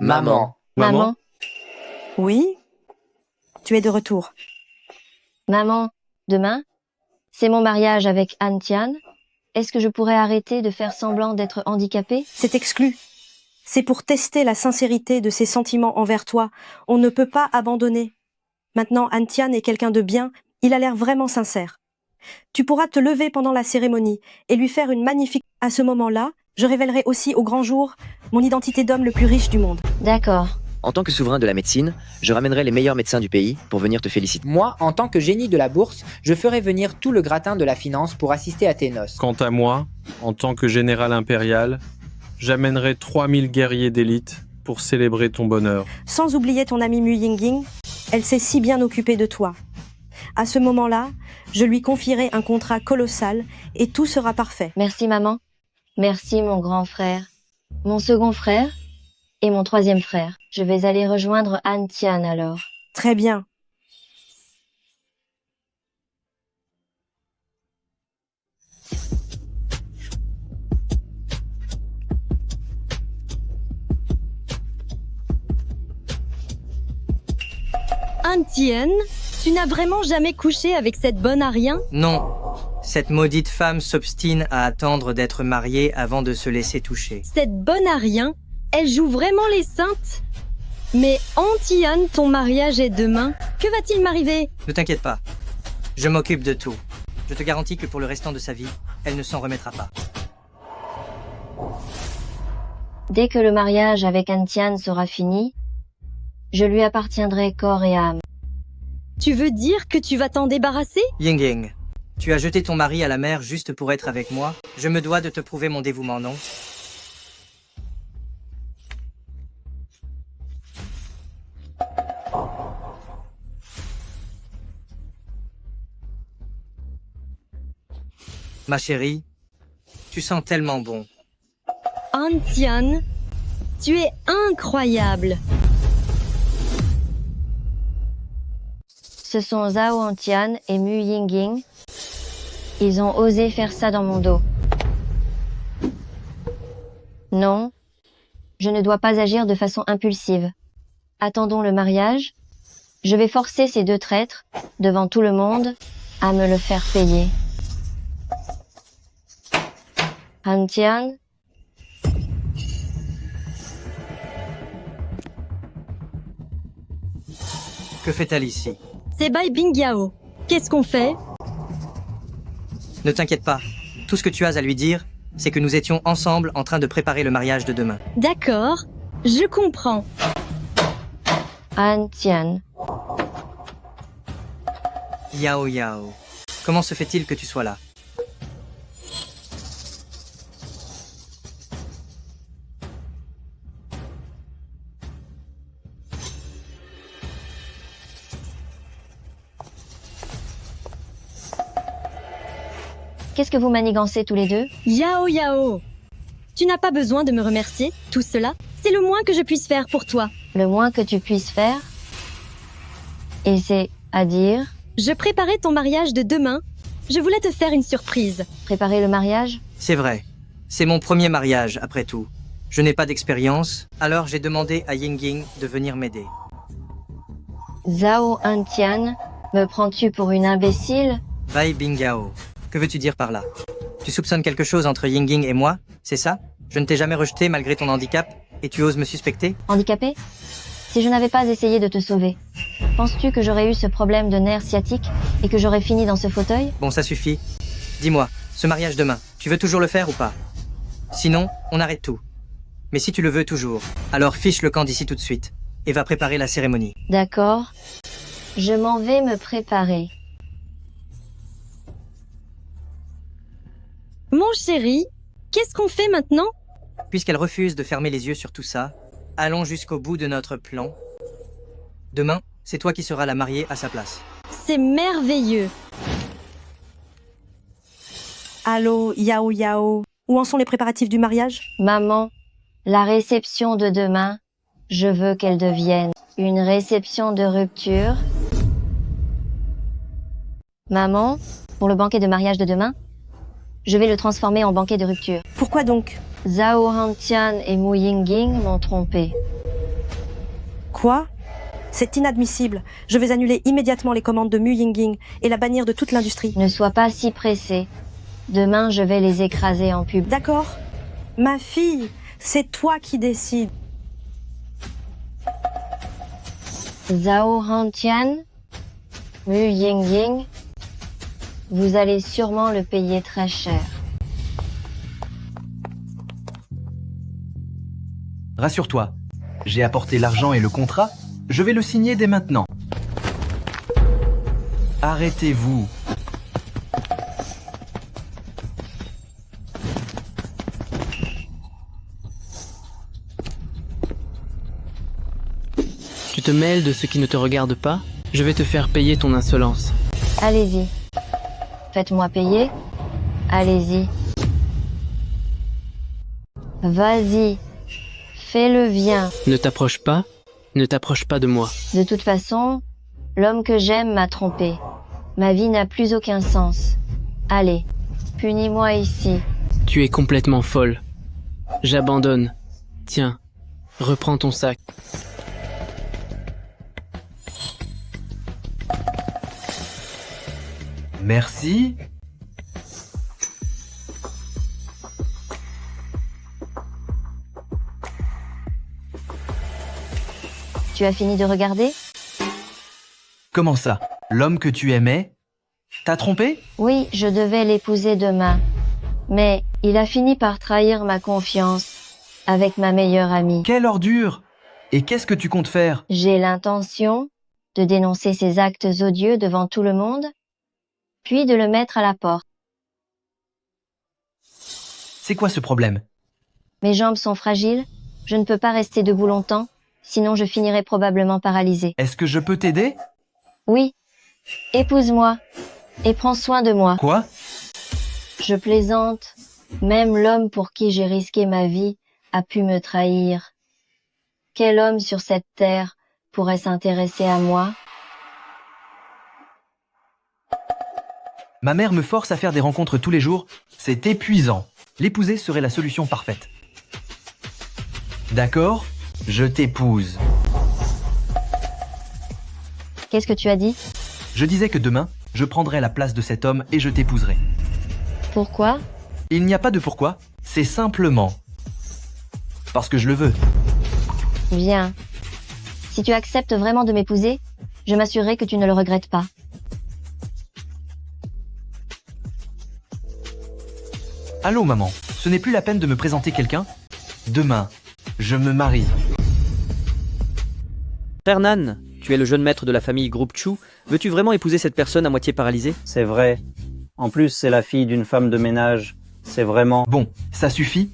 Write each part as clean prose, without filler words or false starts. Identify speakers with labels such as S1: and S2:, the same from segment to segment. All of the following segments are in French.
S1: Maman.
S2: Maman,
S3: Oui? Tu es de retour.
S2: maman, demain, c'est mon mariage avec Han Tian. Est-ce que je pourrais arrêter de faire semblant d'être handicapée?
S3: C'est exclu. C'est pour tester la sincérité de ses sentiments envers toi. On ne peut pas abandonner. Maintenant, Han Tian est quelqu'un de bien. Il a l'air vraiment sincère. Tu pourras te lever pendant la cérémonie et lui faire une magnifique... À ce moment-là, je révélerai aussi au grand jour mon identité d'homme le plus riche du monde.
S2: D'accord.
S1: En tant que souverain de la médecine, je ramènerai les meilleurs médecins du pays pour venir te féliciter.
S4: Moi, en tant que génie de la bourse, je ferai venir tout le gratin de la finance pour assister à tes noces.
S5: Quant à moi, en tant que général impérial, j'amènerai 3000 guerriers d'élite pour célébrer ton bonheur.
S3: Sans oublier ton amie Mu Yingying, elle s'est si bien occupée de toi. À ce moment-là, je lui confierai un contrat colossal et tout sera parfait.
S2: Merci, maman. Merci, mon grand frère. Mon second frère et mon troisième frère. Je vais aller rejoindre Han Tian alors.
S3: Très bien.
S6: Han Tian, tu n'as vraiment jamais couché avec cette bonne à rien?
S7: Non, cette maudite femme s'obstine à attendre d'être mariée avant de se laisser toucher.
S6: Cette bonne à rien, elle joue vraiment les saintes? Mais Han Tian, ton mariage est demain. Que va-t-il m'arriver?
S7: Ne t'inquiète pas, je m'occupe de tout. Je te garantis que pour le restant de sa vie, elle ne s'en remettra pas.
S2: Dès que le mariage avec Han Tian sera fini, je lui appartiendrai corps et âme.
S6: Tu veux dire que tu vas t'en débarrasser?
S7: Ying, tu as jeté ton mari à la mer juste pour être avec moi. Je me dois de te prouver mon dévouement, non? Ma chérie, tu sens tellement bon.
S6: Han Tian, tu es incroyable.
S2: Ce sont Zhao Han Tian et Mu Yingying. Ils ont osé faire ça dans mon dos. Non, je ne dois pas agir de façon impulsive. Attendons le mariage. Je vais forcer ces deux traîtres, devant tout le monde, à me le faire payer. Han Tian,
S7: Que fait-elle ici?
S6: C'est Bai Bingyao. Qu'est-ce qu'on fait?
S7: Ne t'inquiète pas, tout ce que tu as à lui dire, c'est que nous étions ensemble en train de préparer le mariage de demain.
S6: D'accord, je comprends.
S2: Han Tian.
S7: Yao. Comment se fait-il que tu sois là?
S2: Qu'est-ce que vous manigancez tous les deux?
S6: Yao. Tu n'as pas besoin de me remercier, tout cela, c'est le moins que je puisse faire pour toi.
S2: Le moins que tu puisses faire? Et c'est à dire?
S6: Je préparais ton mariage de demain. Je voulais te faire une surprise.
S2: Préparer le mariage?
S7: C'est vrai, c'est mon premier mariage après tout. Je n'ai pas d'expérience, alors j'ai demandé à Yingying de venir m'aider.
S2: Zhao Han Tian, me prends-tu pour une imbécile?
S7: Bai Bingyao, que veux-tu dire par là? Tu soupçonnes quelque chose entre Yingying et moi, c'est ça? Je ne t'ai jamais rejeté malgré ton handicap, et tu oses me suspecter?
S2: Handicapé? Si je n'avais pas essayé de te sauver, penses-tu que j'aurais eu ce problème de nerf sciatique et que j'aurais fini dans ce fauteuil?
S7: Bon, ça suffit. Dis-moi, ce mariage demain, tu veux toujours le faire ou pas? Sinon, on arrête tout. Mais si tu le veux toujours, alors fiche le camp d'ici tout de suite, et va préparer la cérémonie.
S2: D'accord. Je m'en vais me préparer.
S6: Mon chéri, qu'est-ce qu'on fait maintenant?
S7: Puisqu'elle refuse de fermer les yeux sur tout ça, allons jusqu'au bout de notre plan. Demain, c'est toi qui seras la mariée à sa place.
S6: C'est merveilleux.
S3: Allô, Yao. Où en sont les préparatifs du mariage?
S2: Maman, la réception de demain, je veux qu'elle devienne une réception de rupture. Maman, pour le banquet de mariage de demain, je vais le transformer en banquet de rupture.
S3: Pourquoi donc?
S2: Zhao Han Tian et Mu Yingying m'ont trompé.
S3: Quoi? C'est inadmissible. Je vais annuler immédiatement les commandes de Mu Yingying et la bannir de toute l'industrie.
S2: Ne sois pas si pressé. Demain, je vais les écraser en pub.
S3: D'accord? Ma fille, c'est toi qui décides.
S2: Zhao Hantian, Mu Yingying, vous allez sûrement le payer très cher.
S8: Rassure-toi, j'ai apporté l'argent et le contrat, je vais le signer dès maintenant. Arrêtez-vous.
S9: Tu te mêles de ce qui ne te regarde pas? Je vais te faire payer ton insolence.
S2: Allez-y. Faites-moi payer. Allez-y. Vas-y. Fais-le, viens.
S9: Ne t'approche pas. Ne t'approche pas de moi.
S2: De toute façon, l'homme que j'aime m'a trompé. Ma vie n'a plus aucun sens. Allez, punis-moi ici.
S9: Tu es complètement folle. J'abandonne. Tiens, reprends ton sac.
S8: Merci.
S2: Tu as fini de regarder?
S8: Comment ça? L'homme que tu aimais? T'as trompé?
S2: Oui, je devais l'épouser demain. Mais il a fini par trahir ma confiance avec ma meilleure amie.
S8: Quelle ordure! Et qu'est-ce que tu comptes faire?
S2: J'ai l'intention de dénoncer ses actes odieux devant tout le monde, puis de le mettre à la porte.
S8: C'est quoi ce problème?
S2: Mes jambes sont fragiles, je ne peux pas rester debout longtemps, sinon je finirai probablement paralysée.
S8: Est-ce que je peux t'aider?
S2: Oui, épouse-moi et prends soin de moi.
S8: Quoi?
S2: Je plaisante, même l'homme pour qui j'ai risqué ma vie a pu me trahir. Quel homme sur cette terre pourrait s'intéresser à moi?
S8: Ma mère me force à faire des rencontres tous les jours. C'est épuisant. L'épouser serait la solution parfaite. D'accord? Je t'épouse.
S2: Qu'est-ce que tu as dit?
S8: Je disais que demain, je prendrai la place de cet homme et je t'épouserai.
S2: Pourquoi?
S8: Il n'y a pas de pourquoi, c'est simplement parce que je le veux.
S2: Bien. Si tu acceptes vraiment de m'épouser, je m'assurerai que tu ne le regrettes pas.
S8: Allô maman, ce n'est plus la peine de me présenter quelqu'un? Demain, je me marie.
S10: Frère Nan, tu es le jeune maître de la famille Groupe Chu. Veux-tu vraiment épouser cette personne à moitié paralysée?
S11: C'est vrai. En plus, c'est la fille d'une femme de ménage. C'est vraiment...
S8: Bon, ça suffit?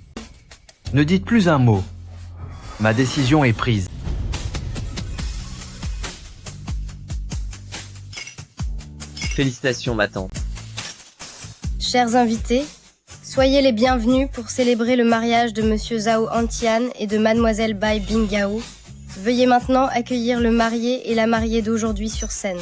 S8: Ne dites plus un mot. Ma décision est prise.
S10: Félicitations, ma tante.
S6: Chers invités, soyez les bienvenus pour célébrer le mariage de Monsieur Zhao Hantian et de Mademoiselle Bai Bingyao. Veuillez maintenant accueillir le marié et la mariée d'aujourd'hui sur scène.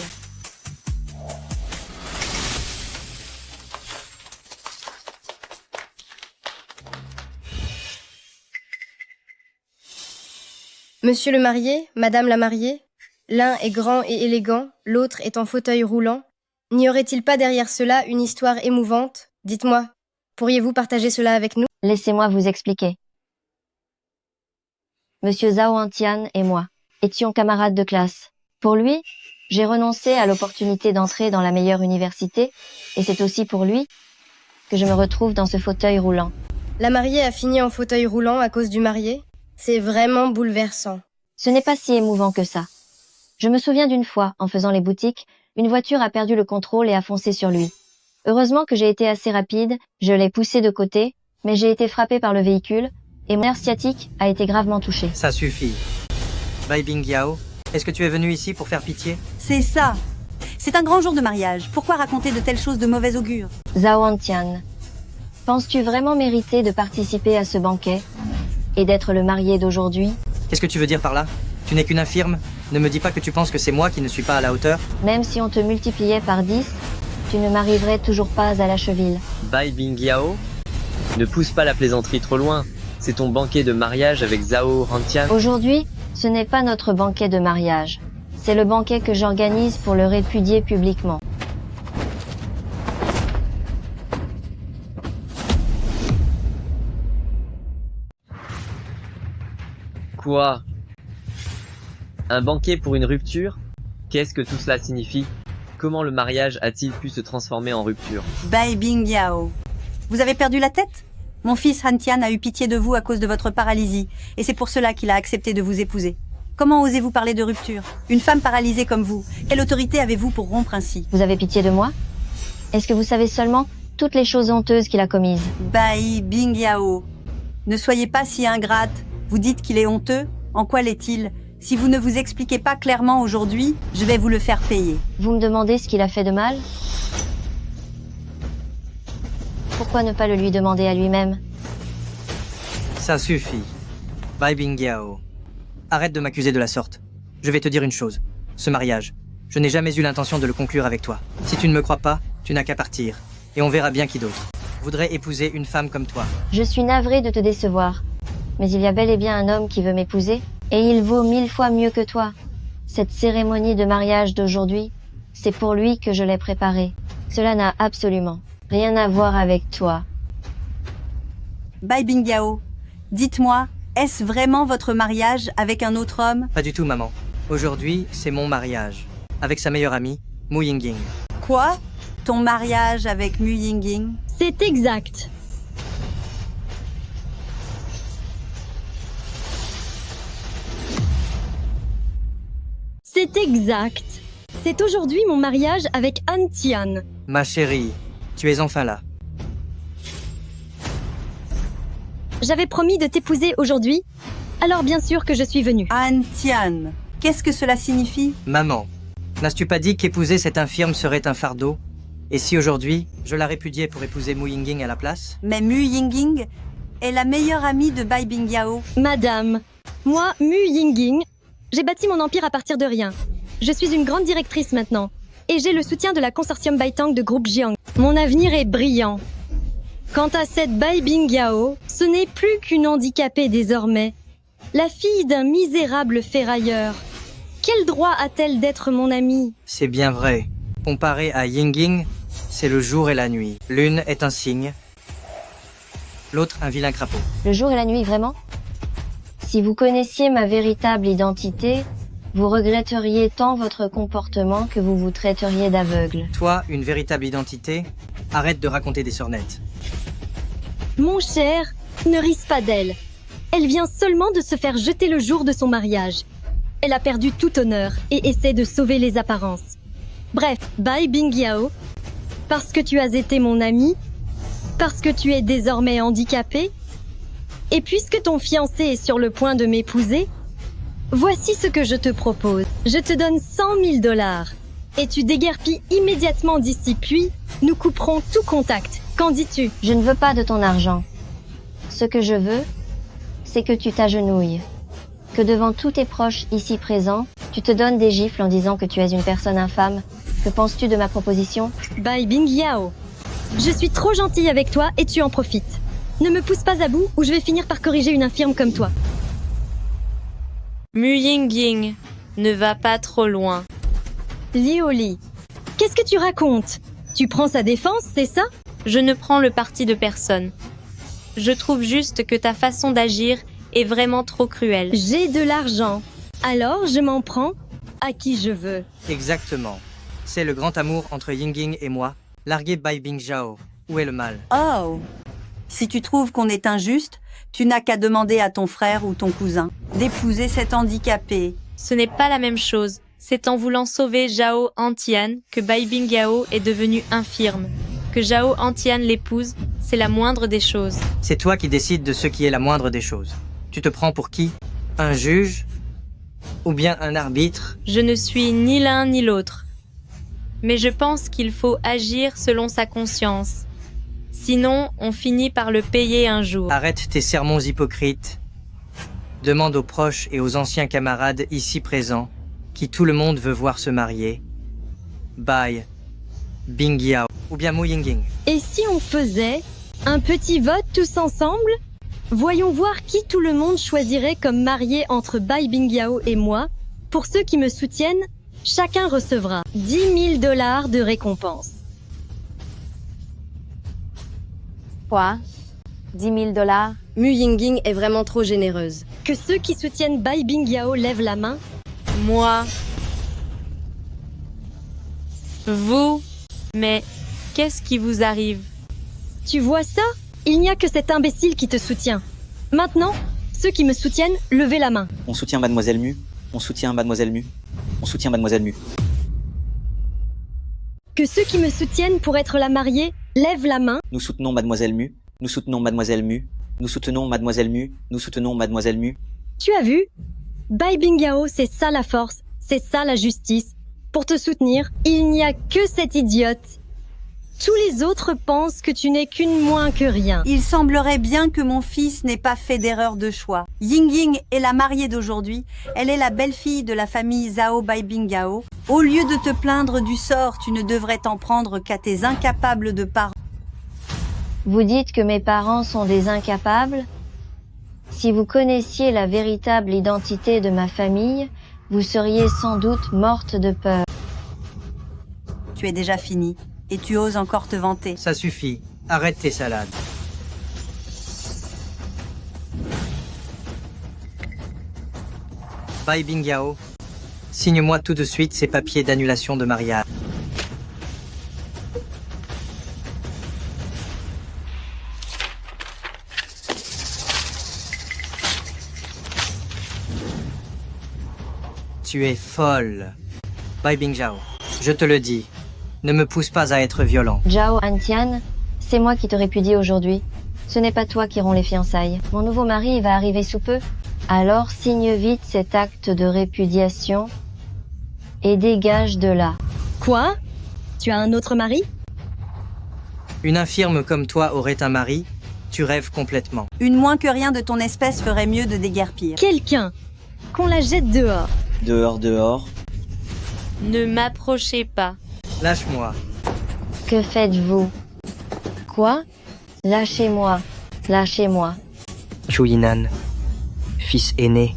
S6: Monsieur le marié, Madame la mariée, l'un est grand et élégant, l'autre est en fauteuil roulant. N'y aurait-il pas derrière cela une histoire émouvante? Dites-moi, pourriez-vous partager cela avec nous?
S2: Laissez-moi vous expliquer. Monsieur Zhao Hantian et moi étions camarades de classe. Pour lui, j'ai renoncé à l'opportunité d'entrer dans la meilleure université, et c'est aussi pour lui que je me retrouve dans ce fauteuil roulant.
S6: La mariée a fini en fauteuil roulant à cause du marié? C'est vraiment bouleversant.
S2: Ce n'est pas si émouvant que ça. Je me souviens d'une fois, en faisant les boutiques, une voiture a perdu le contrôle et a foncé sur lui. Heureusement que j'ai été assez rapide, je l'ai poussé de côté, mais j'ai été frappé par le véhicule, et mon nerf sciatique a été gravement touché.
S7: Ça suffit. Bai Bingyao, est-ce que tu es venu ici pour faire pitié?
S12: C'est ça. C'est un grand jour de mariage. Pourquoi raconter de telles choses de mauvais augure?
S2: Zhao Hantian, penses-tu vraiment mériter de participer à ce banquet et d'être le marié d'aujourd'hui?
S7: Qu'est-ce que tu veux dire par là? Tu n'es qu'une infirme? Ne me dis pas que tu penses que c'est moi qui ne suis pas à la hauteur.
S2: Même si on te multipliait par 10, tu ne m'arriverais toujours pas à la cheville.
S10: Bai Bingyao, ne pousse pas la plaisanterie trop loin. C'est ton banquet de mariage avec Zhao Hantian.
S2: Aujourd'hui, Ce n'est pas notre banquet de mariage. C'est le banquet que j'organise pour le répudier publiquement.
S13: Quoi? Un banquet pour une rupture? Qu'est-ce que tout cela signifie? Comment le mariage a-t-il pu se transformer en rupture?
S12: Bai Bingyao. Vous avez perdu la tête? Mon fils Han Tian a eu pitié de vous à cause de votre paralysie, et c'est pour cela qu'il a accepté de vous épouser. Comment osez-vous parler de rupture? Une femme paralysée comme vous, quelle autorité avez-vous pour rompre ainsi?
S2: Vous avez pitié de moi? Est-ce que vous savez seulement toutes les choses honteuses qu'il a commises?
S12: Bai Bingyao. Ne soyez pas si ingrate. Vous dites qu'il est honteux? En quoi l'est-il? Si vous ne vous expliquez pas clairement aujourd'hui, je vais vous le faire payer.
S2: Vous me demandez ce qu'il a fait de mal? Pourquoi ne pas le lui demander à lui-même?
S7: Ça suffit. Bai Bingyao. Arrête de m'accuser de la sorte. Je vais te dire une chose. Ce mariage, je n'ai jamais eu l'intention de le conclure avec toi. Si tu ne me crois pas, tu n'as qu'à partir. Et on verra bien qui d'autre voudrait épouser une femme comme toi.
S2: Je suis navrée de te décevoir. Mais il y a bel et bien un homme qui veut m'épouser, et il vaut 1000 fois mieux que toi. Cette cérémonie de mariage d'aujourd'hui, c'est pour lui que je l'ai préparée. Cela n'a absolument rien à voir avec toi.
S12: Bai Bingyao, dites-moi, est-ce vraiment votre mariage avec un autre homme?
S7: Pas du tout, maman. Aujourd'hui, c'est mon mariage. Avec sa meilleure amie, Mu Yingying.
S12: Quoi? Ton mariage avec Mu Yingying?
S14: C'est exact. C'est exact. C'est aujourd'hui mon mariage avec Han Tian.
S7: Ma chérie, tu es enfin là.
S14: J'avais promis de t'épouser aujourd'hui, alors bien sûr que je suis venue.
S12: Han Tian, qu'est-ce que cela signifie?
S7: Maman, n'as-tu pas dit qu'épouser cette infirme serait un fardeau? Et si aujourd'hui, je la répudiais pour épouser Mu Yingying à la place?
S12: Mais Mu Yingying est la meilleure amie de Bai Bingyao.
S14: Madame, moi, Mu Yingying, j'ai bâti mon empire à partir de rien. Je suis une grande directrice maintenant, et j'ai le soutien de la consortium Baitang de groupe Jiang. Mon avenir est brillant. Quant à cette Bai Bingyao, ce n'est plus qu'une handicapée désormais. La fille d'un misérable ferrailleur. Quel droit a-t-elle d'être mon amie?
S7: C'est bien vrai. Comparé à Yingying, c'est le jour et la nuit. L'une est un cygne, l'autre un vilain crapaud.
S2: Le jour et la nuit, vraiment? Si vous connaissiez ma véritable identité, vous regretteriez tant votre comportement que vous vous traiteriez d'aveugle.
S7: Toi, une véritable identité? Arrête de raconter des sornettes.
S14: Mon cher, ne rise pas d'elle. Elle vient seulement de se faire jeter le jour de son mariage. Elle a perdu tout honneur et essaie de sauver les apparences. Bref, Bai Bingyao, parce que tu as été mon ami, parce que tu es désormais handicapé, et puisque ton fiancé est sur le point de m'épouser, voici ce que je te propose. Je te donne 100 000 $, et tu déguerpis immédiatement d'ici, puis nous couperons tout contact. Qu'en dis-tu?
S2: Je ne veux pas de ton argent. Ce que je veux, c'est que tu t'agenouilles. Que devant tous tes proches ici présents, tu te donnes des gifles en disant que tu es une personne infâme. Que penses-tu de ma proposition?
S14: Bai Bingyao, je suis trop gentille avec toi et tu en profites. Ne me pousse pas à bout ou je vais finir par corriger une infirme comme toi.
S15: Mu Yingying, ne va pas trop loin.
S14: Lioli, qu'est-ce que tu racontes? Tu prends sa défense, c'est ça?
S15: Je ne prends le parti de personne. Je trouve juste que ta façon d'agir est vraiment trop cruelle.
S14: J'ai de l'argent, alors je m'en prends à qui je veux.
S7: Exactement. C'est le grand amour entre Yingying et moi. Larguer Bai Bingyao. Où est le mal?
S12: Oh! Si tu trouves qu'on est injuste, tu n'as qu'à demander à ton frère ou ton cousin d'épouser cet handicapé.
S15: Ce n'est pas la même chose. C'est en voulant sauver Zhao Antian que Bai Bingyao est devenu infirme. Que Zhao Antian l'épouse, c'est la moindre des choses.
S7: C'est toi qui décides de ce qui est la moindre des choses. Tu te prends pour qui? Un juge? Ou bien un arbitre?
S15: Je ne suis ni l'un ni l'autre. Mais je pense qu'il faut agir selon sa conscience. Sinon, on finit par le payer un jour.
S7: Arrête tes sermons hypocrites. Demande aux proches et aux anciens camarades ici présents, qui tout le monde veut voir se marier, Bai Bingyao ou bien Mu Yingying.
S14: Et si on faisait un petit vote tous ensemble? Voyons voir qui tout le monde choisirait comme marié entre Bai Bingyao et moi. Pour ceux qui me soutiennent, chacun recevra 10 000 $ de récompense.
S16: Quoi 10 000 $?
S6: Mu Yingying est vraiment trop généreuse.
S14: Que ceux qui soutiennent Bai Bingyao lèvent la main.
S15: Moi. Vous. Mais qu'est-ce qui vous arrive?
S14: Tu vois ça? Il n'y a que cet imbécile qui te soutient. Maintenant, ceux qui me soutiennent, levez la main.
S17: On soutient Mademoiselle Mu. On soutient Mademoiselle Mu. On soutient Mademoiselle Mu.
S14: Que ceux qui me soutiennent pour être la mariée, lèvent la main.
S17: Nous soutenons Mademoiselle Mu. Nous soutenons Mademoiselle Mu. Nous soutenons Mademoiselle Mu. Nous soutenons Mademoiselle Mu.
S14: Tu as vu? Bai Bingyao, c'est ça la force, c'est ça la justice. Pour te soutenir, il n'y a que cette idiote. Tous les autres pensent que tu n'es qu'une moins que rien.
S12: Il semblerait bien que mon fils n'ait pas fait d'erreur de choix. Yingying est la mariée d'aujourd'hui. Elle est la belle-fille de la famille Zhao Bai Bingyao. Au lieu de te plaindre du sort, tu ne devrais t'en prendre qu'à tes incapables de parents.
S2: Vous dites que mes parents sont des incapables? Si vous connaissiez la véritable identité de ma famille, vous seriez sans doute morte de peur.
S12: Tu es déjà fini. Et tu oses encore te vanter.
S7: Ça suffit. Arrête tes salades. Bai Bingyao, signe-moi tout de suite ces papiers d'annulation de mariage. Tu es folle. Bai Bingyao, je te le dis. Ne me pousse pas à être violent.
S2: Zhao Antian, c'est moi qui te répudie aujourd'hui. Ce n'est pas toi qui romps les fiançailles. Mon nouveau mari va arriver sous peu. Alors signe vite cet acte de répudiation et dégage de là.
S14: Quoi? Tu as un autre mari?
S7: Une infirme comme toi aurait un mari, tu rêves complètement.
S12: Une moins que rien de ton espèce ferait mieux de déguerpir.
S14: Quelqu'un! Qu'on la jette dehors.
S17: Dehors, dehors.
S15: Ne m'approchez pas.
S7: Lâche-moi.
S2: Que faites-vous? Quoi? Lâchez-moi. Lâchez-moi.
S7: Chu Yinan, fils aîné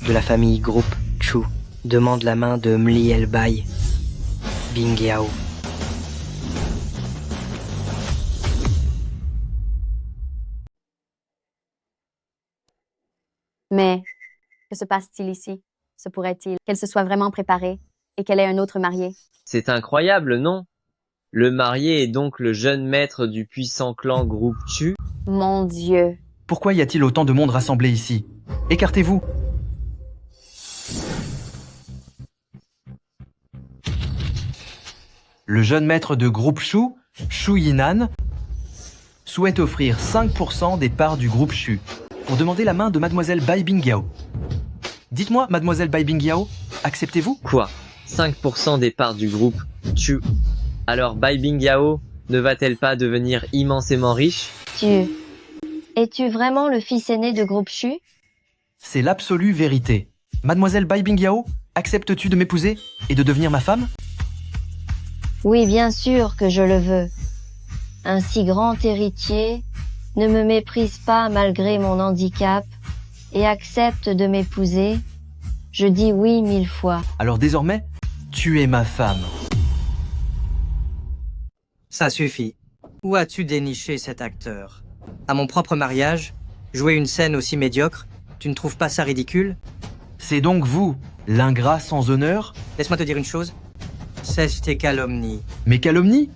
S7: de la famille Groupe Chu, demande la main de Mli El Bai Bingyao.
S16: Mais que se passe-t-il ici? Se pourrait-il qu'elle se soit vraiment préparée et qu'elle ait un autre marié?
S13: C'est incroyable, non? Le marié est donc le jeune maître du puissant clan Groupe Chu.
S16: Mon Dieu.
S8: Pourquoi y a-t-il autant de monde rassemblé ici? Écartez-vous. Le jeune maître de Groupe Chu, Chu Yinan, souhaite offrir 5% des parts du Groupe Chu pour demander la main de Mademoiselle Bai Bingyao. Dites-moi, Mademoiselle Bai Bingyao, acceptez-vous?
S13: Quoi? 5% des parts du groupe Chu. Alors Bai Bingyao ne va-t-elle pas devenir immensément riche?
S2: Es-tu vraiment le fils aîné de Groupe Chu?
S8: C'est l'absolue vérité. Mademoiselle Bai Bingyao, acceptes-tu de m'épouser et de devenir ma femme?
S2: Oui, bien sûr que je le veux. Un si grand héritier ne me méprise pas malgré mon handicap et accepte de m'épouser. Je dis oui 1000 fois.
S8: Alors désormais, tu es ma femme.
S7: Ça suffit. Où as-tu déniché cet acteur? À mon propre mariage, jouer une scène aussi médiocre, tu ne trouves pas ça ridicule?
S8: C'est donc vous, l'ingrat sans honneur?
S7: Laisse-moi te dire une chose. Cesse tes calomnies.
S8: Mes calomnies?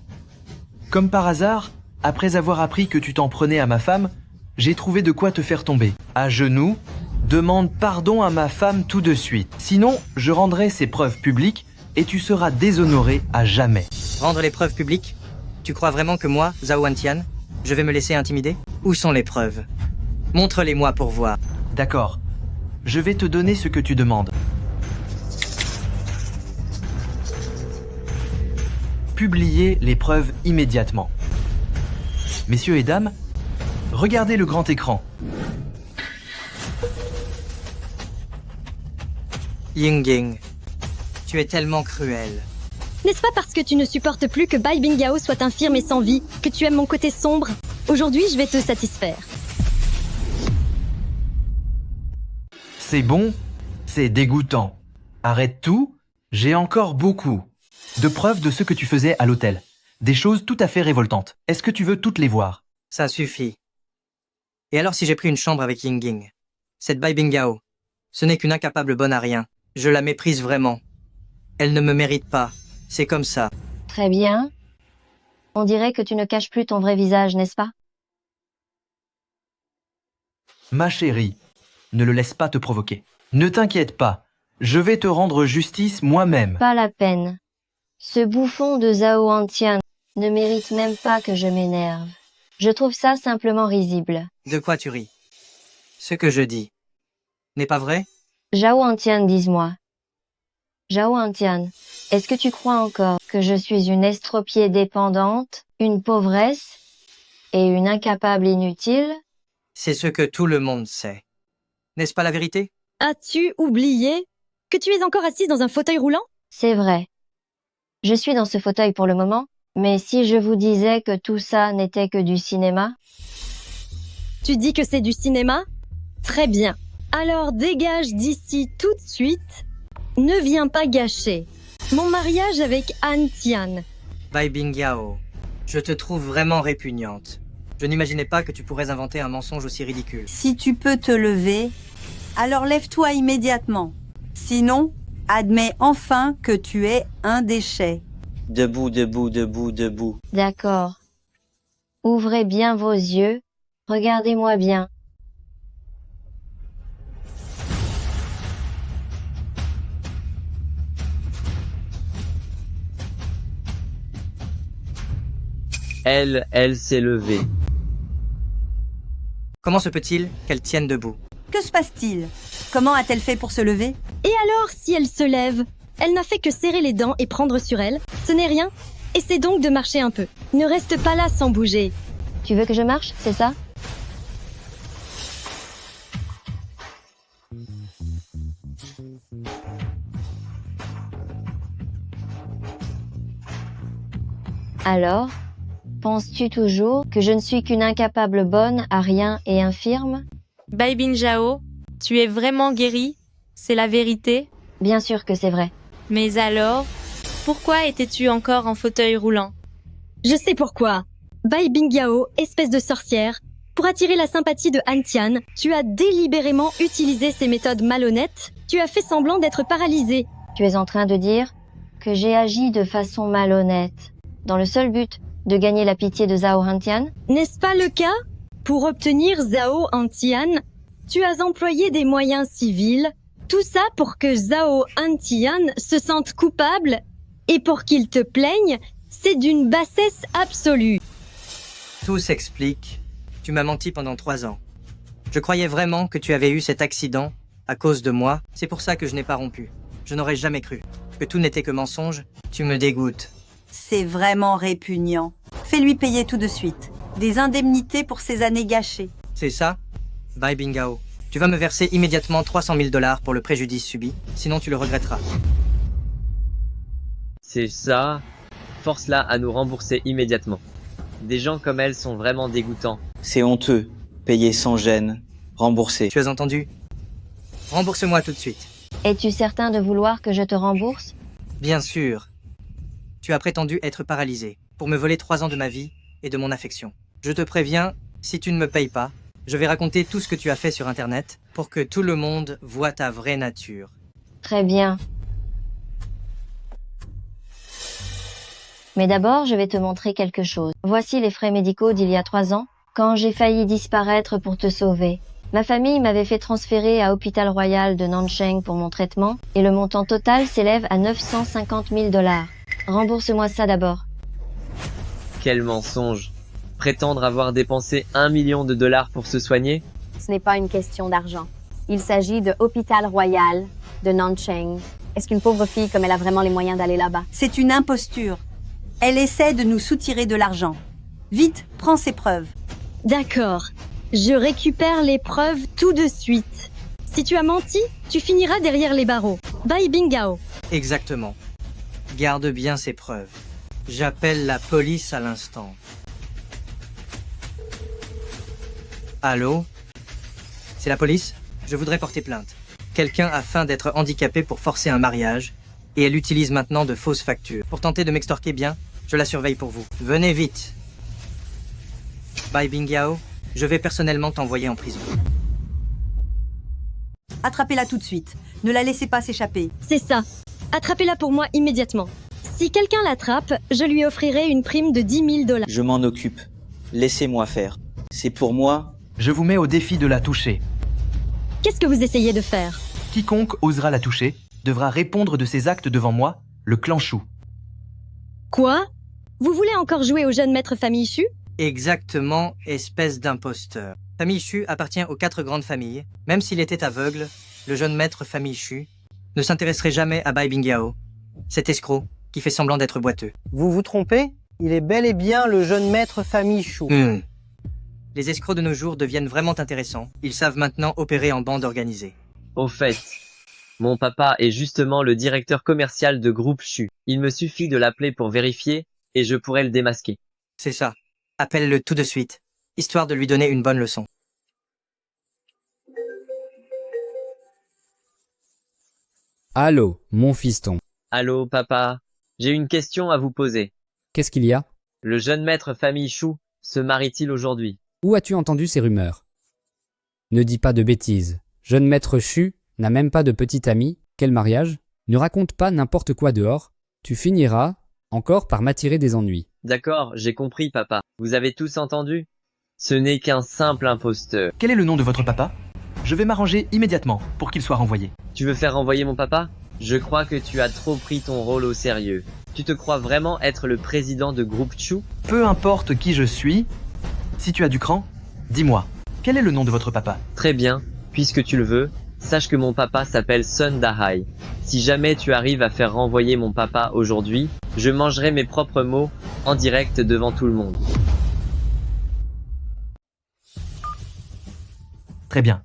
S8: Comme par hasard, après avoir appris que tu t'en prenais à ma femme, j'ai trouvé de quoi te faire tomber. À genoux, demande pardon à ma femme tout de suite. Sinon, je rendrai ces preuves publiques et tu seras déshonoré à jamais.
S7: Rendre les preuves publiques? Tu crois vraiment que moi, Zhao Antian, je vais me laisser intimider? Où sont les preuves? Montre-les-moi pour voir.
S8: D'accord. Je vais te donner ce que tu demandes. Publiez les preuves immédiatement. Messieurs et dames, regardez le grand écran.
S7: Yingying, tu es tellement cruel.
S14: N'est-ce pas parce que tu ne supportes plus que Bai Bingyao soit infirme et sans vie, que tu aimes mon côté sombre? Aujourd'hui, je vais te satisfaire.
S8: C'est bon, c'est dégoûtant. Arrête tout, j'ai encore beaucoup de preuves de ce que tu faisais à l'hôtel. Des choses tout à fait révoltantes. Est-ce que tu veux toutes les voir?
S7: Ça suffit. Et alors si j'ai pris une chambre avec Yingying? Cette Bai Bingao, ce n'est qu'une incapable bonne à rien. Je la méprise vraiment. Elle ne me mérite pas. C'est comme ça.
S2: Très bien. On dirait que tu ne caches plus ton vrai visage, n'est-ce pas?
S8: Ma chérie, ne le laisse pas te provoquer. Ne t'inquiète pas, je vais te rendre justice moi-même.
S2: Pas la peine. Ce bouffon de Zhao Antian ne mérite même pas que je m'énerve. Je trouve ça simplement risible.
S7: De quoi tu ris? Ce que je dis n'est pas vrai?
S2: Zhao Antian, dis-moi. Zhao Antian, est-ce que tu crois encore que je suis une estropiée dépendante, une pauvresse et une incapable inutile?
S7: C'est ce que tout le monde sait. N'est-ce pas la vérité?
S14: As-tu oublié que tu es encore assise dans un fauteuil roulant?
S2: C'est vrai. Je suis dans ce fauteuil pour le moment, mais si je vous disais que tout ça n'était que du cinéma?
S14: Tu dis que c'est du cinéma? Très bien. Alors dégage d'ici tout de suite. Ne viens pas gâcher mon mariage avec Han Tian.
S7: Bai Bingao, je te trouve vraiment répugnante. Je n'imaginais pas que tu pourrais inventer un mensonge aussi ridicule.
S12: Si tu peux te lever, alors lève-toi immédiatement. Sinon, admets enfin que tu es un déchet.
S17: Debout, debout, debout, debout.
S2: D'accord. Ouvrez bien vos yeux. Regardez-moi bien.
S13: Elle s'est levée.
S7: Comment se peut-il qu'elle tienne debout?
S12: Que se passe-t-il? Comment a-t-elle fait pour se lever?
S14: Et alors, si elle se lève? Elle n'a fait que serrer les dents et prendre sur elle. Ce n'est rien. Essaie donc de marcher un peu. Ne reste pas là sans bouger.
S2: Tu veux que je marche, c'est ça? Alors, penses-tu toujours que je ne suis qu'une incapable bonne à rien et infirme?
S15: Bai Bingao, tu es vraiment guérie? C'est la vérité?
S2: Bien sûr que c'est vrai.
S15: Mais alors, pourquoi étais-tu encore en fauteuil roulant?
S14: Je sais pourquoi. Bai Bingao, espèce de sorcière, pour attirer la sympathie de Han Tian, tu as délibérément utilisé ces méthodes malhonnêtes. Tu as fait semblant d'être paralysée.
S2: Tu es en train de dire que j'ai agi de façon malhonnête, dans le seul but de gagner la pitié de Zhao Antian?
S14: N'est-ce pas le cas? Pour obtenir Zhao Antian, tu as employé des moyens civils. Tout ça pour que Zhao Antian se sente coupable et pour qu'il te plaigne, c'est d'une bassesse absolue.
S7: Tout s'explique. Tu m'as menti pendant 3 ans. Je croyais vraiment que tu avais eu cet accident à cause de moi. C'est pour ça que je n'ai pas rompu. Je n'aurais jamais cru que tout n'était que mensonge. Tu me dégoûtes.
S12: C'est vraiment répugnant. Fais-lui payer tout de suite. Des indemnités pour ces années gâchées.
S7: C'est ça? Bai Bingao. Tu vas me verser immédiatement 300 000 $ pour le préjudice subi, sinon tu le regretteras.
S13: C'est ça. Force-la à nous rembourser immédiatement. Des gens comme elle sont vraiment dégoûtants.
S17: C'est honteux. Payer sans gêne. Rembourser.
S7: Tu as entendu? Rembourse-moi tout de suite.
S2: Es-tu certain de vouloir que je te rembourse?
S7: Bien sûr. Tu as prétendu être paralysé pour me voler 3 ans de ma vie et de mon affection. Je te préviens, si tu ne me payes pas, je vais raconter tout ce que tu as fait sur Internet pour que tout le monde voit ta vraie nature.
S2: Très bien. Mais d'abord, je vais te montrer quelque chose. Voici les frais médicaux d'il y a 3 ans, quand j'ai failli disparaître pour te sauver. Ma famille m'avait fait transférer à Hôpital Royal de Nancheng pour mon traitement, et le montant total s'élève à 950 000 $. Rembourse-moi ça d'abord.
S13: Quel mensonge. Prétendre avoir dépensé 1 million de $ pour se soigner?
S16: Ce n'est pas une question d'argent. Il s'agit de Hôpital Royal de Nancheng. Est-ce qu'une pauvre fille comme elle a vraiment les moyens d'aller là-bas?
S12: C'est une imposture. Elle essaie de nous soutirer de l'argent. Vite, prends ces preuves.
S14: D'accord. Je récupère les preuves tout de suite. Si tu as menti, tu finiras derrière les barreaux. Bai Bingao.
S7: Exactement. Garde bien ces preuves. J'appelle la police à l'instant. Allô? C'est la police? Je voudrais porter plainte. Quelqu'un a feint d'être handicapé pour forcer un mariage, et elle utilise maintenant de fausses factures. Pour tenter de m'extorquer bien, je la surveille pour vous. Venez vite. Bai Bingyao, je vais personnellement t'envoyer en prison.
S12: Attrapez-la tout de suite. Ne la laissez pas s'échapper.
S14: C'est ça. Attrapez-la pour moi immédiatement. Si quelqu'un l'attrape, je lui offrirai une prime de 10 000 $.
S17: Je m'en occupe. Laissez-moi faire. C'est pour moi.
S8: Je vous mets au défi de la toucher.
S14: Qu'est-ce que vous essayez de faire?
S8: Quiconque osera la toucher devra répondre de ses actes devant moi, le clan Chou.
S14: Quoi? Vous voulez encore jouer au jeune maître famille Chu?
S7: Exactement, espèce d'imposteur. Famille Chu appartient aux 4 grandes familles. Même s'il était aveugle, le jeune maître famille Chu ne s'intéresserait jamais à Bai Bingyao, cet escroc qui fait semblant d'être boiteux.
S18: Vous vous trompez? Il est bel et bien le jeune maître famille Chou.
S7: Les escrocs de nos jours deviennent vraiment intéressants. Ils savent maintenant opérer en bande organisée.
S13: Au fait, mon papa est justement le directeur commercial de Groupe Chu. Il me suffit de l'appeler pour vérifier et je pourrai le démasquer.
S7: C'est ça. Appelle-le tout de suite, histoire de lui donner une bonne leçon.
S19: Allô, mon fiston.
S13: Allô, papa. J'ai une question à vous poser.
S19: Qu'est-ce qu'il y a?
S13: Le jeune maître famille Chou se marie-t-il aujourd'hui?
S19: Où as-tu entendu ces rumeurs? Ne dis pas de bêtises. Jeune maître Chu n'a même pas de petit ami. Quel mariage? Ne raconte pas n'importe quoi dehors. Tu finiras encore par m'attirer des ennuis.
S13: D'accord, j'ai compris, papa. Vous avez tous entendu? Ce n'est qu'un simple imposteur.
S8: Quel est le nom de votre papa? Je vais m'arranger immédiatement pour qu'il soit renvoyé.
S13: Tu veux faire renvoyer mon papa? Je crois que tu as trop pris ton rôle au sérieux. Tu te crois vraiment être le président de Groupe Chu?
S8: Peu importe qui je suis, si tu as du cran, dis-moi, quel est le nom de votre papa?
S13: Très bien, puisque tu le veux, sache que mon papa s'appelle Sun Dahai. Si jamais tu arrives à faire renvoyer mon papa aujourd'hui, je mangerai mes propres mots en direct devant tout le monde.
S8: Très bien.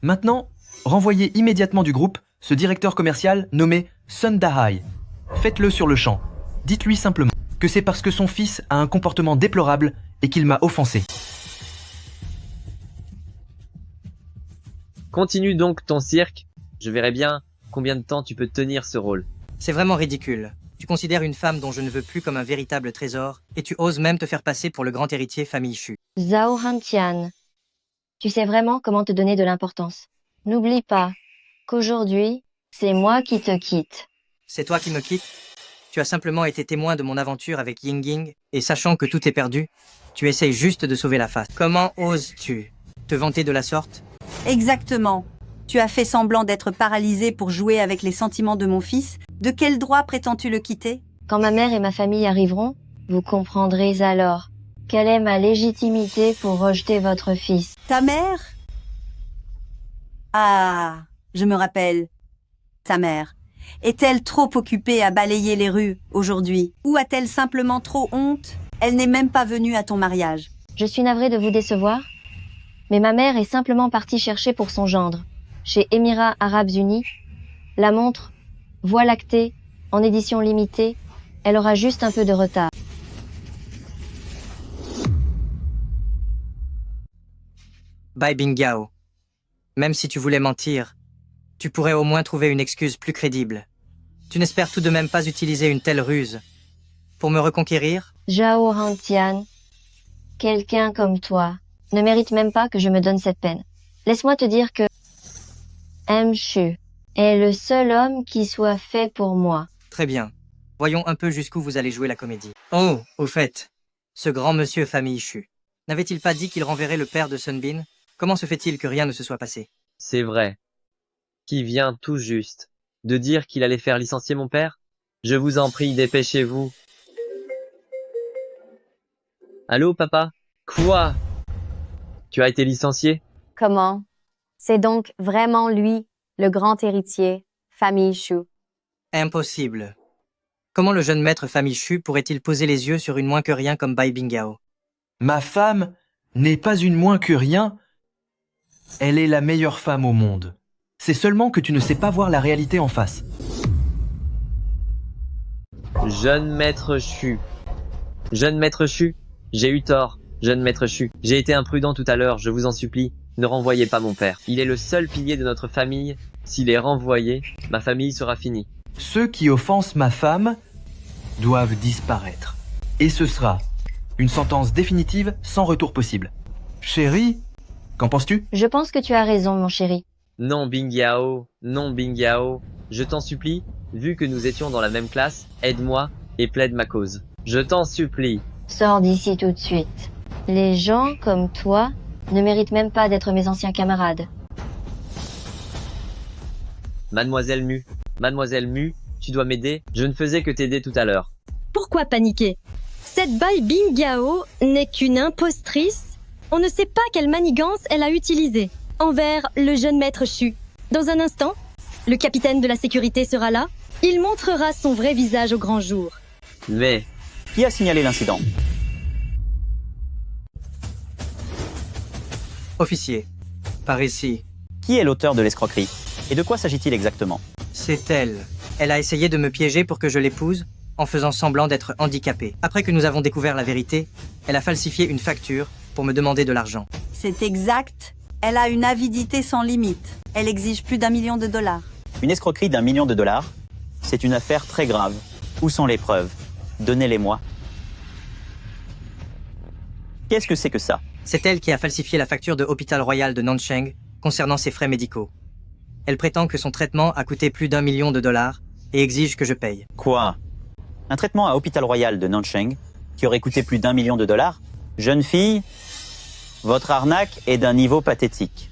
S8: Maintenant, renvoyez immédiatement du groupe ce directeur commercial nommé Sun Dahai. Faites-le sur le champ. Dites-lui simplement que c'est parce que son fils a un comportement déplorable et qu'il m'a offensé.
S13: Continue donc ton cirque. Je verrai bien combien de temps tu peux tenir ce rôle.
S7: C'est vraiment ridicule. Tu considères une femme dont je ne veux plus comme un véritable trésor, et tu oses même te faire passer pour le grand héritier famille Chu.
S2: Zhao Hantian, tu sais vraiment comment te donner de l'importance. N'oublie pas qu'aujourd'hui, c'est moi qui te quitte.
S7: C'est toi qui me quittes? Tu as simplement été témoin de mon aventure avec Ying Ying, et sachant que tout est perdu, tu essayes juste de sauver la face. Comment oses-tu te vanter de la sorte?
S12: Exactement. Tu as fait semblant d'être paralysé pour jouer avec les sentiments de mon fils. De quel droit prétends-tu le quitter?
S2: Quand ma mère et ma famille arriveront, vous comprendrez alors quelle est ma légitimité pour rejeter votre fils.
S12: Ta mère? Ah, je me rappelle. Ta mère. Est-elle trop occupée à balayer les rues aujourd'hui? Ou a-t-elle simplement trop honte? Elle n'est même pas venue à ton mariage.
S2: Je suis navrée de vous décevoir, mais ma mère est simplement partie chercher pour son gendre, chez Émirats Arabes Unis, la montre Voie lactée, en édition limitée, elle aura juste un peu de retard.
S7: Bai Bingyao. Même si tu voulais mentir, tu pourrais au moins trouver une excuse plus crédible. Tu n'espères tout de même pas utiliser une telle ruse pour me reconquérir?
S2: Zhao Hantian, quelqu'un comme toi ne mérite même pas que je me donne cette peine. Laisse-moi te dire que M. Chu est le seul homme qui soit fait pour moi.
S7: Très bien. Voyons un peu jusqu'où vous allez jouer la comédie. Oh, au fait, ce grand monsieur famille Chu, n'avait-il pas dit qu'il renverrait le père de Sunbin? Comment se fait-il que rien ne se soit passé?
S13: C'est vrai. Qui vient tout juste de dire qu'il allait faire licencier mon père? Je vous en prie, dépêchez-vous. Allô, papa? Quoi? Tu as été licencié?
S16: Comment? C'est donc vraiment lui, le grand héritier, famille Chu.
S7: Impossible. Comment le jeune maître famille Chu pourrait-il poser les yeux sur une moins que rien comme Bai Bingyao?
S8: Ma femme n'est pas une moins que rien. Elle est la meilleure femme au monde. C'est seulement que tu ne sais pas voir la réalité en face.
S13: Jeune maître Chu. Jeune maître Chu, j'ai eu tort. Jeune maître Chu, j'ai été imprudent tout à l'heure, je vous en supplie. Ne renvoyez pas mon père. Il est le seul pilier de notre famille S'il est renvoyé, ma famille sera finie.
S8: Ceux qui offensent ma femme doivent disparaître. Et ce sera une sentence définitive sans retour possible. Chérie, qu'en penses-tu?
S2: Je pense que tu as raison, mon chéri.
S13: Non, Bingyao, non, Bingyao. Je t'en supplie, vu que nous étions dans la même classe, aide-moi et plaide ma cause. Je t'en supplie.
S2: Sors d'ici tout de suite. Les gens comme toi ne méritent même pas d'être mes anciens camarades.
S13: Mademoiselle Mu, tu dois m'aider. Je ne faisais que t'aider tout à l'heure.
S14: Pourquoi paniquer? Cette Bai Bingyao n'est qu'une impostrice. On ne sait pas quelle manigance elle a utilisée envers le jeune maître Chu. Dans un instant, le capitaine de la sécurité sera là. Il montrera son vrai visage au grand jour.
S17: Mais qui a signalé l'incident?
S7: Officier, par ici.
S17: Qui est l'auteur de l'escroquerie? Et de quoi s'agit-il exactement?
S7: C'est elle. Elle a essayé de me piéger pour que je l'épouse en faisant semblant d'être handicapée. Après que nous avons découvert la vérité, elle a falsifié une facture pour me demander de l'argent.
S12: C'est exact. Elle a une avidité sans limite. Elle exige plus d'1 million de dollars.
S17: Une escroquerie d'1 million de dollars? C'est une affaire très grave. Où sont les preuves? Donnez-les-moi. Qu'est-ce que c'est que ça?
S7: C'est elle qui a falsifié la facture de Hôpital Royal de Nancheng concernant ses frais médicaux. Elle prétend que son traitement a coûté plus d'1 million de dollars et exige que je paye.
S17: Quoi? Un traitement à Hôpital Royal de Nancheng qui aurait coûté plus d'1 million de dollars? Jeune fille, votre arnaque est d'un niveau pathétique.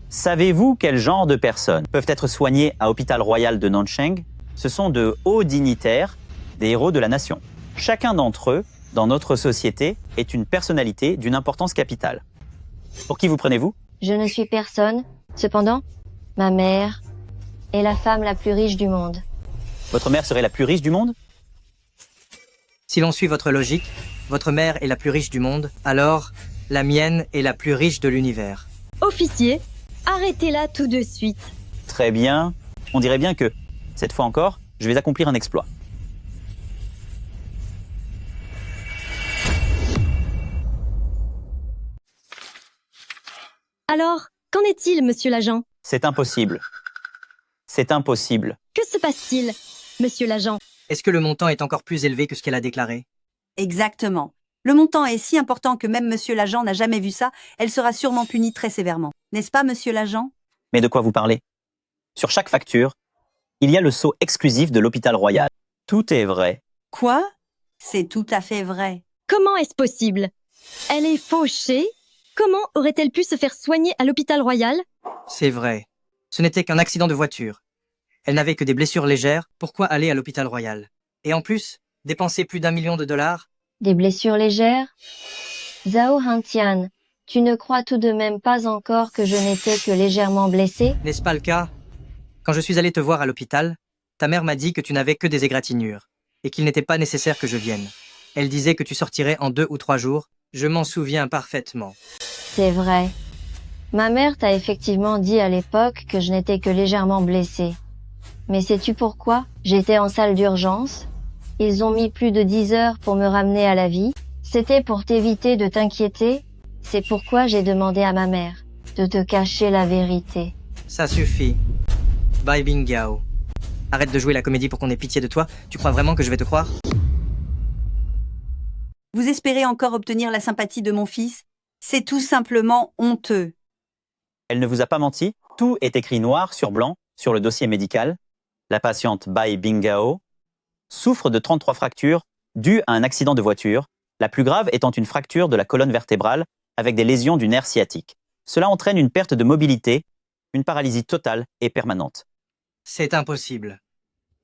S17: Savez-vous quel genre de personnes peuvent être soignées à Hôpital Royal de Nancheng? Ce sont de hauts dignitaires, des héros de la nation. Chacun d'entre eux, dans notre société, est une personnalité d'une importance capitale. Pour qui vous prenez-vous?
S2: Je ne suis personne. Cependant, ma mère est la femme la plus riche du monde.
S17: Votre mère serait la plus riche du monde?
S7: Si l'on suit votre logique, votre mère est la plus riche du monde, alors la mienne est la plus riche de l'univers.
S14: Officier, arrêtez-la tout de suite.
S17: Très bien. On dirait bien que, cette fois encore, je vais accomplir un exploit.
S14: Alors, qu'en est-il, monsieur l'agent?
S17: C'est impossible. C'est impossible.
S14: Que se passe-t-il, monsieur l'agent?
S7: Est-ce que le montant est encore plus élevé que ce qu'elle a déclaré?
S12: Exactement. Le montant est si important que même monsieur l'agent n'a jamais vu ça. Elle sera sûrement punie très sévèrement. N'est-ce pas, monsieur l'agent?
S17: Mais de quoi vous parlez? Sur chaque facture, il y a le sceau exclusif de l'Hôpital Royal. Tout est vrai.
S12: Quoi? C'est tout à fait vrai.
S14: Comment est-ce possible? Elle est fauchée? Comment aurait-elle pu se faire soigner à l'hôpital royal?
S7: C'est vrai. Ce n'était qu'un accident de voiture. Elle n'avait que des blessures légères. Pourquoi aller à l'hôpital royal? Et en plus, dépenser plus d'1 million de dollars?
S2: Des blessures légères? Zhao Hantian, tu ne crois tout de même pas encore que je n'étais que légèrement blessée?
S7: N'est-ce pas le cas? Quand je suis allé te voir à l'hôpital, ta mère m'a dit que tu n'avais que des égratignures et qu'il n'était pas nécessaire que je vienne. Elle disait que tu sortirais en 2 ou 3 jours. Je m'en souviens parfaitement.
S2: C'est vrai. Ma mère t'a effectivement dit à l'époque que je n'étais que légèrement blessée. Mais sais-tu pourquoi? J'étais en salle d'urgence. Ils ont mis plus de 10 heures pour me ramener à la vie. C'était pour t'éviter de t'inquiéter. C'est pourquoi j'ai demandé à ma mère de te cacher la vérité.
S7: Ça suffit. Bai Bingyao. Arrête de jouer la comédie pour qu'on ait pitié de toi. Tu crois vraiment que je vais te croire?
S12: Vous espérez encore obtenir la sympathie de mon fils? C'est tout simplement honteux.
S17: Elle ne vous a pas menti. Tout est écrit noir sur blanc sur le dossier médical. La patiente Bai Bingyao souffre de 33 fractures dues à un accident de voiture, la plus grave étant une fracture de la colonne vertébrale avec des lésions du nerf sciatique. Cela entraîne une perte de mobilité, une paralysie totale et permanente.
S7: C'est impossible.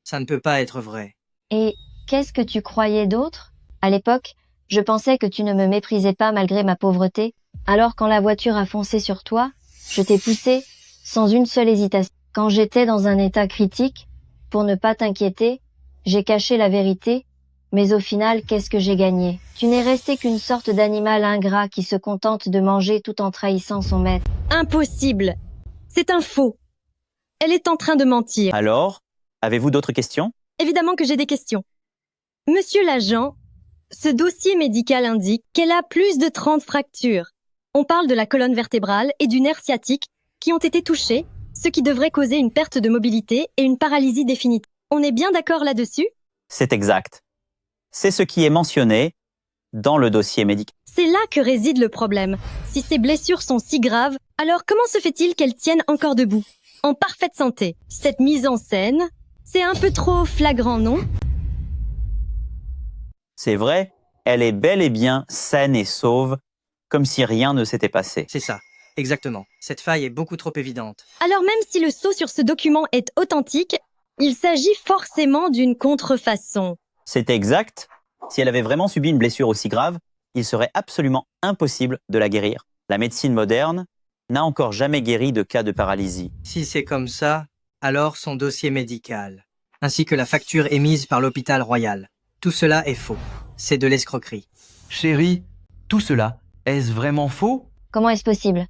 S7: Ça ne peut pas être vrai.
S2: Et qu'est-ce que tu croyais d'autre? À l'époque, je pensais que tu ne me méprisais pas malgré ma pauvreté. Alors quand la voiture a foncé sur toi, je t'ai poussé sans une seule hésitation. Quand j'étais dans un état critique, pour ne pas t'inquiéter, j'ai caché la vérité. Mais au final, qu'est-ce que j'ai gagné? Tu n'es resté qu'une sorte d'animal ingrat qui se contente de manger tout en trahissant son maître.
S14: Impossible! C'est un faux. Elle est en train de mentir.
S17: Alors, avez-vous d'autres questions?
S14: Évidemment que j'ai des questions. Monsieur l'agent, ce dossier médical indique qu'elle a plus de 30 fractures. On parle de la colonne vertébrale et du nerf sciatique qui ont été touchés ce qui devrait causer une perte de mobilité et une paralysie définitive. On est bien d'accord là-dessus?
S17: C'est exact. C'est ce qui est mentionné dans le dossier médical.
S14: C'est là que réside le problème. Si ces blessures sont si graves, alors comment se fait-il qu'elles tiennent encore debout, en parfaite santé? Cette mise en scène, c'est un peu trop flagrant, non?
S17: C'est vrai, elle est bel et bien saine et sauve, comme si rien ne s'était passé.
S7: C'est ça, exactement. Cette faille est beaucoup trop évidente.
S14: Alors même si le sceau sur ce document est authentique, il s'agit forcément d'une contrefaçon.
S17: C'est exact. Si elle avait vraiment subi une blessure aussi grave, il serait absolument impossible de la guérir. La médecine moderne n'a encore jamais guéri de cas de paralysie.
S7: Si c'est comme ça, alors son dossier médical, ainsi que la facture émise par l'hôpital royal. Tout cela est faux. C'est de l'escroquerie.
S8: Chérie, tout cela, est-ce vraiment faux?
S2: Comment est-ce possible?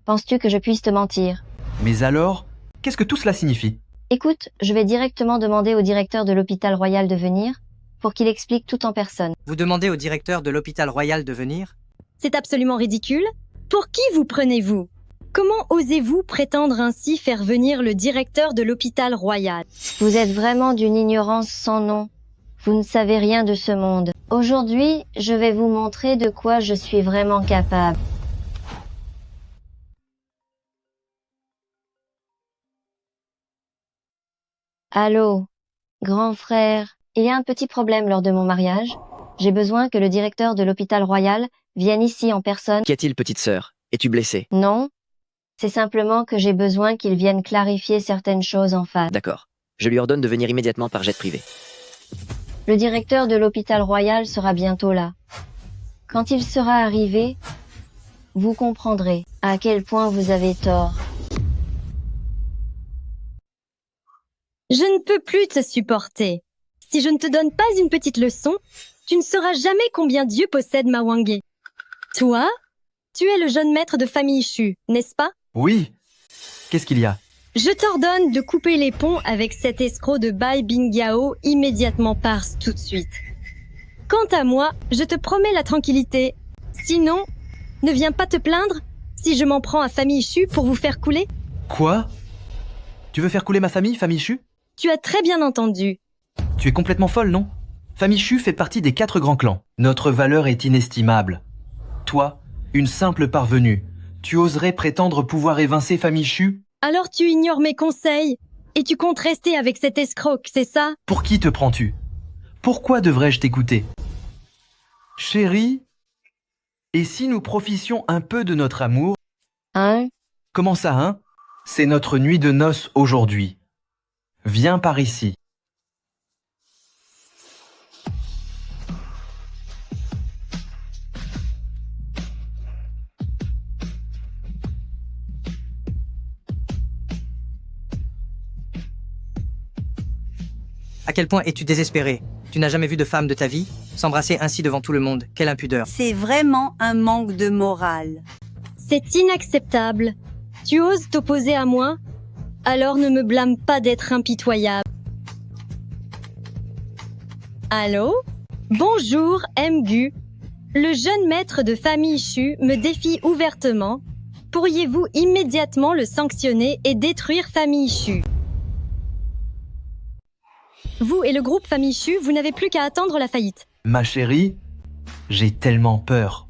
S2: Penses-tu que je puisse te mentir?
S8: Mais alors, qu'est-ce que tout cela signifie?
S2: Écoute, je vais directement demander au directeur de l'hôpital royal de venir pour qu'il explique tout en personne.
S7: Vous demandez au directeur de l'hôpital royal de venir?
S14: C'est absolument ridicule. Pour qui vous prenez-vous? Comment osez-vous prétendre ainsi faire venir le directeur de l'hôpital royal?
S2: Vous êtes vraiment d'une ignorance sans nom. Vous ne savez rien de ce monde. Aujourd'hui, je vais vous montrer de quoi je suis vraiment capable. Allô, grand frère, il y a un petit problème lors de mon mariage. J'ai besoin que le directeur de l'hôpital royal vienne ici en personne.
S1: Qu'y a-t-il, petite sœur? Es-tu blessée?
S2: Non, c'est simplement que j'ai besoin qu'il vienne clarifier certaines choses en face.
S1: D'accord. Je lui ordonne de venir immédiatement par jet privé.
S2: Le directeur de l'hôpital royal sera bientôt là. Quand il sera arrivé, vous comprendrez à quel point vous avez tort.
S14: Je ne peux plus te supporter. Si je ne te donne pas une petite leçon, tu ne sauras jamais combien Dieu possède Mawangé. Toi, tu es le jeune maître de famille Shu, n'est-ce pas?
S8: Oui. Qu'est-ce qu'il y a?
S14: Je t'ordonne de couper les ponts avec cet escroc de Bai Bingyao immédiatement parce tout de suite. Quant à moi, je te promets la tranquillité. Sinon, ne viens pas te plaindre si je m'en prends à famille Shu pour vous faire couler.
S8: Quoi? Tu veux faire couler ma famille, famille Shu?
S14: Tu as très bien entendu.
S8: Tu es complètement folle, non? Famille Shu fait partie des 4 grands clans. Notre valeur est inestimable. Toi, une simple parvenue, tu oserais prétendre pouvoir évincer famille Shu?
S14: Alors tu ignores mes conseils et tu comptes rester avec cet escroc, c'est ça?
S8: Pour qui te prends-tu? Pourquoi devrais-je t'écouter? Chérie, et si nous profitions un peu de notre amour?
S2: Hein?
S8: Comment ça, hein? C'est notre nuit de noces aujourd'hui. Viens par ici.
S7: À quel point es-tu désespéré? Tu n'as jamais vu de femme de ta vie? S'embrasser ainsi devant tout le monde, quelle impudeur.
S12: C'est vraiment un manque de morale.
S14: C'est inacceptable. Tu oses t'opposer à moi? Alors ne me blâme pas d'être impitoyable. Allô? Bonjour, Mgu. Le jeune maître de famille Shu me défie ouvertement. Pourriez-vous immédiatement le sanctionner et détruire famille Shu? Vous et le groupe famille Shu, vous n'avez plus qu'à attendre la faillite.
S8: Ma chérie, j'ai tellement peur.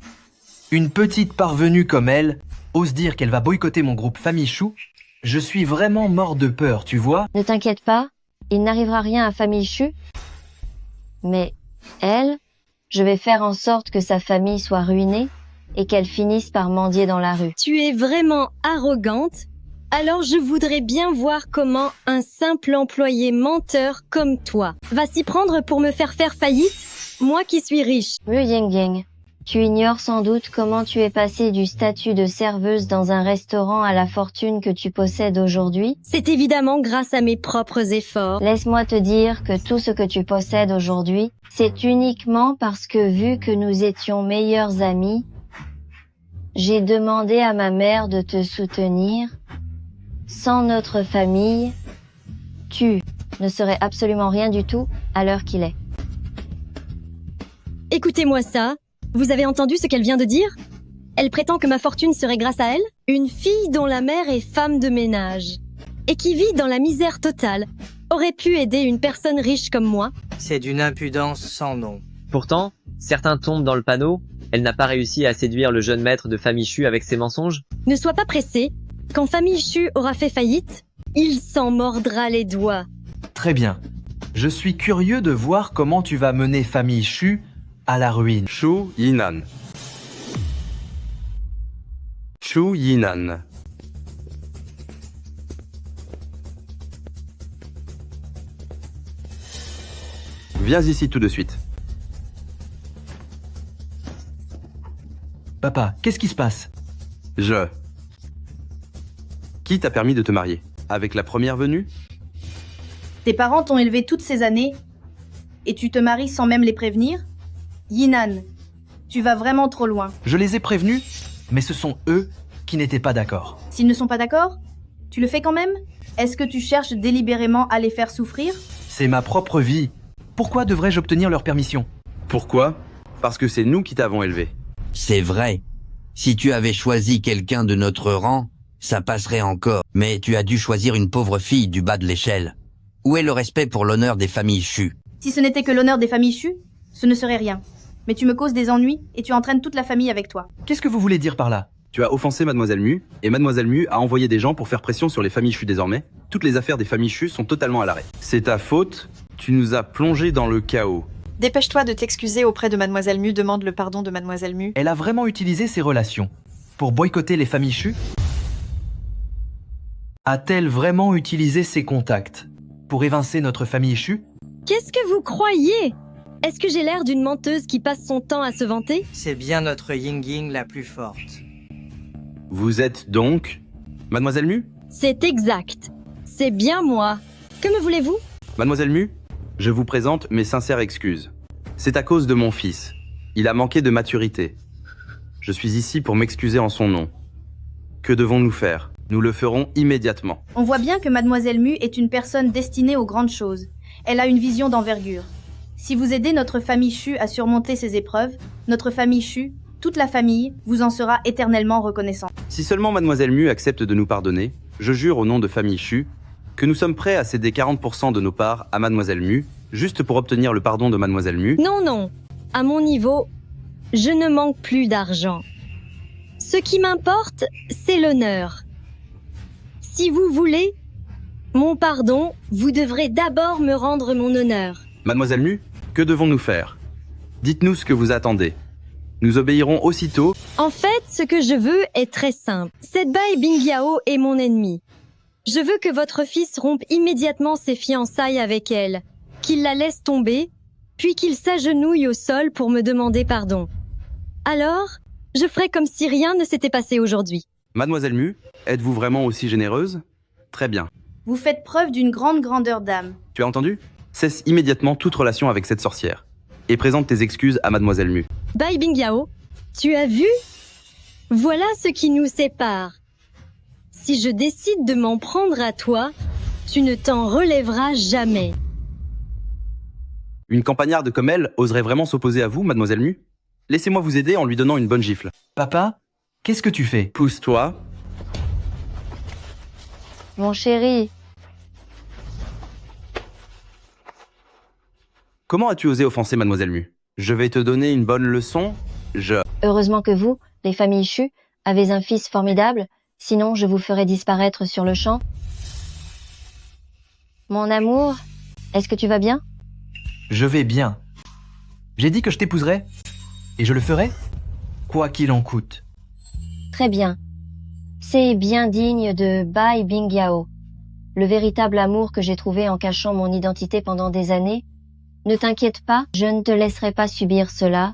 S8: Une petite parvenue comme elle ose dire qu'elle va boycotter mon groupe famille Shu. Je suis vraiment mort de peur, tu vois?
S2: Ne t'inquiète pas, il n'arrivera rien à famille Shu. Mais elle, je vais faire en sorte que sa famille soit ruinée et qu'elle finisse par mendier dans la rue.
S14: Tu es vraiment arrogante. Alors je voudrais bien voir comment un simple employé menteur comme toi va s'y prendre pour me faire faillite, moi qui suis riche.
S2: Liu Yingying, tu ignores sans doute comment tu es passée du statut de serveuse dans un restaurant à la fortune que tu possèdes aujourd'hui?
S14: C'est évidemment grâce à mes propres efforts.
S2: Laisse-moi te dire que tout ce que tu possèdes aujourd'hui, c'est uniquement parce que vu que nous étions meilleurs amis, j'ai demandé à ma mère de te soutenir. Sans notre famille, tu ne serais absolument rien du tout à l'heure qu'il est.
S14: Écoutez-moi ça. Vous avez entendu ce qu'elle vient de dire? Elle prétend que ma fortune serait grâce à elle? Une fille dont la mère est femme de ménage. et qui vit dans la misère totale aurait pu aider une personne riche comme moi?
S7: C'est d'une impudence sans nom.
S13: Pourtant, certains tombent dans le panneau. Elle n'a pas réussi à séduire le jeune maître de famille Chu avec ses mensonges.
S14: Ne sois pas pressé. Quand famille Chu aura fait faillite, il s'en mordra les doigts.
S8: Très bien. Je suis curieux de voir comment tu vas mener famille Chu à la ruine.
S20: Chu Yinan. Chu Yinan. Viens ici tout de suite.
S8: Papa, qu'est-ce qui se passe?
S20: Qui t'a permis de te marier? Avec la première venue?
S21: Tes parents t'ont élevé toutes ces années et tu te maries sans même les prévenir? Yinan, tu vas vraiment trop loin.
S8: Je les ai prévenus, mais ce sont eux qui n'étaient pas d'accord.
S21: S'ils ne sont pas d'accord, tu le fais quand même? Est-ce que tu cherches délibérément à les faire souffrir?
S8: C'est ma propre vie. Pourquoi devrais-je obtenir leur permission?
S20: Pourquoi? Parce que c'est nous qui t'avons élevé.
S22: C'est vrai. Si tu avais choisi quelqu'un de notre rang, ça passerait encore. Mais tu as dû choisir une pauvre fille du bas de l'échelle. Où est le respect pour l'honneur des familles Chu?
S21: Si ce n'était que l'honneur des familles Chu, ce ne serait rien. Mais tu me causes des ennuis et tu entraînes toute la famille avec toi.
S8: Qu'est-ce que vous voulez dire par là?
S20: Tu as offensé Mademoiselle Mu, et Mademoiselle Mu a envoyé des gens pour faire pression sur les familles Chu désormais. Toutes les affaires des familles Chu sont totalement à l'arrêt. C'est ta faute, tu nous as plongés dans le chaos.
S23: Dépêche-toi de t'excuser auprès de Mademoiselle Mu, demande le pardon de Mademoiselle Mu.
S8: Elle a vraiment utilisé ses relations pour boycotter les familles Chu? A-t-elle vraiment utilisé ses contacts pour évincer notre famille Chu?
S14: Qu'est-ce que vous croyez? Est-ce que j'ai l'air d'une menteuse qui passe son temps à se vanter?
S7: C'est bien notre Ying-Ying la plus forte.
S20: Vous êtes donc Mademoiselle Mu?
S14: C'est exact. C'est bien moi. Que me voulez-vous?
S20: Mademoiselle Mu, je vous présente mes sincères excuses. C'est à cause de mon fils. Il a manqué de maturité. Je suis ici pour m'excuser en son nom. Que devons-nous faire? Nous le ferons immédiatement.
S21: On voit bien que Mademoiselle Mu est une personne destinée aux grandes choses. Elle a une vision d'envergure. Si vous aidez notre famille Chu à surmonter ces épreuves, notre famille Chu, toute la famille, vous en sera éternellement reconnaissant.
S20: Si seulement Mademoiselle Mu accepte de nous pardonner, je jure au nom de famille Chu que nous sommes prêts à céder 40% de nos parts à Mademoiselle Mu, juste pour obtenir le pardon de Mademoiselle Mu.
S14: Non, non. À mon niveau, je ne manque plus d'argent. Ce qui m'importe, c'est l'honneur. Si vous voulez mon pardon, vous devrez d'abord me rendre mon honneur.
S20: Mademoiselle Mu, que devons-nous faire? Dites-nous ce que vous attendez. Nous obéirons aussitôt.
S14: En fait, ce que je veux est très simple. Cette Bai Bingyao est mon ennemi. Je veux que votre fils rompe immédiatement ses fiançailles avec elle, qu'il la laisse tomber, puis qu'il s'agenouille au sol pour me demander pardon. Alors, je ferai comme si rien ne s'était passé aujourd'hui.
S20: Mademoiselle Mu, êtes-vous vraiment aussi généreuse? Très bien.
S21: Vous faites preuve d'une grande grandeur d'âme.
S20: Tu as entendu? Cesse immédiatement toute relation avec cette sorcière. Et présente tes excuses à Mademoiselle Mu.
S14: Bai Bingyao, tu as vu? Voilà ce qui nous sépare. Si je décide de m'en prendre à toi, tu ne t'en relèveras jamais.
S20: Une campagnarde comme elle oserait vraiment s'opposer à vous, Mademoiselle Mu? Laissez-moi vous aider en lui donnant une bonne gifle.
S8: Papa, qu'est-ce que tu fais?
S20: Pousse-toi.
S2: Mon chéri,
S20: Comment as-tu osé offenser Mademoiselle Mu? Je vais te donner une bonne leçon.
S2: heureusement que vous, les familles Chu, avez un fils formidable, sinon je vous ferais disparaître sur le champ. Mon amour, est-ce que tu vas bien?
S8: Je vais bien. J'ai dit que je t'épouserais. Et je le ferai, quoi qu'il en coûte.
S2: Très bien. C'est bien digne de Bai Bingyao. Le véritable amour que j'ai trouvé en cachant mon identité pendant des années. Ne t'inquiète pas, je ne te laisserai pas subir cela.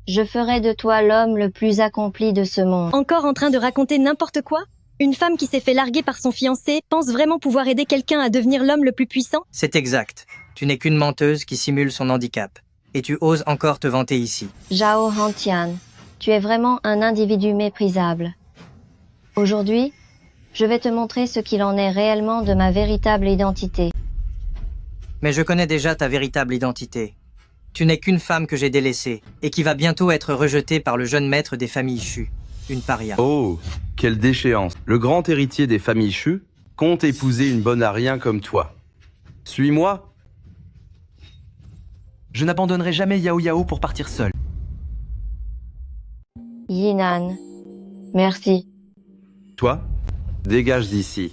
S2: Je ferai de toi l'homme le plus accompli de ce monde.
S14: Encore en train de raconter n'importe quoi? Une femme qui s'est fait larguer par son fiancé pense vraiment pouvoir aider quelqu'un à devenir l'homme le plus puissant?
S7: C'est exact. Tu n'es qu'une menteuse qui simule son handicap. Et tu oses encore te vanter ici.
S2: Zhao Hantian, tu es vraiment un individu méprisable. Aujourd'hui, je vais te montrer ce qu'il en est réellement de ma véritable identité.
S7: Mais je connais déjà ta véritable identité. Tu n'es qu'une femme que j'ai délaissée, et qui va bientôt être rejetée par le jeune maître des familles Chu, une paria.
S20: Oh, quelle déchéance. Le grand héritier des familles Chu compte épouser une bonne à rien comme toi. Suis-moi.
S8: Je n'abandonnerai jamais Yao Yao pour partir seul.
S2: Yinan. Merci.
S20: Toi, dégage d'ici.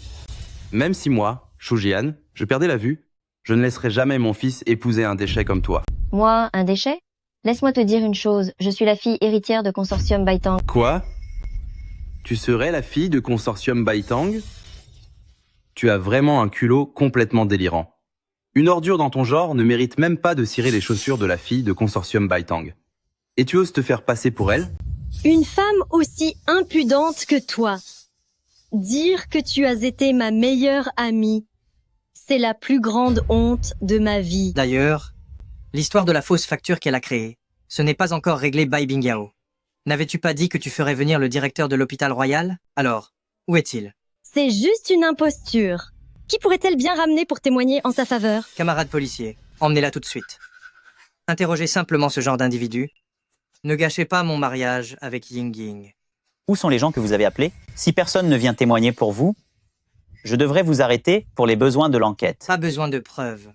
S20: Même si moi, Shujian, je perdais la vue, je ne laisserai jamais mon fils épouser un déchet comme toi.
S2: Moi, un déchet? Laisse-moi te dire une chose, je suis la fille héritière de Consortium Baitang.
S20: Quoi? Tu serais la fille de Consortium Baitang? Tu as vraiment un culot complètement délirant. Une ordure dans ton genre ne mérite même pas de cirer les chaussures de la fille de Consortium Baitang. Et tu oses te faire passer pour elle?
S14: Une femme aussi impudente que toi. Dire que tu as été ma meilleure amie, c'est la plus grande honte de ma vie.
S7: D'ailleurs, l'histoire de la fausse facture qu'elle a créée, ce n'est pas encore réglé by Bingyao. N'avais-tu pas dit que tu ferais venir le directeur de l'hôpital royal? Alors, où est-il?
S14: C'est juste une imposture. Qui pourrait-elle bien ramener pour témoigner en sa faveur?
S7: Camarade policier, emmenez-la tout de suite. Interrogez simplement ce genre d'individu. Ne gâchez pas mon mariage avec Ying Ying.
S17: Où sont les gens que vous avez appelés? Si personne ne vient témoigner pour vous, je devrais vous arrêter pour les besoins de l'enquête.
S7: Pas besoin de preuves.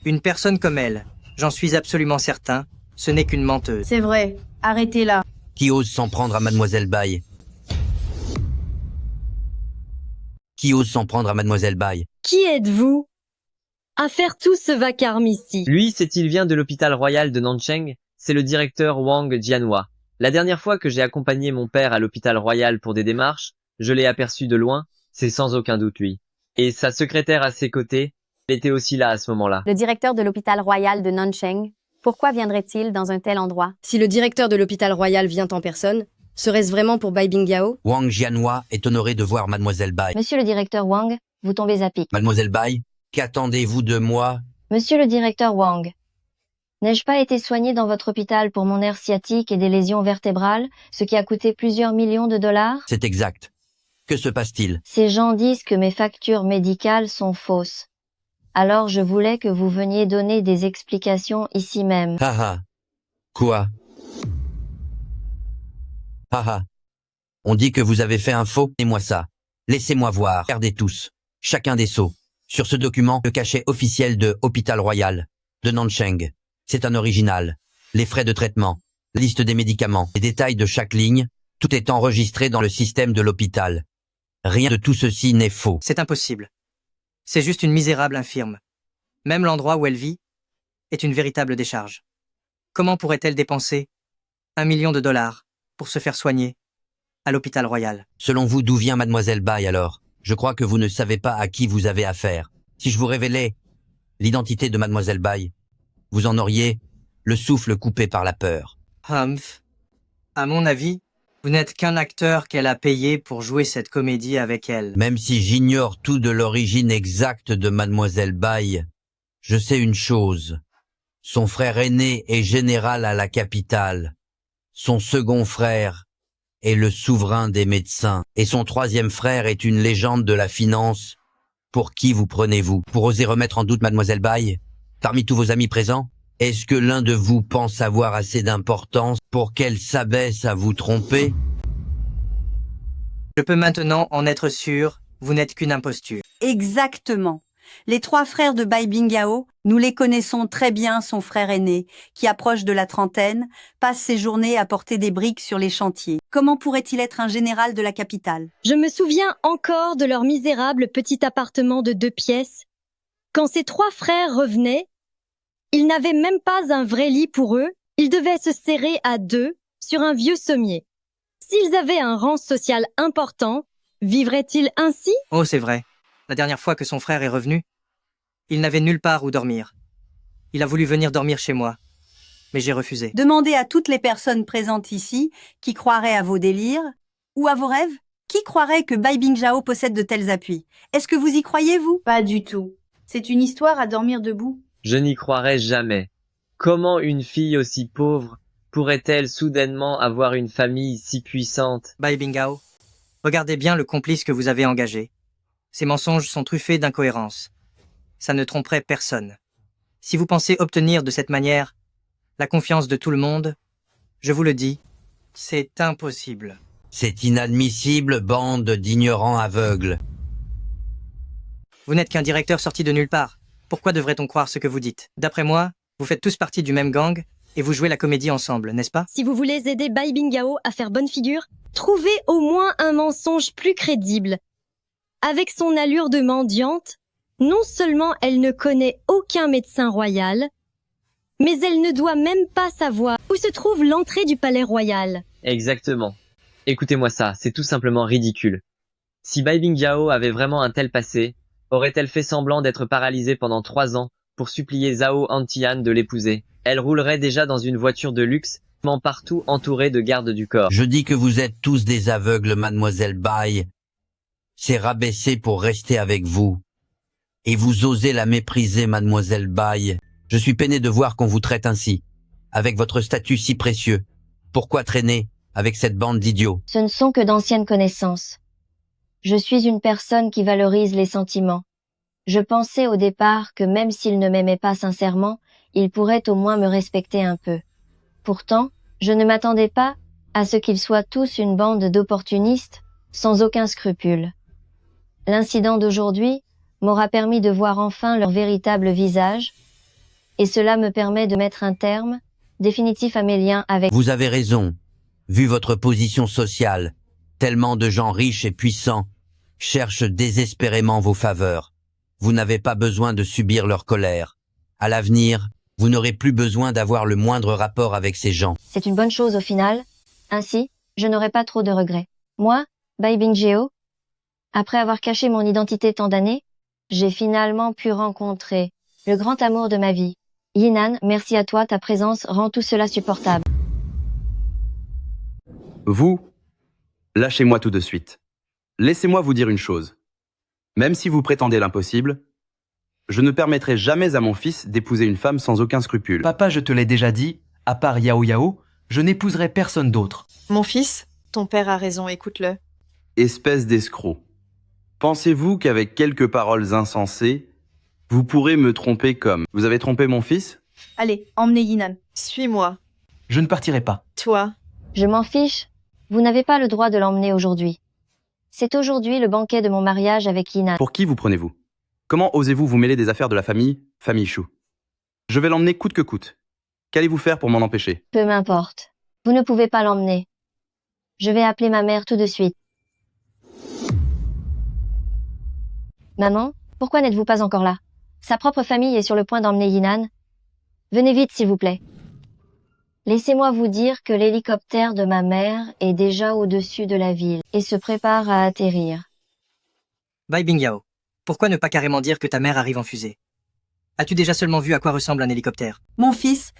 S7: Une personne comme elle, j'en suis absolument certain, ce n'est qu'une menteuse.
S21: C'est vrai. Arrêtez-la.
S22: Qui ose s'en prendre à Mademoiselle Bai? Qui ose s'en prendre à Mademoiselle Bai?
S14: Qui êtes-vous à faire tout ce vacarme ici?
S13: Lui, il vient de l'hôpital royal de Nancheng, c'est le directeur Wang Jianhua. La dernière fois que j'ai accompagné mon père à l'hôpital royal pour des démarches, je l'ai aperçu de loin, c'est sans aucun doute lui. Et sa secrétaire à ses côtés, elle était aussi là à ce moment-là.
S16: Le directeur de l'hôpital royal de Nancheng, pourquoi viendrait-il dans un tel endroit?
S3: Si le directeur de l'hôpital royal vient en personne, serait-ce vraiment pour Bai Bingyao?
S22: Wang Jianhua est honoré de voir Mademoiselle Bai.
S2: Monsieur le directeur Wang, vous tombez à pic.
S22: Mademoiselle Bai, qu'attendez-vous de moi?
S2: Monsieur le directeur Wang, n'ai-je pas été soigné dans votre hôpital pour mon nerf sciatique et des lésions vertébrales, ce qui a coûté plusieurs millions de dollars?
S22: C'est exact. Que se passe-t-il?
S2: Ces gens disent que mes factures médicales sont fausses. Alors je voulais que vous veniez donner des explications ici même.
S22: Haha. Quoi? Haha. On dit que vous avez fait un faux, et moi ça. Laissez-moi voir. Regardez tous. Chacun des sceaux. Sur ce document, le cachet officiel de Hôpital Royal de Nancheng. C'est un original. Les frais de traitement, la liste des médicaments, les détails de chaque ligne, tout est enregistré dans le système de l'hôpital. Rien de tout ceci n'est faux.
S7: C'est impossible. C'est juste une misérable infirme. Même l'endroit où elle vit est une véritable décharge. Comment pourrait-elle dépenser 1 million de dollars pour se faire soigner à l'hôpital royal?
S22: Selon vous, d'où vient Mademoiselle Bai alors? Je crois que vous ne savez pas à qui vous avez affaire. Si je vous révélais l'identité de Mademoiselle Bai, vous en auriez le souffle coupé par la peur.
S7: Humph. À mon avis, vous n'êtes qu'un acteur qu'elle a payé pour jouer cette comédie avec elle.
S22: Même si j'ignore tout de l'origine exacte de Mademoiselle Bai, je sais une chose. Son frère aîné est général à la capitale. Son second frère est le souverain des médecins. Et son troisième frère est une légende de la finance. Pour qui vous prenez-vous? Pour oser remettre en doute Mademoiselle Bai? Parmi tous vos amis présents, est-ce que l'un de vous pense avoir assez d'importance pour qu'elle s'abaisse à vous tromper?
S7: Je peux maintenant en être sûr, vous n'êtes qu'une imposture.
S12: Exactement. Les 3 frères de Bai Bingyao, nous les connaissons très bien, son frère aîné, qui approche de la trentaine, passe ses journées à porter des briques sur les chantiers. Comment pourrait-il être un général de la capitale?
S14: Je me souviens encore de leur misérable petit appartement de 2 pièces. Quand ces 3 frères revenaient, ils n'avaient même pas un vrai lit pour eux, ils devaient se serrer à 2 sur un vieux sommier. S'ils avaient un rang social important, vivraient-ils ainsi?
S7: Oh, c'est vrai. La dernière fois que son frère est revenu, il n'avait nulle part où dormir. Il a voulu venir dormir chez moi, mais j'ai refusé.
S12: Demandez à toutes les personnes présentes ici qui croiraient à vos délires ou à vos rêves. Qui croirait que Bai Bingyao possède de tels appuis? Est-ce que vous y croyez, vous?
S21: Pas du tout. C'est une histoire à dormir debout.
S13: Je n'y croirais jamais. Comment une fille aussi pauvre pourrait-elle soudainement avoir une famille si puissante?
S7: Bai Bingyao, regardez bien le complice que vous avez engagé. Ces mensonges sont truffés d'incohérences. Ça ne tromperait personne. Si vous pensez obtenir de cette manière la confiance de tout le monde, je vous le dis, c'est impossible.
S22: C'est inadmissible, bande d'ignorants aveugles.
S7: Vous n'êtes qu'un directeur sorti de nulle part. Pourquoi devrait-on croire ce que vous dites? D'après moi, vous faites tous partie du même gang et vous jouez la comédie ensemble, n'est-ce pas?
S14: Si vous voulez aider Bai Bingao à faire bonne figure, trouvez au moins un mensonge plus crédible. Avec son allure de mendiante, non seulement elle ne connaît aucun médecin royal, mais elle ne doit même pas savoir où se trouve l'entrée du palais royal.
S13: Exactement. Écoutez-moi ça, c'est tout simplement ridicule. Si Bai Bingao avait vraiment un tel passé, aurait-elle fait semblant d'être paralysée pendant 3 ans pour supplier Zhao Antian de l'épouser? Elle roulerait déjà dans une voiture de luxe, partout entourée de gardes du corps.
S22: Je dis que vous êtes tous des aveugles, mademoiselle Bai. C'est rabaissé pour rester avec vous. Et vous osez la mépriser, mademoiselle Bai. Je suis peiné de voir qu'on vous traite ainsi, avec votre statut si précieux. Pourquoi traîner avec cette bande d'idiots?
S2: Ce ne sont que d'anciennes connaissances. Je suis une personne qui valorise les sentiments. Je pensais au départ que même s'il ne m'aimait pas sincèrement, il pourrait au moins me respecter un peu. Pourtant, je ne m'attendais pas à ce qu'ils soient tous une bande d'opportunistes, sans aucun scrupule. L'incident d'aujourd'hui m'aura permis de voir enfin leur véritable visage, et cela me permet de mettre un terme définitif à mes liens avec...
S22: Vous avez raison. Vu votre position sociale, tellement de gens riches et puissants cherchent désespérément vos faveurs. Vous n'avez pas besoin de subir leur colère. À l'avenir, vous n'aurez plus besoin d'avoir le moindre rapport avec ces gens.
S2: C'est une bonne chose au final. Ainsi, je n'aurai pas trop de regrets. Moi, Bai Bingao, après avoir caché mon identité tant d'années, j'ai finalement pu rencontrer le grand amour de ma vie. Yinan, merci à toi, ta présence rend tout cela supportable.
S20: Vous, lâchez-moi tout de suite. Laissez-moi vous dire une chose. Même si vous prétendez l'impossible, je ne permettrai jamais à mon fils d'épouser une femme sans aucun scrupule.
S8: Papa, je te l'ai déjà dit, à part Yao Yao, je n'épouserai personne d'autre.
S23: Mon fils, ton père a raison, écoute-le.
S20: Espèce d'escroc. Pensez-vous qu'avec quelques paroles insensées, vous pourrez me tromper comme... Vous avez trompé mon fils?
S21: Allez, emmenez Yinan.
S23: Suis-moi.
S8: Je ne partirai pas.
S23: Toi.
S2: Je m'en fiche. Vous n'avez pas le droit de l'emmener aujourd'hui. C'est aujourd'hui le banquet de mon mariage avec Yinan.
S20: Pour qui vous prenez-vous? Comment osez-vous vous mêler des affaires de la famille Chou? Je vais l'emmener coûte que coûte. Qu'allez-vous faire pour m'en empêcher?
S2: Peu m'importe. Vous ne pouvez pas l'emmener. Je vais appeler ma mère tout de suite. Maman, pourquoi n'êtes-vous pas encore là? Sa propre famille est sur le point d'emmener Yinan. Venez vite, s'il vous plaît. Laissez-moi vous dire que l'hélicoptère de ma mère est déjà au-dessus de la ville et se prépare à atterrir.
S7: Bai Bingao, pourquoi ne pas carrément dire que ta mère arrive en fusée? As-tu déjà seulement vu à quoi ressemble un hélicoptère?
S12: Mon fils,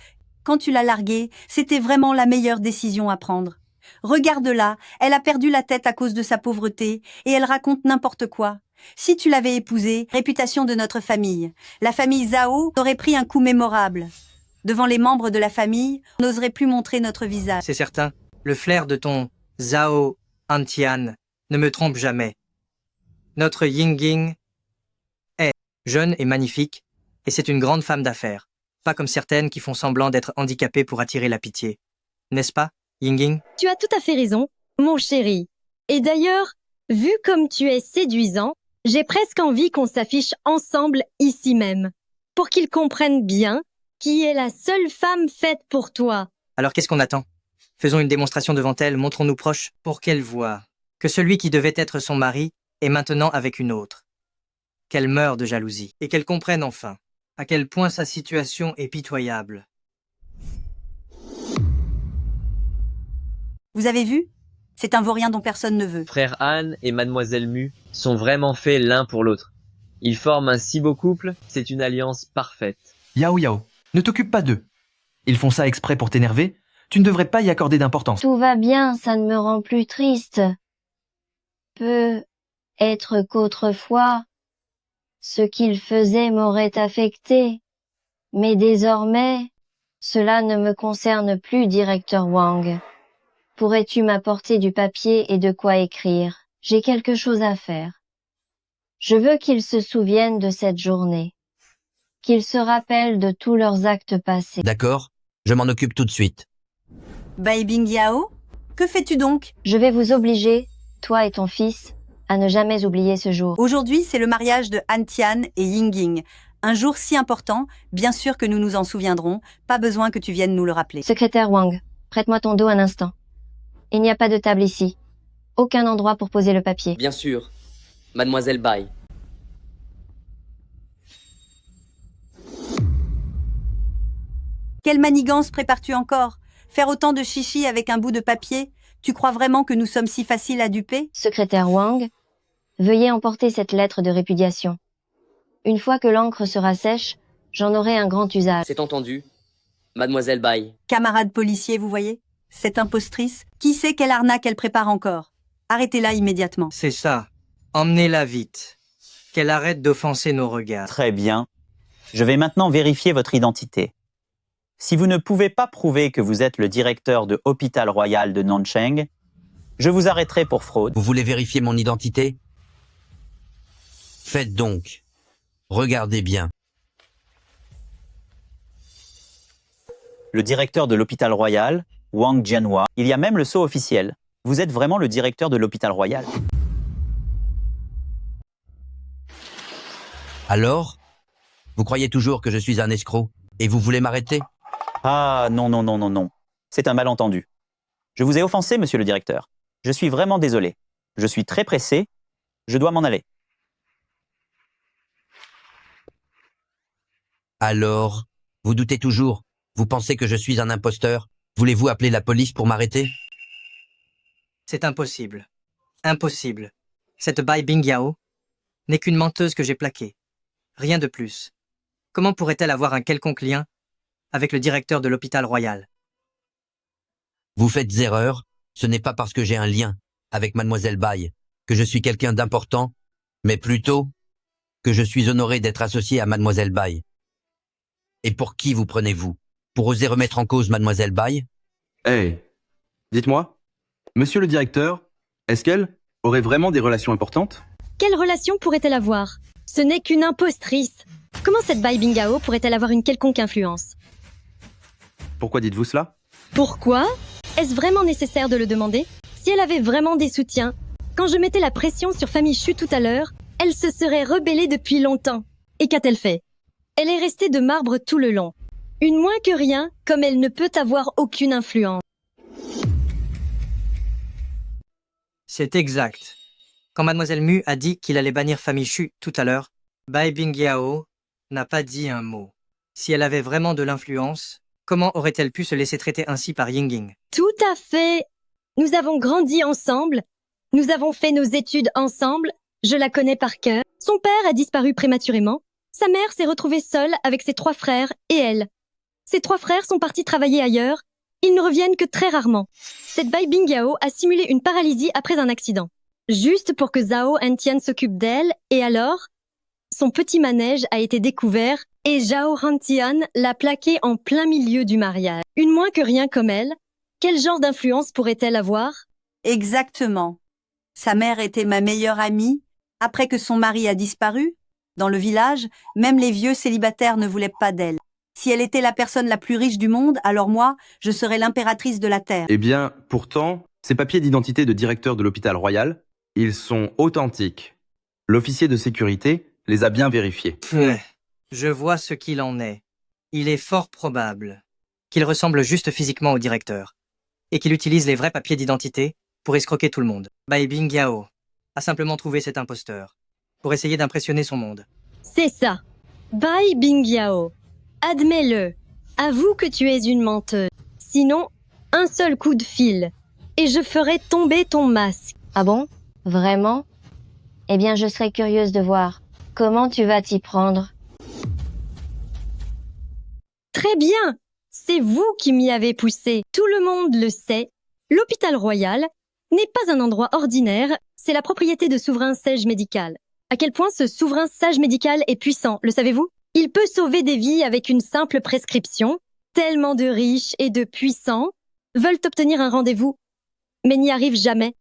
S12: quand tu l'as larguée, c'était vraiment la meilleure décision à prendre. Regarde-la, elle a perdu la tête à cause de sa pauvreté et elle raconte n'importe quoi. Si tu l'avais épousée, réputation de notre famille, la famille Zhao aurait pris un coup mémorable. Devant les membres de la famille, on n'oserait plus montrer notre visage.
S7: C'est certain, le flair de ton Zhao Antian ne me trompe jamais. Notre Yingying est jeune et magnifique, et c'est une grande femme d'affaires, pas comme certaines qui font semblant d'être handicapées pour attirer la pitié. N'est-ce pas, Yingying?
S14: Tu as tout à fait raison, mon chéri. Et d'ailleurs, vu comme tu es séduisant, j'ai presque envie qu'on s'affiche ensemble ici même, pour qu'ils comprennent bien qui est la seule femme faite pour toi.
S7: Alors qu'est-ce qu'on attend? Faisons une démonstration devant elle, montrons-nous proches, pour qu'elle voie que celui qui devait être son mari est maintenant avec une autre. Qu'elle meure de jalousie, et qu'elle comprenne enfin à quel point sa situation est pitoyable.
S12: Vous avez vu? C'est un vaurien dont personne ne veut.
S13: Frère Han et Mademoiselle Mu sont vraiment faits l'un pour l'autre. Ils forment un si beau couple, c'est une alliance parfaite.
S8: Yao Yao, ne t'occupe pas d'eux. Ils font ça exprès pour t'énerver. Tu ne devrais pas y accorder d'importance.
S2: Tout va bien, ça ne me rend plus triste. Peut être qu'autrefois, ce qu'ils faisaient m'aurait affecté. Mais désormais, cela ne me concerne plus, directeur Wang. Pourrais-tu m'apporter du papier et de quoi écrire? J'ai quelque chose à faire. Je veux qu'ils se souviennent de cette journée. Qu'ils se rappellent de tous leurs actes passés.
S22: D'accord, je m'en occupe tout de suite.
S12: Bai Bingao, que fais-tu donc?
S2: Je vais vous obliger, toi et ton fils, à ne jamais oublier ce jour.
S12: Aujourd'hui, c'est le mariage de Han Tian et Yingying. Un jour si important, bien sûr que nous nous en souviendrons, pas besoin que tu viennes nous le rappeler.
S2: Secrétaire Wang, prête-moi ton dos un instant. Il n'y a pas de table ici. Aucun endroit pour poser le papier.
S4: Bien sûr, Mademoiselle Bai.
S12: Quelle manigance prépares-tu encore? Faire autant de chichi avec un bout de papier? Tu crois vraiment que nous sommes si faciles à duper?
S2: Secrétaire Wang, veuillez emporter cette lettre de répudiation. Une fois que l'encre sera sèche, j'en aurai un grand usage.
S4: C'est entendu, Mademoiselle Bai.
S12: Camarades policiers, vous voyez? Cette impostrice, qui sait quelle arnaque elle prépare encore? Arrêtez-la immédiatement.
S7: C'est ça. Emmenez-la vite. Qu'elle arrête d'offenser nos regards.
S17: Très bien. Je vais maintenant vérifier votre identité. Si vous ne pouvez pas prouver que vous êtes le directeur de Hôpital Royal de Nancheng, je vous arrêterai pour fraude.
S22: Vous voulez vérifier mon identité? Faites donc. Regardez bien.
S17: Le directeur de l'Hôpital Royal, Wang Jianhua, il y a même le sceau officiel. Vous êtes vraiment le directeur de l'Hôpital Royal.
S22: Alors? Vous croyez toujours que je suis un escroc et vous voulez m'arrêter?
S17: Ah non, non, non, non, non. C'est un malentendu. Je vous ai offensé, monsieur le directeur. Je suis vraiment désolé. Je suis très pressé. Je dois m'en aller.
S22: Alors, vous doutez toujours? Vous pensez que je suis un imposteur? Voulez-vous appeler la police pour m'arrêter?
S7: C'est impossible. Impossible. Cette Bai Bingyao n'est qu'une menteuse que j'ai plaquée. Rien de plus. Comment pourrait-elle avoir un quelconque lien avec le directeur de l'Hôpital Royal?
S22: Vous faites erreur. Ce n'est pas parce que j'ai un lien avec Mademoiselle Bai que je suis quelqu'un d'important, mais plutôt que je suis honoré d'être associé à Mademoiselle Bai. Et pour qui vous prenez-vous? Pour oser remettre en cause Mademoiselle Bai?
S20: Hey, dites-moi, monsieur le directeur, est-ce qu'elle aurait vraiment des relations importantes?
S14: Quelle relation pourrait-elle avoir? Ce n'est qu'une impostrice. Comment cette Bai Bingyao pourrait-elle avoir une quelconque influence?
S20: Pourquoi dites-vous cela?
S14: Pourquoi? Est-ce vraiment nécessaire de le demander? Si elle avait vraiment des soutiens, quand je mettais la pression sur Famille Chu tout à l'heure, elle se serait rebellée depuis longtemps. Et qu'a-t-elle fait? Elle est restée de marbre tout le long. Une moins que rien, comme elle ne peut avoir aucune influence.
S7: C'est exact. Quand Mademoiselle Mu a dit qu'il allait bannir Famille Chu tout à l'heure, Bai Bingyao n'a pas dit un mot. Si elle avait vraiment de l'influence, comment aurait-elle pu se laisser traiter ainsi par Yingying?
S14: Tout à fait. Nous avons grandi ensemble. Nous avons fait nos études ensemble. Je la connais par cœur. Son père a disparu prématurément. Sa mère s'est retrouvée seule avec ses 3 frères et elle. Ses 3 frères sont partis travailler ailleurs. Ils ne reviennent que très rarement. Cette Bai Bingyao a simulé une paralysie après un accident. Juste pour que Zhao Hantian s'occupe d'elle, et alors, son petit manège a été découvert et Zhao Hantian l'a plaqué en plein milieu du mariage. Une moins que rien comme elle, quel genre d'influence pourrait-elle avoir?
S12: Exactement. Sa mère était ma meilleure amie. Après que son mari a disparu, dans le village, même les vieux célibataires ne voulaient pas d'elle. Si elle était la personne la plus riche du monde, alors moi, je serais l'impératrice de la Terre.
S20: Eh bien, pourtant, ces papiers d'identité de directeur de l'Hôpital Royal, ils sont authentiques. L'officier de sécurité les a bien vérifiés.
S7: Je vois ce qu'il en est. Il est fort probable qu'il ressemble juste physiquement au directeur et qu'il utilise les vrais papiers d'identité pour escroquer tout le monde. Bai Bingyao a simplement trouvé cet imposteur pour essayer d'impressionner son monde.
S14: C'est ça. Bai Bingyao. Admets-le. Avoue que tu es une menteuse. Sinon, un seul coup de fil et je ferai tomber ton masque.
S2: Ah bon? Vraiment? Eh bien, je serais curieuse de voir. Comment tu vas t'y prendre?
S14: Très bien. C'est vous qui m'y avez poussé. Tout le monde le sait. L'Hôpital Royal n'est pas un endroit ordinaire, c'est la propriété de souverain sage médical. À quel point ce souverain sage médical est puissant, le savez-vous? Il peut sauver des vies avec une simple prescription. Tellement de riches et de puissants veulent obtenir un rendez-vous, mais n'y arrivent jamais.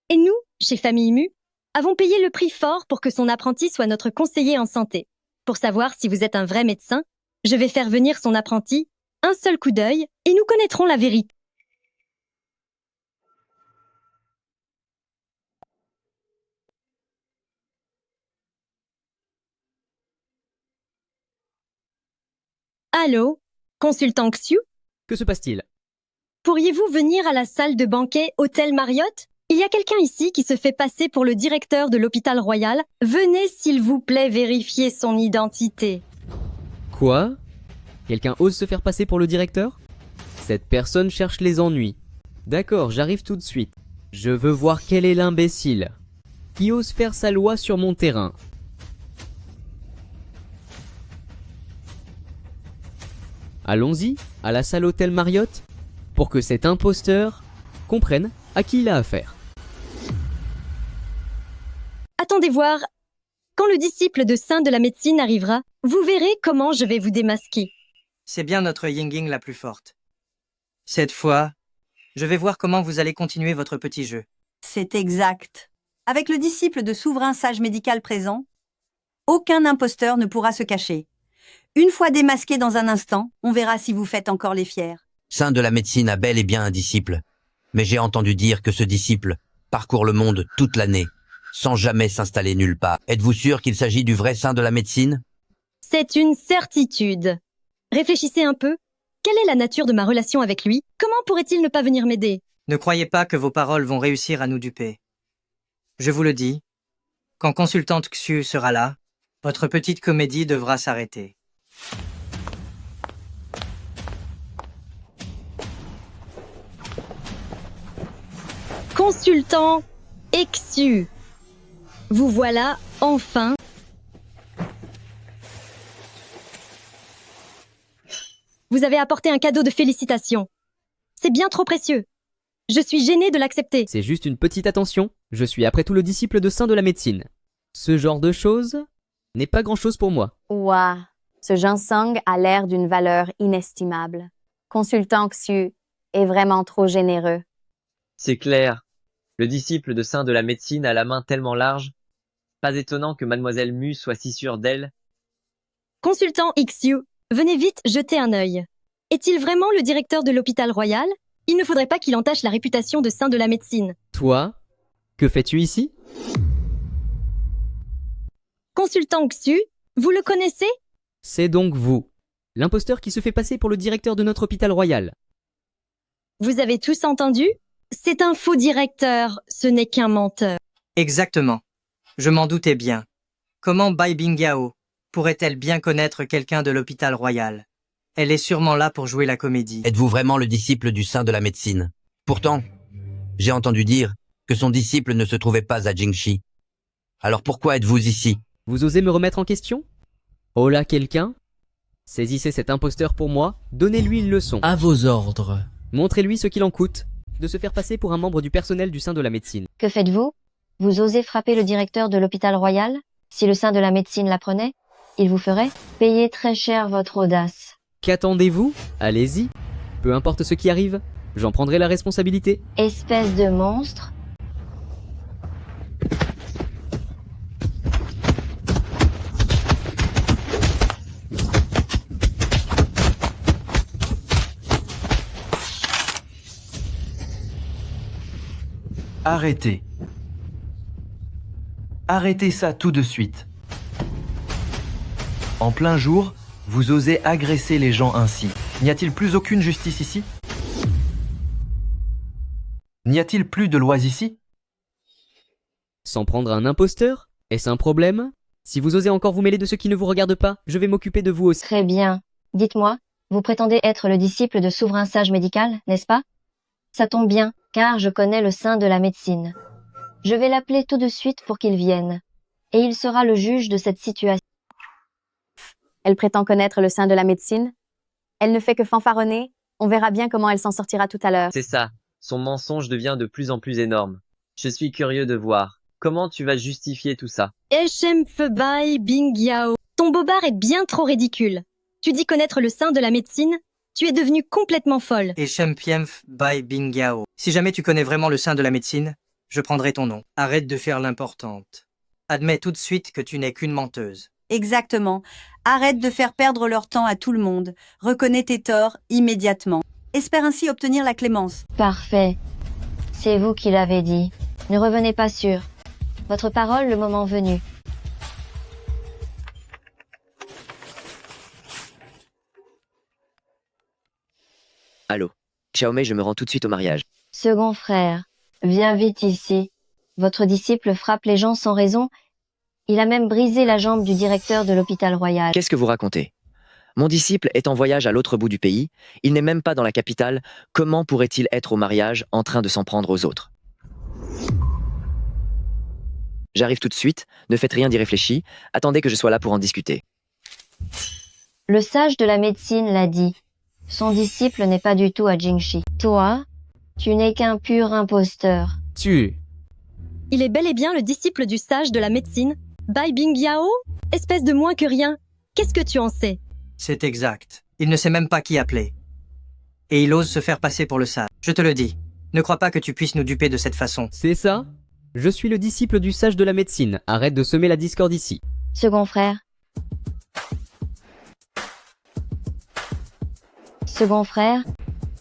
S14: Et nous, chez Famille Mu, avons payé le prix fort pour que son apprenti soit notre conseiller en santé. Pour savoir si vous êtes un vrai médecin, je vais faire venir son apprenti, un seul coup d'œil, et nous connaîtrons la vérité. Allô, consultant Xiu?
S10: Que se passe-t-il?
S14: Pourriez-vous venir à la salle de banquet Hôtel Marriott? Il y a quelqu'un ici qui se fait passer pour le directeur de l'hôpital royal. Venez s'il vous plaît vérifier son identité.
S10: Quoi? Quelqu'un ose se faire passer pour le directeur? Cette personne cherche les ennuis. D'accord, j'arrive tout de suite. Je veux voir quel est l'imbécile qui ose faire sa loi sur mon terrain. Allons-y, à la salle Hôtel Marriott, pour que cet imposteur comprenne à qui il a affaire.
S14: Attendez voir. Quand le disciple de saint de la médecine arrivera, vous verrez comment je vais vous démasquer.
S7: C'est bien notre Yinging la plus forte. Cette fois, je vais voir comment vous allez continuer votre petit jeu.
S12: C'est exact. Avec le disciple de souverain sage médical présent, aucun imposteur ne pourra se cacher. Une fois démasqué dans un instant, on verra si vous faites encore les fiers.
S22: Saint de la médecine a bel et bien un disciple, mais j'ai entendu dire que ce disciple parcourt le monde toute l'année, sans jamais s'installer nulle part. Êtes-vous sûr qu'il s'agit du vrai saint de la médecine?
S14: C'est une certitude. Réfléchissez un peu. Quelle est la nature de ma relation avec lui? Comment pourrait-il ne pas venir m'aider?
S7: Ne croyez pas que vos paroles vont réussir à nous duper. Je vous le dis, quand consultante Xiu sera là, votre petite comédie devra s'arrêter.
S14: Consultant Xiu. Vous voilà, enfin. Vous avez apporté un cadeau de félicitations. C'est bien trop précieux. Je suis gênée de l'accepter.
S10: C'est juste une petite attention, je suis après tout le disciple de saint de la médecine. Ce genre de choses n'est pas grand-chose pour moi.
S16: Ouah, ce ginseng a l'air d'une valeur inestimable. Consultant Xiu est vraiment trop généreux.
S13: C'est clair. Le disciple de saint de la médecine a la main tellement large. Pas étonnant que mademoiselle Mu soit si sûre d'elle.
S14: Consultant Xiu, venez vite jeter un œil. Est-il vraiment le directeur de l'hôpital royal? Il ne faudrait pas qu'il entache la réputation de saint de la médecine.
S10: Toi, que fais-tu ici?
S14: Consultant Xiu, vous le connaissez?
S10: C'est donc vous, l'imposteur qui se fait passer pour le directeur de notre hôpital royal.
S14: Vous avez tous entendu? C'est un faux directeur, ce n'est qu'un menteur.
S7: Exactement. Je m'en doutais bien. Comment Bai Bingyao pourrait-elle bien connaître quelqu'un de l'hôpital royal? Elle est sûrement là pour jouer la comédie.
S22: Êtes-vous vraiment le disciple du saint de la médecine? Pourtant, j'ai entendu dire que son disciple ne se trouvait pas à Jingxi. Alors pourquoi êtes-vous ici?
S10: Vous osez me remettre en question? Oh là, quelqu'un? Saisissez cet imposteur pour moi, donnez-lui une leçon.
S5: À vos ordres.
S10: Montrez-lui ce qu'il en coûte de se faire passer pour un membre du personnel du saint de la médecine.
S2: Que faites-vous? Vous osez frapper le directeur de l'hôpital royal? Si le saint de la médecine l'apprenait, il vous ferait payer très cher votre audace.
S10: Qu'attendez-vous? Allez-y. Peu importe ce qui arrive, j'en prendrai la responsabilité.
S2: Espèce de monstre.
S8: Arrêtez. Arrêtez ça tout de suite. En plein jour, vous osez agresser les gens ainsi. N'y a-t-il plus aucune justice ici? N'y a-t-il plus de lois ici?
S10: S'en prendre à un imposteur? Est-ce un problème? Si vous osez encore vous mêler de ce qui ne vous regarde pas, je vais m'occuper de vous aussi.
S2: Très bien. Dites-moi, vous prétendez être le disciple de souverain sage médical, n'est-ce pas? Ça tombe bien, car je connais le saint de la médecine. Je vais l'appeler tout de suite pour qu'il vienne. Et il sera le juge de cette situation.
S16: Elle prétend connaître le saint de la médecine. Elle ne fait que fanfaronner. On verra bien comment elle s'en sortira tout à l'heure.
S13: C'est ça. Son mensonge devient de plus en plus énorme. Je suis curieux de voir. Comment tu vas justifier tout ça?
S14: Bai Bingyao. Ton bobard est bien trop ridicule. Tu dis connaître le saint de la médecine? Tu es devenue complètement folle.
S7: Et Shempiemf Bai Bingyao. Si jamais tu connais vraiment le saint de la médecine, je prendrai ton nom. Arrête de faire l'importante. Admets tout de suite que tu n'es qu'une menteuse.
S12: Exactement. Arrête de faire perdre leur temps à tout le monde. Reconnais tes torts immédiatement. Espère ainsi obtenir la clémence.
S2: Parfait. C'est vous qui l'avez dit. Ne revenez pas sûr. Votre parole le moment venu.
S1: Allô. Xiaomei, je me rends tout de suite au mariage.
S2: Second frère, viens vite ici. Votre disciple frappe les gens sans raison. Il a même brisé la jambe du directeur de l'hôpital royal.
S1: Qu'est-ce que vous racontez? Mon disciple est en voyage à l'autre bout du pays. Il n'est même pas dans la capitale. Comment pourrait-il être au mariage en train de s'en prendre aux autres? J'arrive tout de suite. Ne faites rien d'y réfléchi. Attendez que je sois là pour en discuter.
S2: Le sage de la médecine l'a dit. Son disciple n'est pas du tout à Jingxi. Toi, tu n'es qu'un pur imposteur.
S14: Il est bel et bien le disciple du sage de la médecine, Bai Bingyao? Espèce de moins que rien. Qu'est-ce que tu en sais?
S7: C'est exact. Il ne sait même pas qui appeler. Et il ose se faire passer pour le sage. Je te le dis. Ne crois pas que tu puisses nous duper de cette façon.
S10: C'est ça? Je suis le disciple du sage de la médecine. Arrête de semer la discorde ici.
S2: Second frère. Second frère,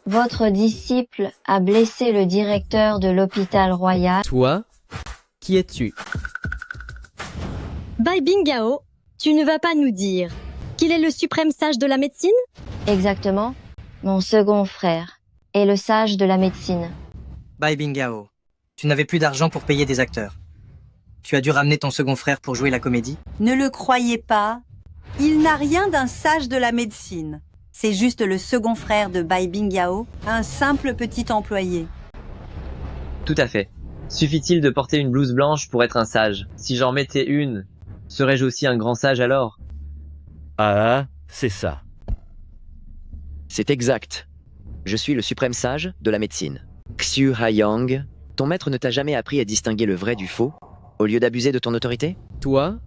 S2: votre disciple a blessé le directeur de l'hôpital royal.
S10: Toi? Qui es-tu?
S14: Bai Bingyao, tu ne vas pas nous dire qu'il est le suprême sage de la médecine?
S2: Exactement. Mon second frère est le sage de la médecine.
S7: Bai Bingyao, tu n'avais plus d'argent pour payer des acteurs. Tu as dû ramener ton second frère pour jouer la comédie?
S12: Ne le croyez pas. Il n'a rien d'un sage de la médecine. C'est juste le second frère de Bai Bingyao, un simple petit employé.
S13: Tout à fait. Suffit-il de porter une blouse blanche pour être un sage? Si j'en mettais une, serais-je aussi un grand sage alors?
S5: Ah, c'est ça.
S1: C'est exact. Je suis le suprême sage de la médecine. Xiu Haiyang, ton maître ne t'a jamais appris à distinguer le vrai du faux, au lieu d'abuser de ton autorité?
S10: Toi?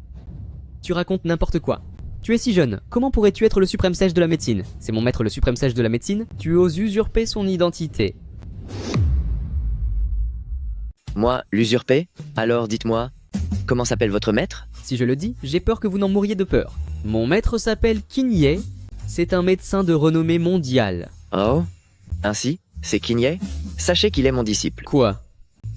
S10: Tu racontes n'importe quoi. Tu es si jeune, comment pourrais-tu être le suprême sage de la médecine? C'est mon maître le suprême sage de la médecine? Tu oses usurper son identité.
S1: Moi, l'usurper? Alors dites-moi, comment s'appelle votre maître?
S10: Si je le dis, j'ai peur que vous n'en mouriez de peur. Mon maître s'appelle Qin Ye. C'est un médecin de renommée mondiale.
S1: Oh? Ainsi? C'est Qin Ye? Sachez qu'il est mon disciple.
S10: Quoi?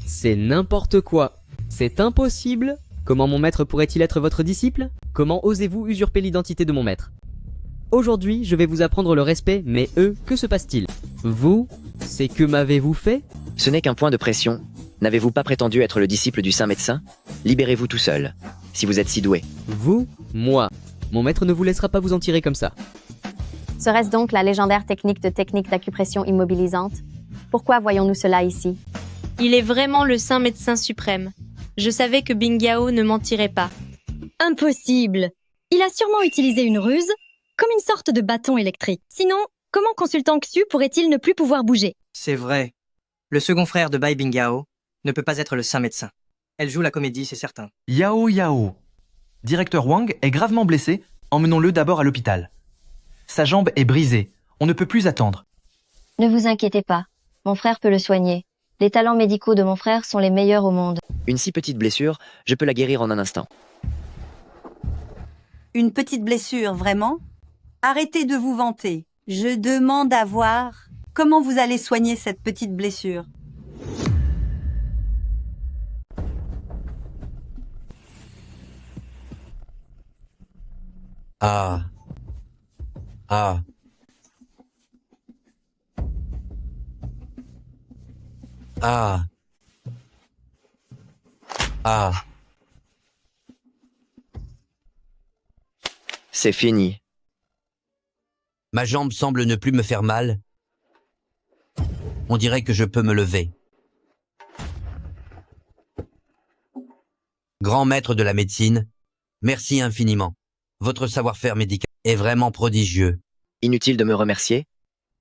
S10: C'est n'importe quoi. C'est impossible. Comment mon maître pourrait-il être votre disciple? Comment osez-vous usurper l'identité de mon maître? Aujourd'hui, je vais vous apprendre le respect, mais eux, que se passe-t-il? Vous? C'est que m'avez-vous fait?
S1: Ce n'est qu'un point de pression. N'avez-vous pas prétendu être le disciple du saint médecin? Libérez-vous tout seul, si vous êtes si doué.
S10: Vous? Moi? Mon maître ne vous laissera pas vous en tirer comme ça.
S16: Serait-ce donc la légendaire technique d'acupression immobilisante? Pourquoi voyons-nous cela ici?
S15: Il est vraiment le saint médecin suprême. Je savais que Bingyao ne mentirait pas.
S14: Impossible! Il a sûrement utilisé une ruse, comme une sorte de bâton électrique. Sinon, comment consultant Xiu pourrait-il ne plus pouvoir bouger?
S7: C'est vrai. Le second frère de Bai Bingyao ne peut pas être le saint médecin. Elle joue la comédie, c'est certain.
S8: Yao. Directeur Wang est gravement blessé. Emmenons-le d'abord à l'hôpital. Sa jambe est brisée. On ne peut plus attendre.
S2: Ne vous inquiétez pas. Mon frère peut le soigner. Les talents médicaux de mon frère sont les meilleurs au monde.
S1: Une si petite blessure, je peux la guérir en un instant.
S12: Une petite blessure, vraiment? Arrêtez de vous vanter. Je demande à voir comment vous allez soigner cette petite blessure.
S22: Ah. Ah. Ah. Ah.
S1: C'est fini.
S22: Ma jambe semble ne plus me faire mal. On dirait que je peux me lever. Grand maître de la médecine, merci infiniment. Votre savoir-faire médical est vraiment prodigieux.
S1: Inutile de me remercier.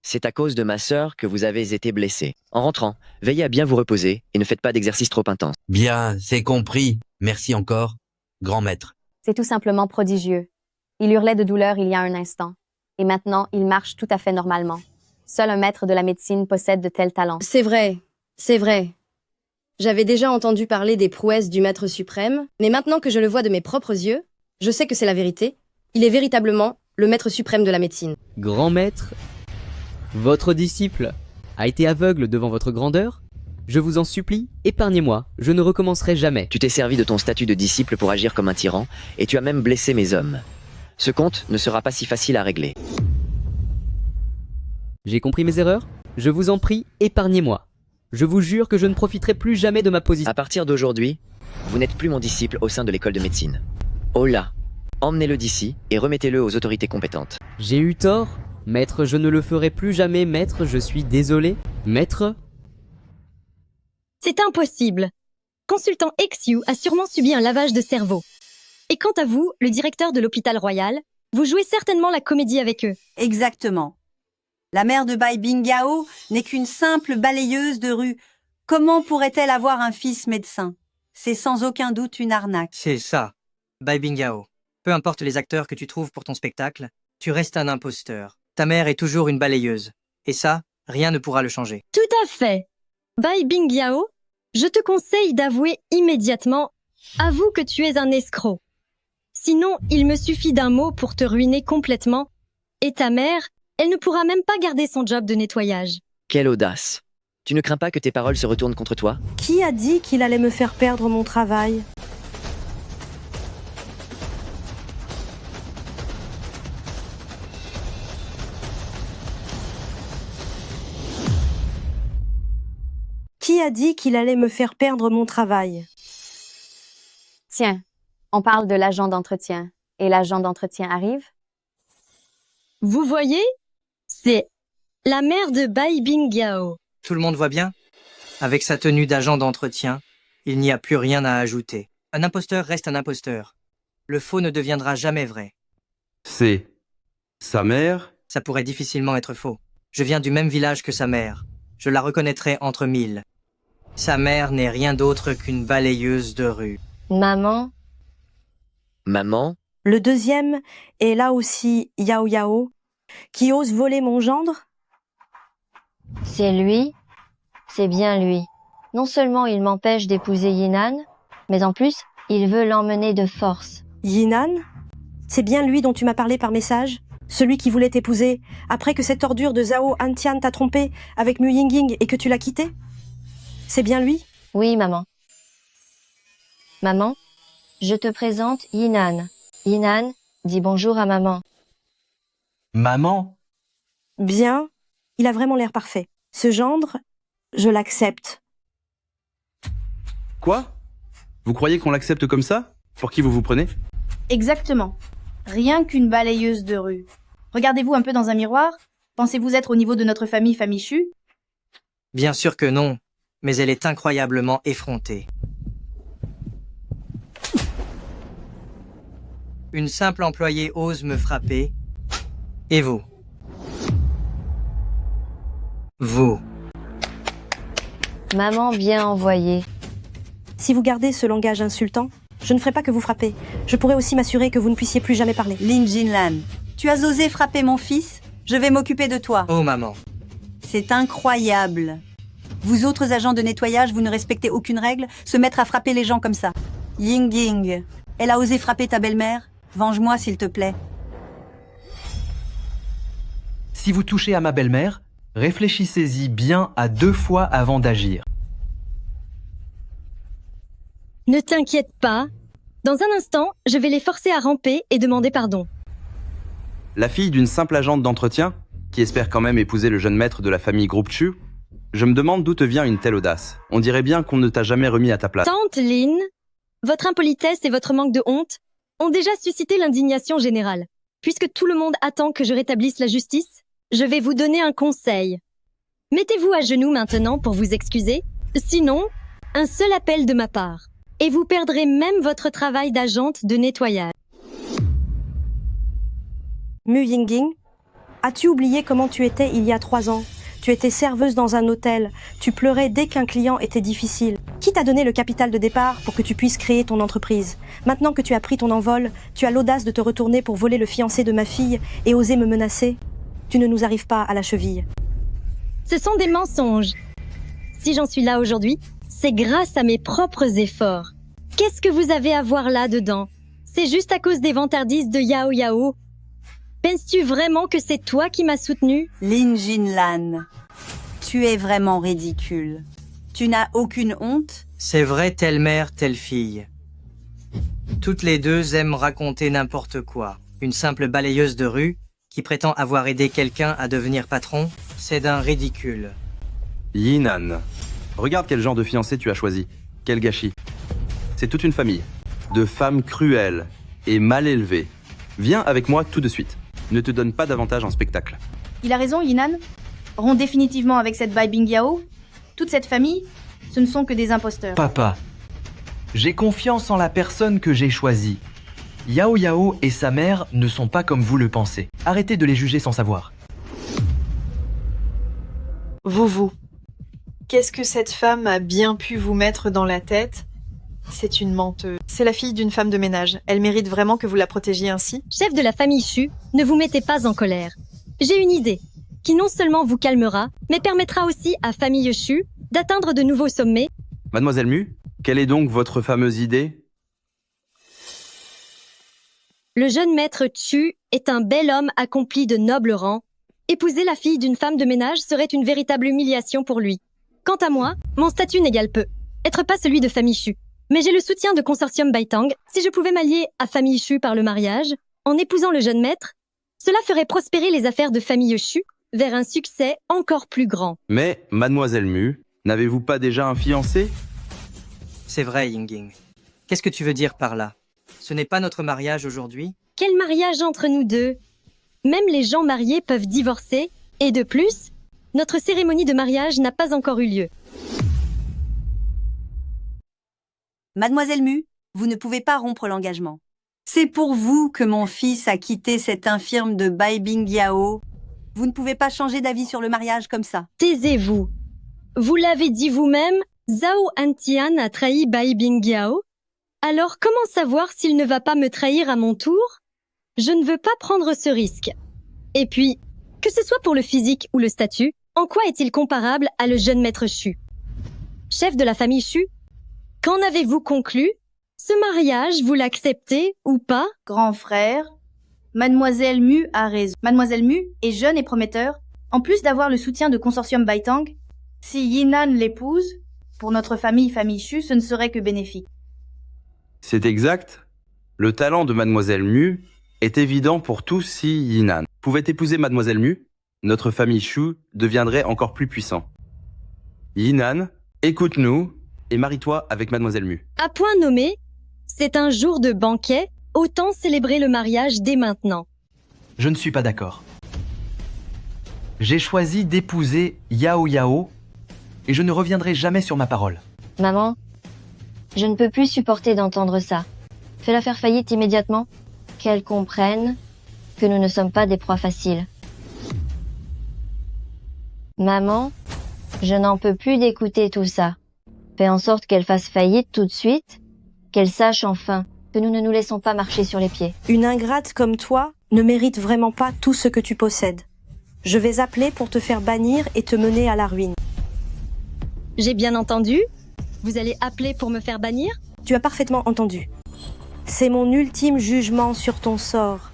S1: C'est à cause de ma sœur que vous avez été blessé. En rentrant, veillez à bien vous reposer et ne faites pas d'exercice trop intense.
S22: Bien, c'est compris. Merci encore, grand maître.
S16: C'est tout simplement prodigieux. Il hurlait de douleur il y a un instant. Et maintenant, il marche tout à fait normalement. Seul un maître de la médecine possède de tels talents.
S3: C'est vrai, c'est vrai. J'avais déjà entendu parler des prouesses du maître suprême, mais maintenant que je le vois de mes propres yeux, je sais que c'est la vérité. Il est véritablement le maître suprême de la médecine.
S10: Grand maître, votre disciple a été aveugle devant votre grandeur? Je vous en supplie, épargnez-moi, je ne recommencerai jamais.
S1: Tu t'es servi de ton statut de disciple pour agir comme un tyran, et tu as même blessé mes hommes. Ce compte ne sera pas si facile à régler.
S10: J'ai compris mes erreurs? Je vous en prie, épargnez-moi. Je vous jure que je ne profiterai plus jamais de ma position.
S1: À partir d'aujourd'hui, vous n'êtes plus mon disciple au sein de l'école de médecine. Hola, emmenez-le d'ici et remettez-le aux autorités compétentes.
S10: J'ai eu tort? Maître, je ne le ferai plus jamais, maître, je suis désolé. Maître?
S14: C'est impossible. Consultant XU a sûrement subi un lavage de cerveau. Et quant à vous, le directeur de l'hôpital royal, vous jouez certainement la comédie avec eux.
S12: Exactement. La mère de Bai Bingyao n'est qu'une simple balayeuse de rue. Comment pourrait-elle avoir un fils médecin? C'est sans aucun doute une arnaque.
S7: C'est ça, Bai Bingyao. Peu importe les acteurs que tu trouves pour ton spectacle, tu restes un imposteur. Ta mère est toujours une balayeuse. Et ça, rien ne pourra le changer.
S14: Tout à fait. Bai Bingyao, je te conseille d'avouer immédiatement, avoue que tu es un escroc. Sinon, il me suffit d'un mot pour te ruiner complètement. Et ta mère, elle ne pourra même pas garder son job de nettoyage.
S1: Quelle audace. Tu ne crains pas que tes paroles se retournent contre toi?
S3: Qui a dit qu'il allait me faire perdre mon travail? Qui a dit qu'il allait me faire perdre mon travail?
S16: Tiens, on parle de l'agent d'entretien. Et l'agent d'entretien arrive?
S14: Vous voyez? C'est la mère de Bai Bingyao.
S7: Tout le monde voit bien? Avec sa tenue d'agent d'entretien, il n'y a plus rien à ajouter. Un imposteur reste un imposteur. Le faux ne deviendra jamais vrai.
S20: C'est sa mère?
S7: Ça pourrait difficilement être faux. Je viens du même village que sa mère. Je la reconnaîtrais entre mille. Sa mère n'est rien d'autre qu'une balayeuse de rue.
S2: Maman?
S1: Maman?
S3: Le deuxième est là aussi Yao Yao, qui ose voler mon gendre?
S2: C'est lui? C'est bien lui. Non seulement il m'empêche d'épouser Yinan, mais en plus, il veut l'emmener de force.
S3: Yinan? C'est bien lui dont tu m'as parlé par message? Celui qui voulait t'épouser, après que cette ordure de Zhao Hantian t'a trompé avec Mu Yingying et que tu l'as quitté? C'est bien lui?
S2: Oui, maman. Maman, je te présente Yinan. Yinan, dis bonjour à maman.
S8: Maman?
S3: Bien, il a vraiment l'air parfait. Ce gendre, je l'accepte.
S20: Quoi? Vous croyez qu'on l'accepte comme ça? Pour qui vous vous prenez?
S21: Exactement. Rien qu'une balayeuse de rue. Regardez-vous un peu dans un miroir. Pensez-vous être au niveau de notre famille Chu?
S7: Bien sûr que non, mais elle est incroyablement effrontée. Une simple employée ose me frapper. Et vous? Vous.
S2: Maman bien envoyée.
S3: Si vous gardez ce langage insultant, je ne ferai pas que vous frapper. Je pourrai aussi m'assurer que vous ne puissiez plus jamais parler.
S12: Lin Jinlan, tu as osé frapper mon fils? Je vais m'occuper de toi.
S7: Oh maman.
S12: C'est incroyable. Vous autres agents de nettoyage, vous ne respectez aucune règle? Se mettre à frapper les gens comme ça. Ying Ying, elle a osé frapper ta belle-mère? Venge-moi s'il te plaît.
S8: Si vous touchez à ma belle-mère, réfléchissez-y bien à 2 fois avant d'agir.
S14: Ne t'inquiète pas. Dans un instant, je vais les forcer à ramper et demander pardon.
S20: La fille d'une simple agente d'entretien, qui espère quand même épouser le jeune maître de la famille Groupe Chu? Je me demande d'où te vient une telle audace. On dirait bien qu'on ne t'a jamais remis à ta place.
S14: Tante Lin, votre impolitesse et votre manque de honte ont déjà suscité l'indignation générale. Puisque tout le monde attend que je rétablisse la justice, je vais vous donner un conseil. Mettez-vous à genoux maintenant pour vous excuser, sinon, un seul appel de ma part. Et vous perdrez même votre travail d'agente de nettoyage.
S3: Mu Yingying, as-tu oublié comment tu étais il y a 3 ans? Tu étais serveuse dans un hôtel, tu pleurais dès qu'un client était difficile. Qui t'a donné le capital de départ pour que tu puisses créer ton entreprise? Maintenant que tu as pris ton envol, tu as l'audace de te retourner pour voler le fiancé de ma fille et oser me menacer? Tu ne nous arrives pas à la cheville.
S14: Ce sont des mensonges. Si j'en suis là aujourd'hui, c'est grâce à mes propres efforts. Qu'est-ce que vous avez à voir là-dedans? C'est juste à cause des vantardises de Yao Yao. Penses-tu vraiment que c'est toi qui m'as soutenu?
S12: Lin Jinlan, tu es vraiment ridicule. Tu n'as aucune honte?
S7: C'est vrai, telle mère, telle fille. Toutes les deux aiment raconter n'importe quoi. Une simple balayeuse de rue qui prétend avoir aidé quelqu'un à devenir patron, C'est d'un ridicule.
S20: Yinan, regarde quel genre de fiancé tu as choisi. Quel gâchis. C'est toute une famille. De femmes cruelles et mal élevées. Viens avec moi tout de suite. Ne te donne pas davantage en spectacle.
S21: Il a raison, Yinan. Romps définitivement avec cette Bai Bingyao. Toute cette famille, ce ne sont que des imposteurs.
S8: Papa, j'ai confiance en la personne que j'ai choisie. Yao Yao et sa mère ne sont pas comme vous le pensez. Arrêtez de les juger sans savoir.
S23: Vous. Qu'est-ce que cette femme a bien pu vous mettre dans la tête? C'est une menteuse. C'est la fille d'une femme de ménage. Elle mérite vraiment que vous la protégiez ainsi?
S14: Chef de la famille Chu, ne vous mettez pas en colère. J'ai une idée, qui non seulement vous calmera, mais permettra aussi à famille Chu d'atteindre de nouveaux sommets.
S20: Mademoiselle Mu, quelle est donc votre fameuse idée?
S14: Le jeune maître Chu est un bel homme accompli de noble rang. Épouser la fille d'une femme de ménage serait une véritable humiliation pour lui. Quant à moi, mon statut n'égale peu. Être pas celui de famille Chu. Mais j'ai le soutien de Consortium Baitang. Si je pouvais m'allier à famille Chu par le mariage, en épousant le jeune maître, cela ferait prospérer les affaires de famille Chu vers un succès encore plus grand.
S20: Mais, Mademoiselle Mu, n'avez-vous pas déjà un fiancé?
S7: C'est vrai, Yingying. Qu'est-ce que tu veux dire par là? Ce n'est pas notre mariage aujourd'hui?
S14: Quel mariage entre nous deux? Même les gens mariés peuvent divorcer, et de plus, notre cérémonie de mariage n'a pas encore eu lieu.
S12: Mademoiselle Mu, vous ne pouvez pas rompre l'engagement. C'est pour vous que mon fils a quitté cette infirme de Bai Bingyao. Vous ne pouvez pas changer d'avis sur le mariage comme ça.
S14: Taisez-vous. Vous l'avez dit vous-même, Zhao Antian a trahi Bai Bingyao. Alors comment savoir s'il ne va pas me trahir à mon tour? Je ne veux pas prendre ce risque. Et puis, que ce soit pour le physique ou le statut, en quoi est-il comparable à le jeune maître Chu? Chef de la famille Chu, qu'en avez-vous conclu? Ce mariage, vous l'acceptez ou pas?
S21: Grand frère, Mademoiselle Mu a raison. Mademoiselle Mu est jeune et prometteur. En plus d'avoir le soutien de Consortium Baitang, si Yinan l'épouse, pour notre famille Chu, ce ne serait que bénéfique.
S20: C'est exact. Le talent de Mademoiselle Mu est évident pour tous si Yinan pouvait épouser Mademoiselle Mu, notre famille Chu deviendrait encore plus puissant. Yinan, écoute-nous et marie-toi avec Mademoiselle Mu.
S14: À point nommé, c'est un jour de banquet, autant célébrer le mariage dès maintenant.
S8: Je ne suis pas d'accord. J'ai choisi d'épouser Yao Yao et je ne reviendrai jamais sur ma parole.
S2: Maman, je ne peux plus supporter d'entendre ça. Fais-la faire faillite immédiatement, qu'elle comprenne que nous ne sommes pas des proies faciles. Maman, je n'en peux plus d'écouter tout ça. Fais en sorte qu'elle fasse faillite tout de suite, qu'elle sache enfin que nous ne nous laissons pas marcher sur les pieds.
S3: Une ingrate comme toi ne mérite vraiment pas tout ce que tu possèdes. Je vais appeler pour te faire bannir et te mener à la ruine.
S14: J'ai bien entendu? Vous allez appeler pour me faire bannir?
S3: Tu as parfaitement entendu. C'est mon ultime jugement sur ton sort.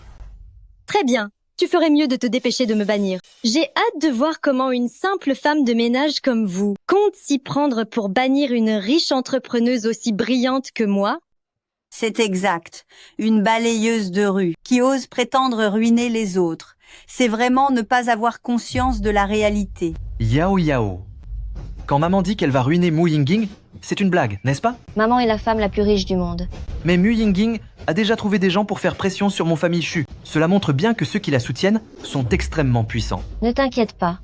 S14: Très bien, tu ferais mieux de te dépêcher de me bannir. J'ai hâte de voir comment une simple femme de ménage comme vous compte s'y prendre pour bannir une riche entrepreneuse aussi brillante que moi.
S12: C'est exact. Une balayeuse de rue qui ose prétendre ruiner les autres. C'est vraiment ne pas avoir conscience de la réalité.
S8: Yao Yao. Quand maman dit qu'elle va ruiner Mu Yingying, c'est une blague, n'est-ce pas?
S2: Maman est la femme la plus riche du monde.
S8: Mais Mu Yingying a déjà trouvé des gens pour faire pression sur mon famille Chu. Cela montre bien que ceux qui la soutiennent sont extrêmement puissants.
S2: Ne t'inquiète pas.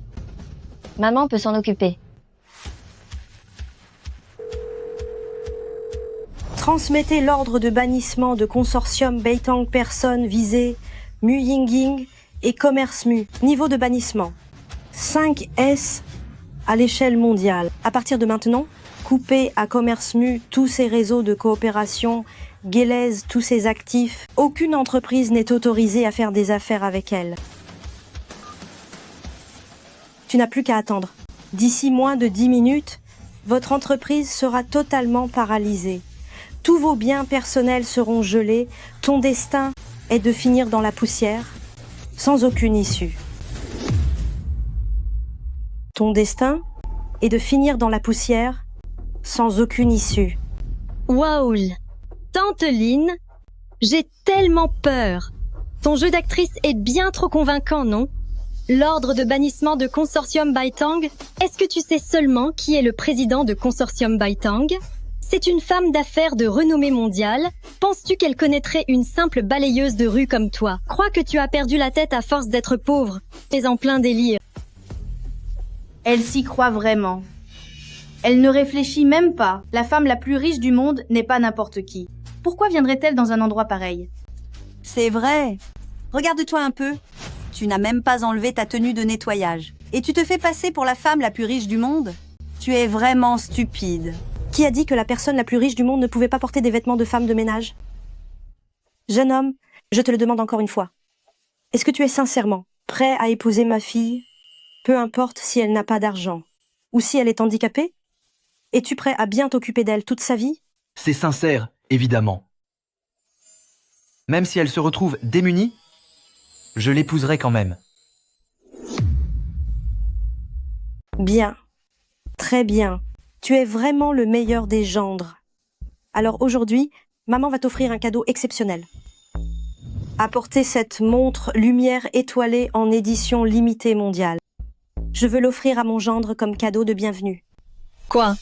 S2: Maman peut s'en occuper.
S3: Transmettez l'ordre de bannissement de Consortium Baitang personnes visées, Mu Yingying et Commerce Mu. Niveau de bannissement 5S à l'échelle mondiale. À partir de maintenant, coupez à Commerce Mu tous ses réseaux de coopération, Guélèze tous ses actifs. Aucune entreprise n'est autorisée à faire des affaires avec elle. Tu n'as plus qu'à attendre. D'ici moins de 10 minutes, votre entreprise sera totalement paralysée. Tous vos biens personnels seront gelés. Ton destin est de finir dans la poussière, sans aucune issue. Ton destin est de finir dans la poussière, sans aucune issue.
S14: Waouh! Tante Lynn, j'ai tellement peur. Ton jeu d'actrice est bien trop convaincant, non? L'ordre de bannissement de Consortium Baitang? Est-ce que tu sais seulement qui est le président de Consortium Baitang? C'est une femme d'affaires de renommée mondiale. Penses-tu qu'elle connaîtrait une simple balayeuse de rue comme toi? Crois que tu as perdu la tête à force d'être pauvre. Tu es en plein délire.
S21: Elle s'y croit vraiment. Elle ne réfléchit même pas. La femme la plus riche du monde n'est pas n'importe qui. Pourquoi viendrait-elle dans un endroit pareil?
S12: C'est vrai. Regarde-toi un peu. Tu n'as même pas enlevé ta tenue de nettoyage. Et tu te fais passer pour la femme la plus riche du monde? Tu es vraiment stupide.
S3: Qui a dit que la personne la plus riche du monde ne pouvait pas porter des vêtements de femme de ménage? Jeune homme, je te le demande encore une fois. Est-ce que tu es sincèrement prêt à épouser ma fille, peu importe si elle n'a pas d'argent ou si elle est handicapée? Es-tu prêt à bien t'occuper d'elle toute sa vie?
S8: C'est sincère, évidemment. Même si elle se retrouve démunie, je l'épouserai quand même.
S3: Bien. Très bien. Tu es vraiment le meilleur des gendres. Alors aujourd'hui, maman va t'offrir un cadeau exceptionnel. Apportez cette montre lumière étoilée en édition limitée mondiale. Je veux l'offrir à mon gendre comme cadeau de bienvenue.
S14: Quoi?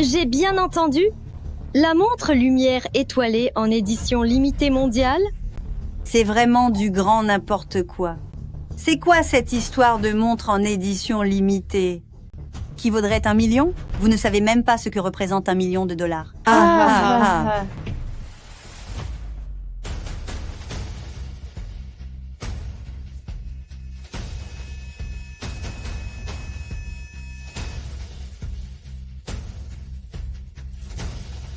S14: J'ai bien entendu? La montre lumière étoilée en édition limitée mondiale?
S12: C'est vraiment du grand n'importe quoi. C'est quoi cette histoire de montre en édition limitée? Qui vaudrait 1 million? Vous ne savez même pas ce que représente 1 million de dollars.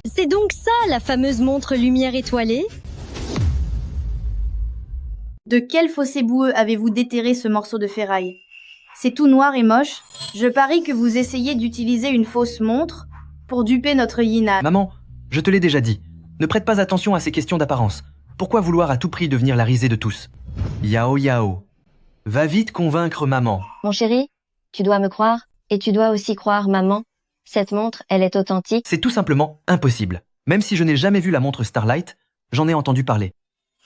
S14: C'est donc ça, la fameuse montre lumière étoilée?
S21: De quel fossé boueux avez-vous déterré ce morceau de ferraille? C'est tout noir et moche. Je parie que vous essayez d'utiliser une fausse montre pour duper notre Yina.
S8: Maman, je te l'ai déjà dit. Ne prête pas attention à ces questions d'apparence. Pourquoi vouloir à tout prix devenir la risée de tous? Yao Yao. Va vite convaincre maman.
S2: Mon chéri, tu dois me croire, et tu dois aussi croire maman. Cette montre, elle est authentique.
S8: C'est tout simplement impossible. Même si je n'ai jamais vu la montre Starlight, j'en ai entendu parler.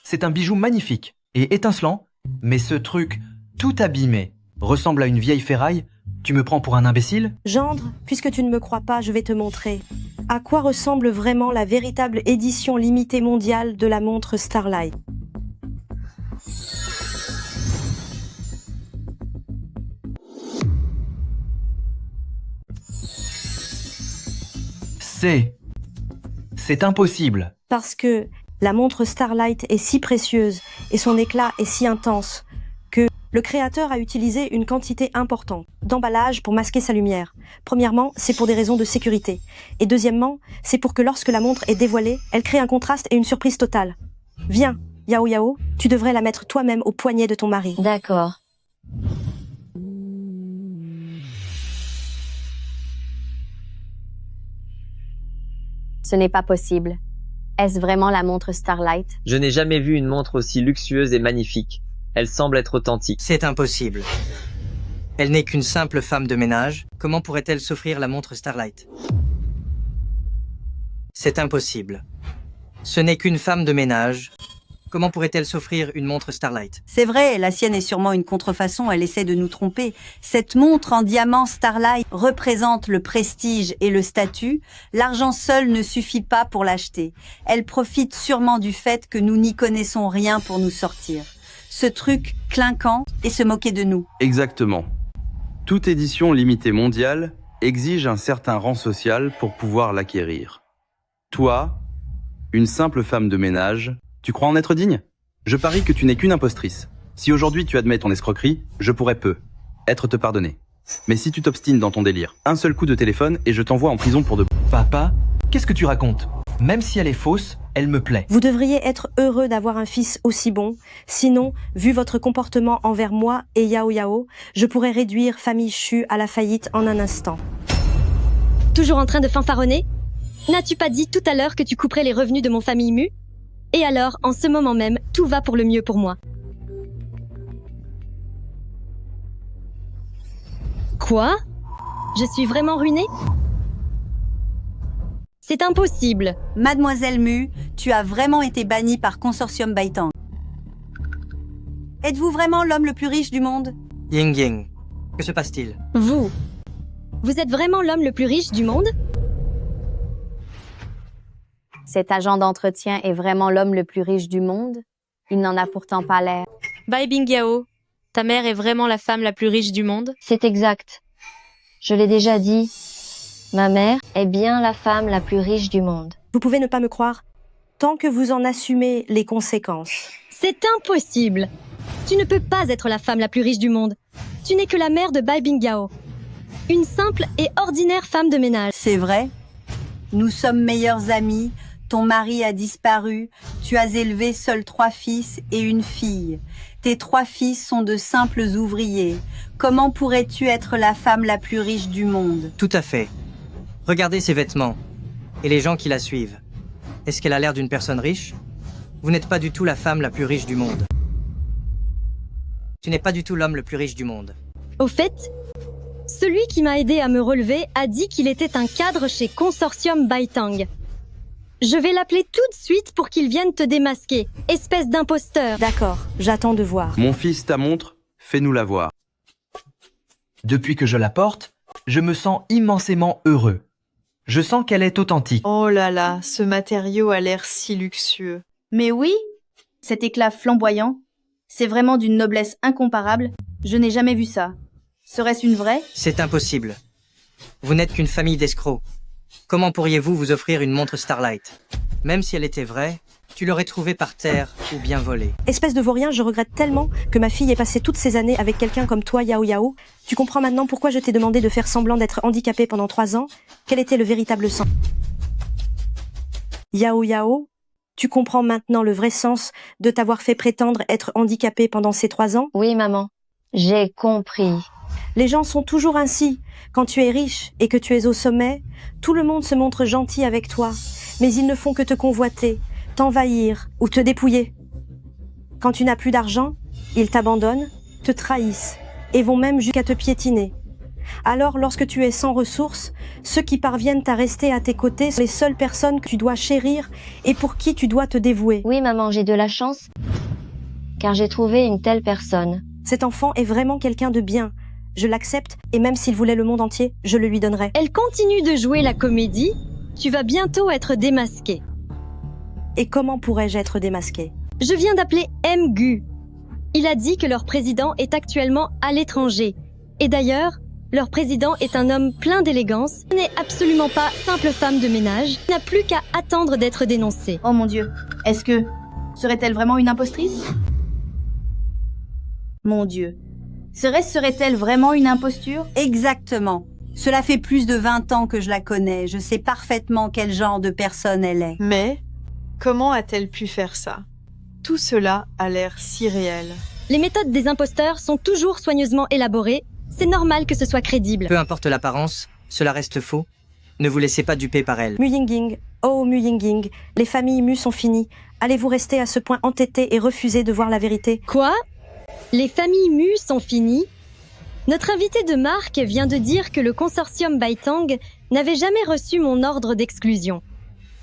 S8: C'est un bijou magnifique et étincelant, mais ce truc tout abîmé ressemble à une vieille ferraille. Tu me prends pour un imbécile?
S3: Gendre, puisque tu ne me crois pas, je vais te montrer à quoi ressemble vraiment la véritable édition limitée mondiale de la montre Starlight.
S8: C'est impossible.
S3: Parce que la montre Starlight est si précieuse et son éclat est si intense que le créateur a utilisé une quantité importante d'emballage pour masquer sa lumière. Premièrement, c'est pour des raisons de sécurité. Et deuxièmement, c'est pour que lorsque la montre est dévoilée, elle crée un contraste et une surprise totale. Viens, Yao Yao, tu devrais la mettre toi-même au poignet de ton mari.
S2: D'accord.
S16: Ce n'est pas possible. Est-ce vraiment la montre Starlight?
S13: Je n'ai jamais vu une montre aussi luxueuse et magnifique. Elle semble être authentique.
S7: C'est impossible. Elle n'est qu'une simple femme de ménage. Comment pourrait-elle s'offrir la montre Starlight? C'est impossible. Ce n'est qu'une femme de ménage. Comment pourrait-elle s'offrir une montre Starlight?
S12: C'est vrai, la sienne est sûrement une contrefaçon, elle essaie de nous tromper. Cette montre en diamant Starlight représente le prestige et le statut. L'argent seul ne suffit pas pour l'acheter. Elle profite sûrement du fait que nous n'y connaissons rien pour nous sortir. Ce truc clinquant et se moquer de nous.
S20: Exactement. Toute édition limitée mondiale exige un certain rang social pour pouvoir l'acquérir. Toi, une simple femme de ménage, tu crois en être digne? Je parie que tu n'es qu'une impostrice. Si aujourd'hui tu admets ton escroquerie, je pourrais être te pardonner. Mais si tu t'obstines dans ton délire, un seul coup de téléphone et je t'envoie en prison pour de...
S8: Papa, qu'est-ce que tu racontes? Même si elle est fausse, elle me plaît.
S3: Vous devriez être heureux d'avoir un fils aussi bon. Sinon, vu votre comportement envers moi et Yao Yao, je pourrais réduire famille Chu à la faillite en un instant.
S14: Toujours en train de fanfaronner? N'as-tu pas dit tout à l'heure que tu couperais les revenus de mon famille Mu? Et alors, en ce moment même, tout va pour le mieux pour moi. Quoi? Je suis vraiment ruinée? C'est impossible.
S12: Mademoiselle Mu, tu as vraiment été bannie par Consortium Baitang. Êtes-vous vraiment l'homme le plus riche du monde?
S7: Ying Ying, que se passe-t-il?
S14: Vous êtes vraiment l'homme le plus riche du monde?
S16: Cet agent d'entretien est vraiment l'homme le plus riche du monde? Il n'en a pourtant pas l'air.
S15: Bai Bingyao, ta mère est vraiment la femme la plus riche du monde?
S2: C'est exact. Je l'ai déjà dit. Ma mère est bien la femme la plus riche du monde.
S3: Vous pouvez ne pas me croire, tant que vous en assumez les conséquences.
S14: C'est impossible. Tu ne peux pas être la femme la plus riche du monde. Tu n'es que la mère de Bai Bingyao. Une simple et ordinaire femme de ménage.
S12: C'est vrai. Nous sommes meilleurs amis. Ton mari a disparu. Tu as élevé seuls 3 fils et une fille. Tes 3 fils sont de simples ouvriers. Comment pourrais-tu être la femme la plus riche du monde?
S7: Tout à fait. Regardez ses vêtements et les gens qui la suivent. Est-ce qu'elle a l'air d'une personne riche? Vous n'êtes pas du tout la femme la plus riche du monde. Tu n'es pas du tout l'homme le plus riche du monde.
S14: Au fait, celui qui m'a aidé à me relever a dit qu'il était un cadre chez Consortium Baitang. Je vais l'appeler tout de suite pour qu'il vienne te démasquer, espèce d'imposteur.
S3: D'accord, j'attends de voir.
S20: Mon fils, ta montre, fais-nous la voir.
S8: Depuis que je la porte, je me sens immensément heureux. Je sens qu'elle est authentique.
S23: Oh là là, ce matériau a l'air si luxueux.
S21: Mais oui, cet éclat flamboyant, c'est vraiment d'une noblesse incomparable. Je n'ai jamais vu ça. Serait-ce une vraie?
S7: C'est impossible. Vous n'êtes qu'une famille d'escrocs. Comment pourriez-vous vous offrir une montre Starlight? Même si elle était vraie, tu l'aurais trouvée par terre ou bien volée.
S3: Espèce de vaurien, je regrette tellement que ma fille ait passé toutes ces années avec quelqu'un comme toi, Yao Yao. Tu comprends maintenant pourquoi je t'ai demandé de faire semblant d'être handicapée pendant 3 ans? Quel était le véritable sens? Yao Yao, tu comprends maintenant le vrai sens de t'avoir fait prétendre être handicapée pendant ces 3 ans?
S2: Oui, maman. J'ai compris.
S3: Les gens sont toujours ainsi. Quand tu es riche et que tu es au sommet, tout le monde se montre gentil avec toi, mais ils ne font que te convoiter, t'envahir ou te dépouiller. Quand tu n'as plus d'argent, ils t'abandonnent, te trahissent et vont même jusqu'à te piétiner. Alors, lorsque tu es sans ressources, ceux qui parviennent à rester à tes côtés sont les seules personnes que tu dois chérir et pour qui tu dois te dévouer.
S2: Oui, maman, j'ai de la chance, car j'ai trouvé une telle personne.
S3: Cet enfant est vraiment quelqu'un de bien. Je l'accepte, et même s'il voulait le monde entier, je le lui donnerais.
S14: Elle continue de jouer la comédie. Tu vas bientôt être démasqué.
S3: Et comment pourrais-je être démasqué?
S14: Je viens d'appeler Mgu. Il a dit que leur président est actuellement à l'étranger. Et d'ailleurs, leur président est un homme plein d'élégance, n'est absolument pas simple femme de ménage, n'a plus qu'à attendre d'être dénoncée.
S21: Oh mon Dieu, est-ce que... serait-elle vraiment une impostrice? Mon Dieu. Serait-elle vraiment une imposture?
S12: Exactement. Cela fait plus de 20 ans que je la connais. Je sais parfaitement quel genre de personne elle est.
S23: Mais comment a-t-elle pu faire ça? Tout cela a l'air si réel.
S14: Les méthodes des imposteurs sont toujours soigneusement élaborées. C'est normal que ce soit crédible.
S7: Peu importe l'apparence, cela reste faux. Ne vous laissez pas duper par elle.
S3: Mu Yingying, oh Mu Yingying, les familles Mu sont finies. Allez-vous rester à ce point entêté et refuser de voir la vérité?
S14: Quoi? Les familles Mu sont finies? Notre invité de marque vient de dire que le consortium Baitang n'avait jamais reçu mon ordre d'exclusion.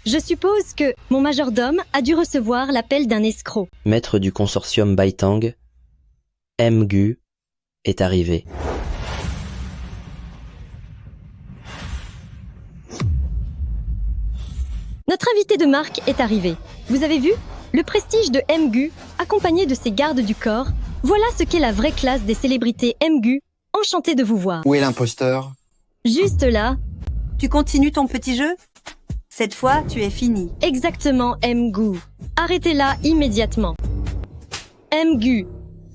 S14: Je suppose que mon majordome a dû recevoir l'appel d'un escroc.
S6: Maître du consortium Baitang, Mgu est arrivé.
S14: Notre invité de marque est arrivé. Vous avez vu? Le prestige de Mgu, accompagné de ses gardes du corps, voilà ce qu'est la vraie classe des célébrités Mgu. Enchanté de vous voir.
S9: Où est l'imposteur?
S14: Juste là.
S12: Tu continues ton petit jeu? Cette fois, tu es fini.
S14: Exactement, Mgu. Arrêtez-la immédiatement. Mgu,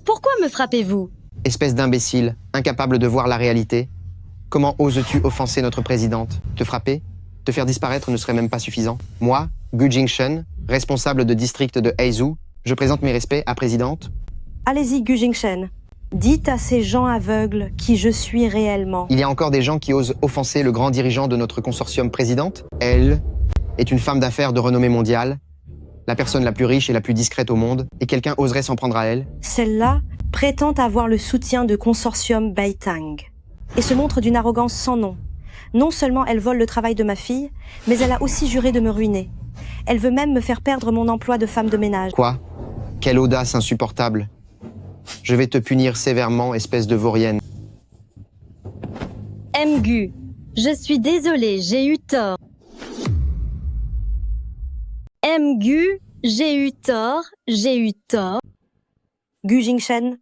S14: pourquoi me frappez-vous?
S9: Espèce d'imbécile, incapable de voir la réalité. Comment oses-tu offenser notre présidente? Te frapper? Te faire disparaître ne serait même pas suffisant. Moi, Gu Jingshen, responsable de district de Heizhou, je présente mes respects à présidente.
S3: Allez-y, Gu Jingshen. Dites à ces gens aveugles qui je suis réellement.
S9: Il y a encore des gens qui osent offenser le grand dirigeant de notre consortium présidente. Elle est une femme d'affaires de renommée mondiale, la personne la plus riche et la plus discrète au monde, et quelqu'un oserait s'en prendre à elle.
S3: Celle-là prétend avoir le soutien de consortium Baitang et se montre d'une arrogance sans nom. Non seulement elle vole le travail de ma fille, mais elle a aussi juré de me ruiner. Elle veut même me faire perdre mon emploi de femme de ménage.
S9: Quoi? Quelle audace insupportable. Je vais te punir sévèrement, espèce de vaurienne.
S14: Mgu, je suis désolée, j'ai eu tort. Mgu, j'ai eu tort, j'ai eu tort.
S3: Gu Jingshen,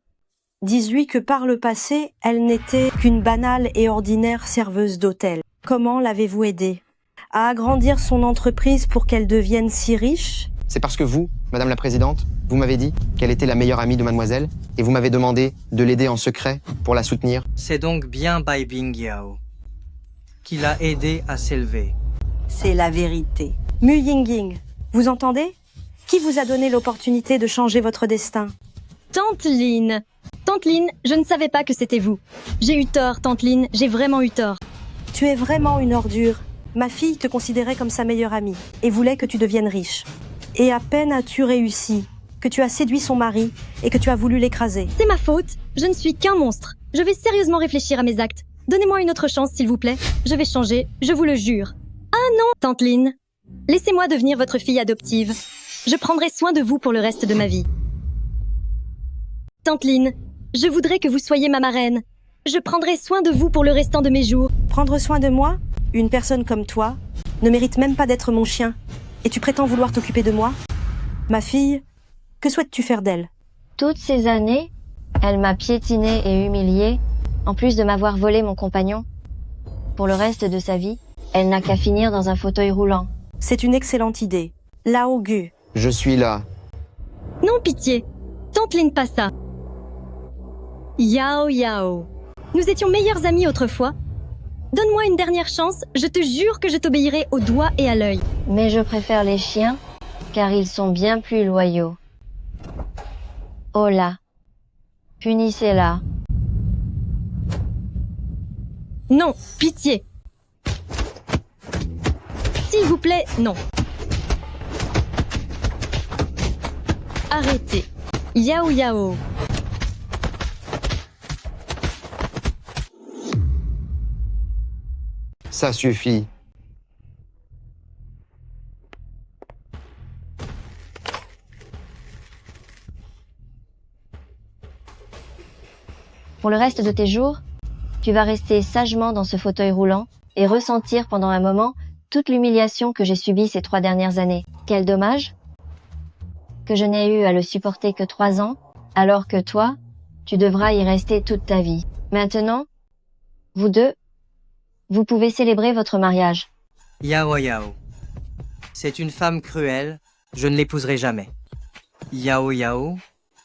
S3: dis-lui que par le passé, elle n'était qu'une banale et ordinaire serveuse d'hôtel. Comment l'avez-vous aidée à agrandir son entreprise pour qu'elle devienne si riche?
S9: C'est parce que vous, Madame la Présidente, vous m'avez dit qu'elle était la meilleure amie de mademoiselle et vous m'avez demandé de l'aider en secret pour la soutenir.
S7: C'est donc bien Bai Bingyao qui l'a aidé à s'élever.
S12: C'est la vérité.
S3: Mu Yingying, vous entendez? Qui vous a donné l'opportunité de changer votre destin?
S14: Tante Lin. Tante Lin, je ne savais pas que c'était vous. J'ai eu tort, Tante Lin, j'ai vraiment eu tort.
S3: Tu es vraiment une ordure. Ma fille te considérait comme sa meilleure amie et voulait que tu deviennes riche. Et à peine as-tu réussi, que tu as séduit son mari et que tu as voulu l'écraser.
S14: C'est ma faute, je ne suis qu'un monstre. Je vais sérieusement réfléchir à mes actes. Donnez-moi une autre chance, s'il vous plaît. Je vais changer, je vous le jure. Ah non, Tante Lin. Laissez-moi devenir votre fille adoptive. Je prendrai soin de vous pour le reste de ma vie. Tante Lin, je voudrais que vous soyez ma marraine. Je prendrai soin de vous pour le restant de mes jours.
S3: Prendre soin de moi? Une personne comme toi ne mérite même pas d'être mon chien. Et tu prétends vouloir t'occuper de moi? Ma fille, que souhaites-tu faire d'elle?
S2: Toutes ces années, elle m'a piétinée et humiliée, en plus de m'avoir volé mon compagnon. Pour le reste de sa vie, elle n'a qu'à finir dans un fauteuil roulant.
S3: C'est une excellente idée. Lao Gu.
S9: Je suis là.
S14: Non, pitié. Tante Lin, pas ça. Yao Yao. Nous étions meilleurs amis autrefois. Donne-moi une dernière chance, je te jure que je t'obéirai au doigt et à l'œil.
S2: Mais je préfère les chiens, car ils sont bien plus loyaux. Oh là. Punissez-la.
S14: Non, pitié. S'il vous plaît, non. Arrêtez. Yao Yao.
S9: Ça suffit.
S2: Pour le reste de tes jours, tu vas rester sagement dans ce fauteuil roulant et ressentir pendant un moment toute l'humiliation que j'ai subie ces 3 dernières années. Quel dommage que je n'ai eu à le supporter que 3 ans, alors que toi, tu devras y rester toute ta vie. Maintenant, vous deux, vous pouvez célébrer votre mariage.
S7: Yao Yao. C'est une femme cruelle, je ne l'épouserai jamais. Yao Yao.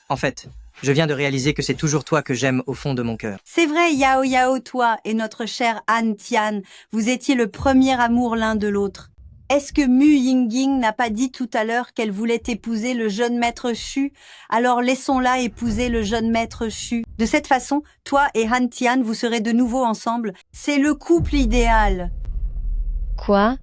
S7: En fait, je viens de réaliser que c'est toujours toi que j'aime au fond de mon cœur.
S12: C'est vrai, Yao Yao, toi et notre chère Han Tian, vous étiez le premier amour l'un de l'autre. Est-ce que Mu Yingying n'a pas dit tout à l'heure qu'elle voulait épouser le jeune maître Shu? Alors laissons-la épouser le jeune maître Shu. De cette façon, toi et Han Tian, vous serez de nouveau ensemble. C'est le couple idéal.
S2: Quoi?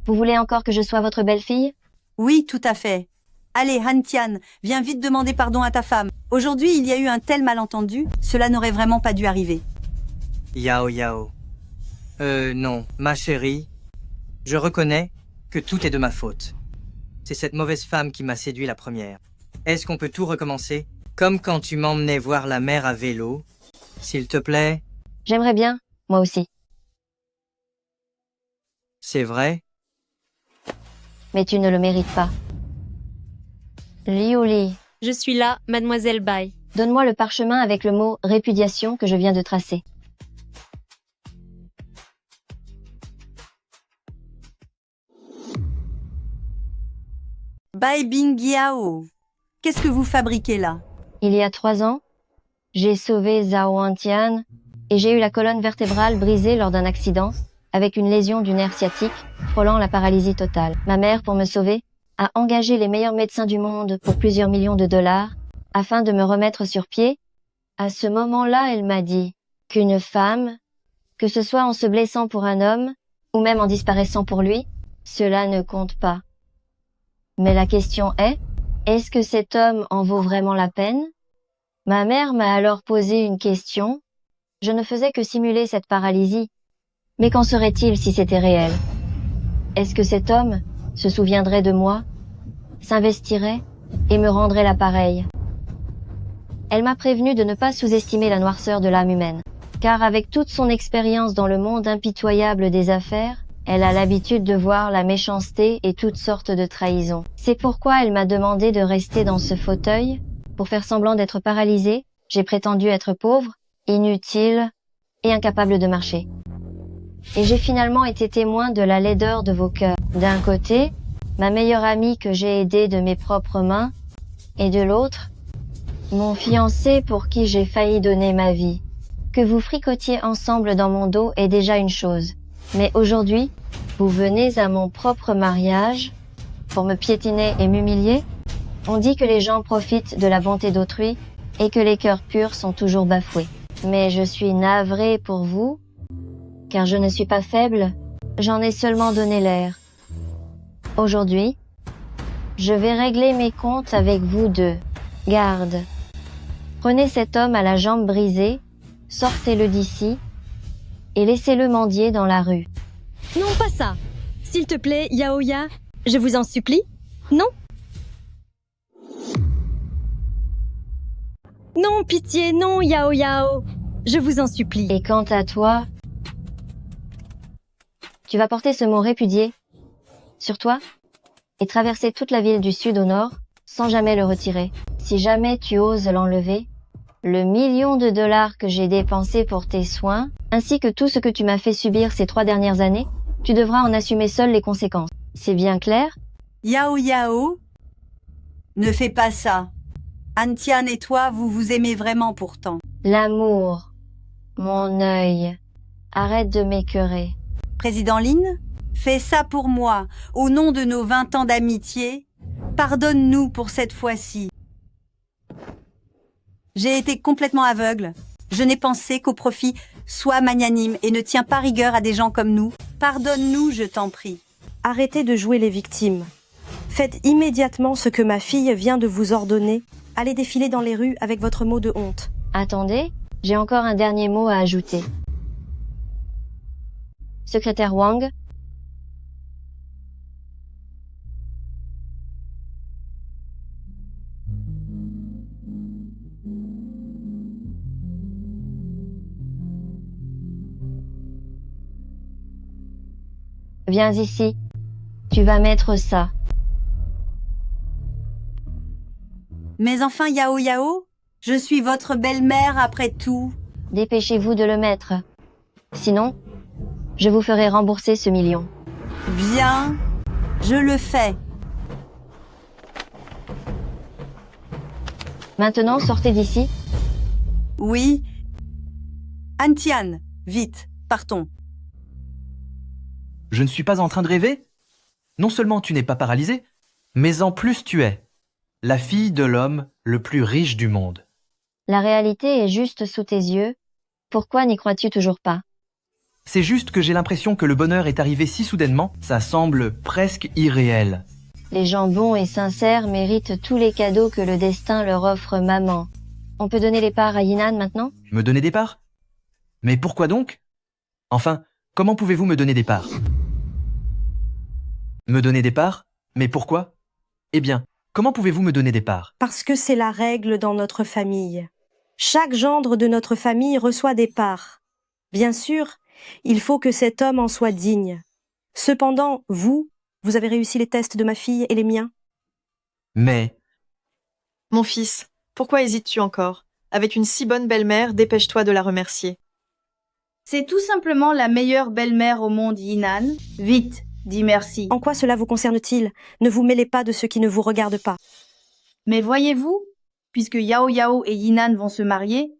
S2: Vous voulez encore que je sois votre belle-fille?
S12: Oui, tout à fait. Allez, Han Tian, viens vite demander pardon à ta femme. Aujourd'hui, il y a eu un tel malentendu, cela n'aurait vraiment pas dû arriver.
S7: Yao Yao. Non, ma chérie. Je reconnais que tout est de ma faute. C'est cette mauvaise femme qui m'a séduit la première. Est-ce qu'on peut tout recommencer? Comme quand tu m'emmenais voir la mer à vélo? S'il te plaît?
S2: J'aimerais bien, moi aussi.
S7: C'est vrai?
S2: Mais tu ne le mérites pas. Liu Li.
S15: Je suis là, Mademoiselle Bai.
S2: Donne-moi le parchemin avec le mot « répudiation » que je viens de tracer.
S12: Bai Bingyao, qu'est-ce que vous fabriquez là?
S2: Il y a 3 ans, j'ai sauvé Zhao Hantian et j'ai eu la colonne vertébrale brisée lors d'un accident avec une lésion du nerf sciatique frôlant la paralysie totale. Ma mère, pour me sauver, a engagé les meilleurs médecins du monde pour plusieurs millions de dollars afin de me remettre sur pied. À ce moment-là, elle m'a dit qu'une femme, que ce soit en se blessant pour un homme ou même en disparaissant pour lui, cela ne compte pas. Mais la question est-ce que cet homme en vaut vraiment la peine? Ma mère m'a alors posé une question. Je ne faisais que simuler cette paralysie. Mais qu'en serait-il si c'était réel? Est-ce que cet homme se souviendrait de moi, s'investirait et me rendrait l'appareil? Elle m'a prévenu de ne pas sous-estimer la noirceur de l'âme humaine. Car avec toute son expérience dans le monde impitoyable des affaires, elle a l'habitude de voir la méchanceté et toutes sortes de trahisons. C'est pourquoi elle m'a demandé de rester dans ce fauteuil. Pour faire semblant d'être paralysée, j'ai prétendu être pauvre, inutile et incapable de marcher. Et j'ai finalement été témoin de la laideur de vos cœurs. D'un côté, ma meilleure amie que j'ai aidée de mes propres mains, et de l'autre, mon fiancé pour qui j'ai failli donner ma vie. Que vous fricotiez ensemble dans mon dos est déjà une chose. Mais aujourd'hui, vous venez à mon propre mariage pour me piétiner et m'humilier? On dit que les gens profitent de la bonté d'autrui et que les cœurs purs sont toujours bafoués. Mais je suis navrée pour vous, car je ne suis pas faible, j'en ai seulement donné l'air. Aujourd'hui, je vais régler mes comptes avec vous deux. Garde. Prenez cet homme à la jambe brisée, sortez-le d'ici et laissez-le mendier dans la rue.
S14: Non, pas ça. S'il te plaît, Yaoya, je vous en supplie. Non. Non, pitié, non, Yao Yao. Je vous en supplie.
S2: Et quant à toi, tu vas porter ce mot répudié sur toi et traverser toute la ville du sud au nord sans jamais le retirer. Si jamais tu oses l'enlever, le million de dollars que j'ai dépensé pour tes soins, ainsi que tout ce que tu m'as fait subir ces 3 dernières années, tu devras en assumer seul les conséquences. C'est bien clair?
S12: Yao Yao, ne fais pas ça. Antian et toi, vous vous aimez vraiment pourtant.
S2: L'amour, mon œil, arrête de m'écœurer.
S12: Président Lin, fais ça pour moi, au nom de nos 20 ans d'amitié. Pardonne-nous pour cette fois-ci. J'ai été complètement aveugle. Je n'ai pensé qu'au profit. Sois magnanime et ne tiens pas rigueur à des gens comme nous. Pardonne-nous, je t'en prie.
S3: Arrêtez de jouer les victimes. Faites immédiatement ce que ma fille vient de vous ordonner. Allez défiler dans les rues avec votre mot de honte.
S2: Attendez, j'ai encore un dernier mot à ajouter. Secrétaire Wang, viens ici. Tu vas mettre ça.
S12: Mais enfin, Yao Yao, je suis votre belle-mère après tout.
S2: Dépêchez-vous de le mettre. Sinon, je vous ferai rembourser ce million.
S12: Bien, je le fais.
S2: Maintenant, sortez d'ici.
S12: Oui. Antian, vite, partons.
S8: Je ne suis pas en train de rêver? Non seulement tu n'es pas paralysé, mais en plus tu es la fille de l'homme le plus riche du monde.
S2: La réalité est juste sous tes yeux. Pourquoi n'y crois-tu toujours pas?
S8: C'est juste que j'ai l'impression que le bonheur est arrivé si soudainement, ça semble presque irréel.
S2: Les gens bons et sincères méritent tous les cadeaux que le destin leur offre, maman. On peut donner les parts à Yinan maintenant?
S8: Me donner des parts? Mais pourquoi donc? Enfin, comment pouvez-vous me donner des parts? Me donner des parts? Mais pourquoi? Eh bien, comment pouvez-vous me donner des parts?
S3: Parce que c'est la règle dans notre famille. Chaque gendre de notre famille reçoit des parts. Bien sûr, il faut que cet homme en soit digne. Cependant, vous avez réussi les tests de ma fille et les miens.
S8: Mais...
S23: Mon fils, pourquoi hésites-tu encore? Avec une si bonne belle-mère, dépêche-toi de la remercier.
S21: C'est tout simplement la meilleure belle-mère au monde, Yinan. Vite, dis merci.
S3: En quoi cela vous concerne-t-il? Ne vous mêlez pas de ce qui ne vous regarde pas.
S21: Mais voyez-vous, puisque Yao Yao et Yinan vont se marier,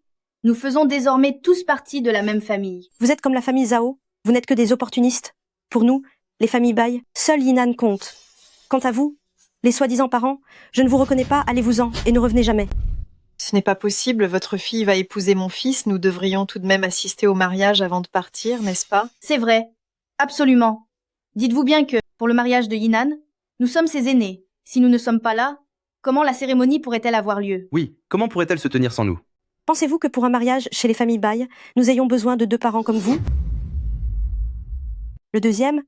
S21: nous faisons désormais tous partie de la même famille.
S3: Vous êtes comme la famille Zhao, vous n'êtes que des opportunistes. Pour nous, les familles Bai, seul Yinan compte. Quant à vous, les soi-disant parents, je ne vous reconnais pas, allez-vous-en et ne revenez jamais.
S23: Ce n'est pas possible, votre fille va épouser mon fils, nous devrions tout de même assister au mariage avant de partir, n'est-ce pas?
S21: C'est vrai, absolument. Dites-vous bien que, pour le mariage de Yinan, nous sommes ses aînés. Si nous ne sommes pas là, comment la cérémonie pourrait-elle avoir lieu?
S20: Oui, comment pourrait-elle se tenir sans nous?
S3: Pensez-vous que pour un mariage chez les familles Bai, nous ayons besoin de 2 parents comme vous? Le deuxième?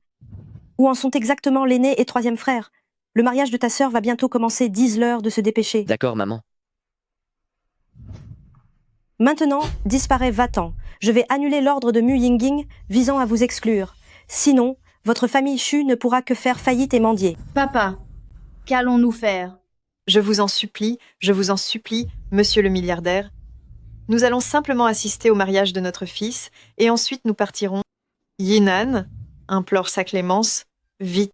S3: Où en sont exactement l'aîné et 3e frère? Le mariage de ta sœur va bientôt commencer, disent-leur de se dépêcher.
S1: D'accord, maman.
S3: Maintenant, disparaît va-t'en. Je vais annuler l'ordre de Mu Yingying visant à vous exclure. Sinon, votre famille Shu ne pourra que faire faillite et mendier.
S21: Papa, qu'allons-nous faire?
S23: Je vous en supplie, monsieur le milliardaire. Nous allons simplement assister au mariage de notre fils, et ensuite nous partirons. Yinan implore sa clémence, vite.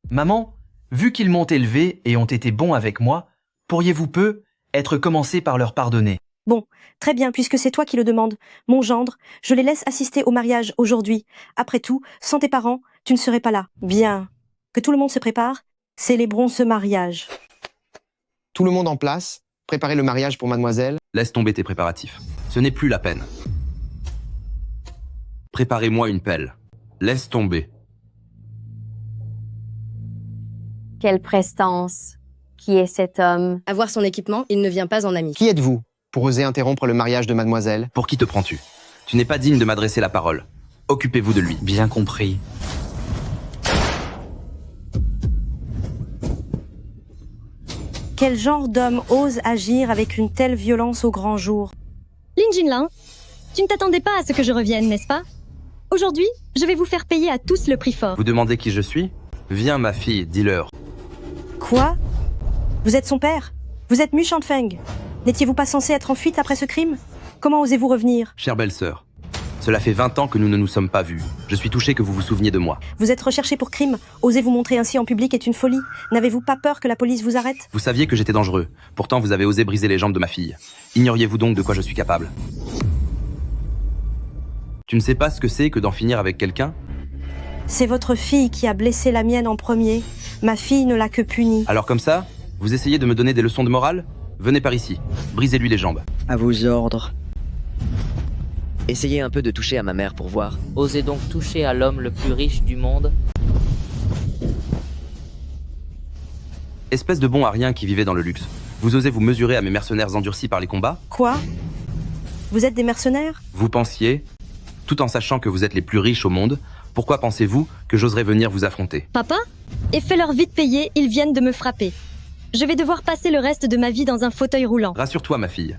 S8: Maman, vu qu'ils m'ont élevé et ont été bons avec moi, pourriez-vous peu être commencé par leur pardonner?
S3: Bon, très bien, puisque c'est toi qui le demandes. Mon gendre, je les laisse assister au mariage aujourd'hui. Après tout, sans tes parents, tu ne serais pas là. Bien. Que tout le monde se prépare, célébrons ce mariage.
S9: Tout le monde en place, préparez le mariage pour mademoiselle.
S20: Laisse tomber tes préparatifs. Ce n'est plus la peine. Préparez-moi une pelle. Laisse tomber.
S16: Quelle prestance. Qui est cet homme?
S11: À voir son équipement, il ne vient pas en ami.
S9: Qui êtes-vous pour oser interrompre le mariage de mademoiselle?
S20: Pour qui te prends-tu? Tu n'es pas digne de m'adresser la parole. Occupez-vous de lui.
S17: Bien compris.
S3: Quel genre d'homme ose agir avec une telle violence au grand jour?
S14: Lin Jinlin, tu ne t'attendais pas à ce que je revienne, n'est-ce pas? Aujourd'hui, je vais vous faire payer à tous le prix fort.
S20: Vous demandez qui je suis? Viens, ma fille, dis-leur.
S3: Quoi? Vous êtes son père? Vous êtes Mu Shanfeng? N'étiez-vous pas censé être en fuite après ce crime? Comment osez-vous revenir?
S20: Chère belle-sœur, cela fait 20 ans que nous ne nous sommes pas vus. Je suis touché que vous vous souveniez de moi.
S3: Vous êtes recherché pour crime. Oser vous montrer ainsi en public est une folie. N'avez-vous pas peur que la police vous arrête?
S20: Vous saviez que j'étais dangereux. Pourtant, vous avez osé briser les jambes de ma fille. Ignoriez-vous donc de quoi je suis capable? Tu ne sais pas ce que c'est que d'en finir avec quelqu'un?
S3: C'est votre fille qui a blessé la mienne en premier. Ma fille ne l'a que punie.
S20: Alors comme ça, vous essayez de me donner des leçons de morale? Venez par ici. Brisez-lui les jambes.
S1: À vos ordres. Essayez un peu de toucher à ma mère pour voir.
S18: Osez donc toucher à l'homme le plus riche du monde.
S20: Espèce de bon à rien qui vivait dans le luxe. Vous osez vous mesurer à mes mercenaires endurcis par les combats?
S3: Quoi? Vous êtes des mercenaires?
S20: Vous pensiez, tout en sachant que vous êtes les plus riches au monde, pourquoi pensez-vous que j'oserais venir vous affronter?
S14: Papa? Et fais-leur vite payer, ils viennent de me frapper. Je vais devoir passer le reste de ma vie dans un fauteuil roulant.
S20: Rassure-toi, ma fille.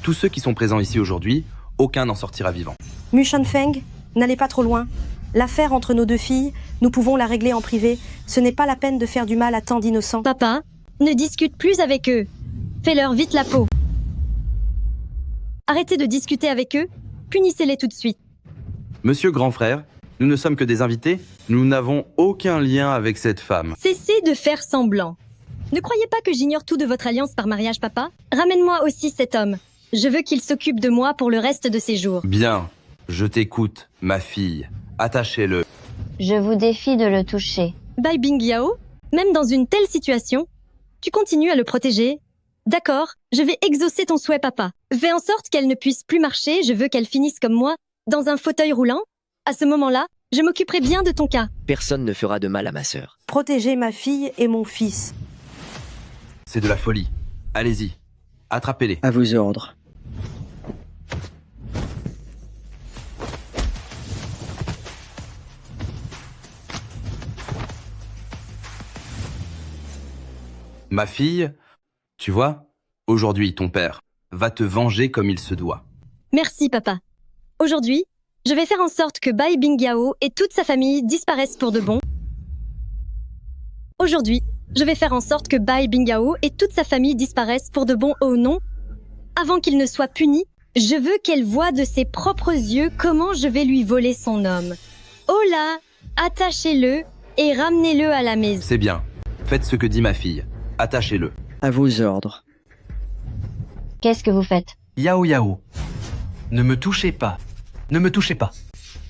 S20: Tous ceux qui sont présents ici aujourd'hui, aucun n'en sortira vivant.
S3: Mu Shanfeng, n'allez pas trop loin. L'affaire entre nos deux filles, nous pouvons la régler en privé. Ce n'est pas la peine de faire du mal à tant d'innocents.
S14: Papa, ne discute plus avec eux. Fais-leur vite la peau. Arrêtez de discuter avec eux. Punissez-les tout de suite.
S20: Monsieur grand frère, nous ne sommes que des invités. Nous n'avons aucun lien avec cette femme.
S14: Cessez de faire semblant. Ne croyez pas que j'ignore tout de votre alliance par mariage, papa? Ramène-moi aussi cet homme. Je veux qu'il s'occupe de moi pour le reste de ses jours.
S20: Bien, je t'écoute, ma fille. Attachez-le.
S2: Je vous défie de le toucher.
S14: Bai Bingyao, même dans une telle situation, tu continues à le protéger? D'accord, je vais exaucer ton souhait, papa. Fais en sorte qu'elle ne puisse plus marcher, je veux qu'elle finisse comme moi, dans un fauteuil roulant. À ce moment-là, je m'occuperai bien de ton cas.
S1: Personne ne fera de mal à ma sœur.
S3: Protégez ma fille et mon fils.
S20: C'est de la folie. Allez-y, attrapez-les.
S1: À vos ordres.
S20: Ma fille, tu vois, aujourd'hui ton père va te venger comme il se doit.
S14: Merci, papa. Aujourd'hui, je vais faire en sorte que Bai Bingyao et toute sa famille disparaissent pour de bon. Aujourd'hui, je vais faire en sorte que Bai Bingyao et toute sa famille disparaissent pour de bon. Oh non. Avant qu'il ne soit puni, je veux qu'elle voie de ses propres yeux comment je vais lui voler son homme. Oh là, attachez-le et ramenez-le à la maison.
S20: C'est bien. Faites ce que dit ma fille. Attachez-le.
S1: À vos ordres.
S2: Qu'est-ce que vous faites?
S8: Yao Yao. Ne me touchez pas. Ne me touchez pas.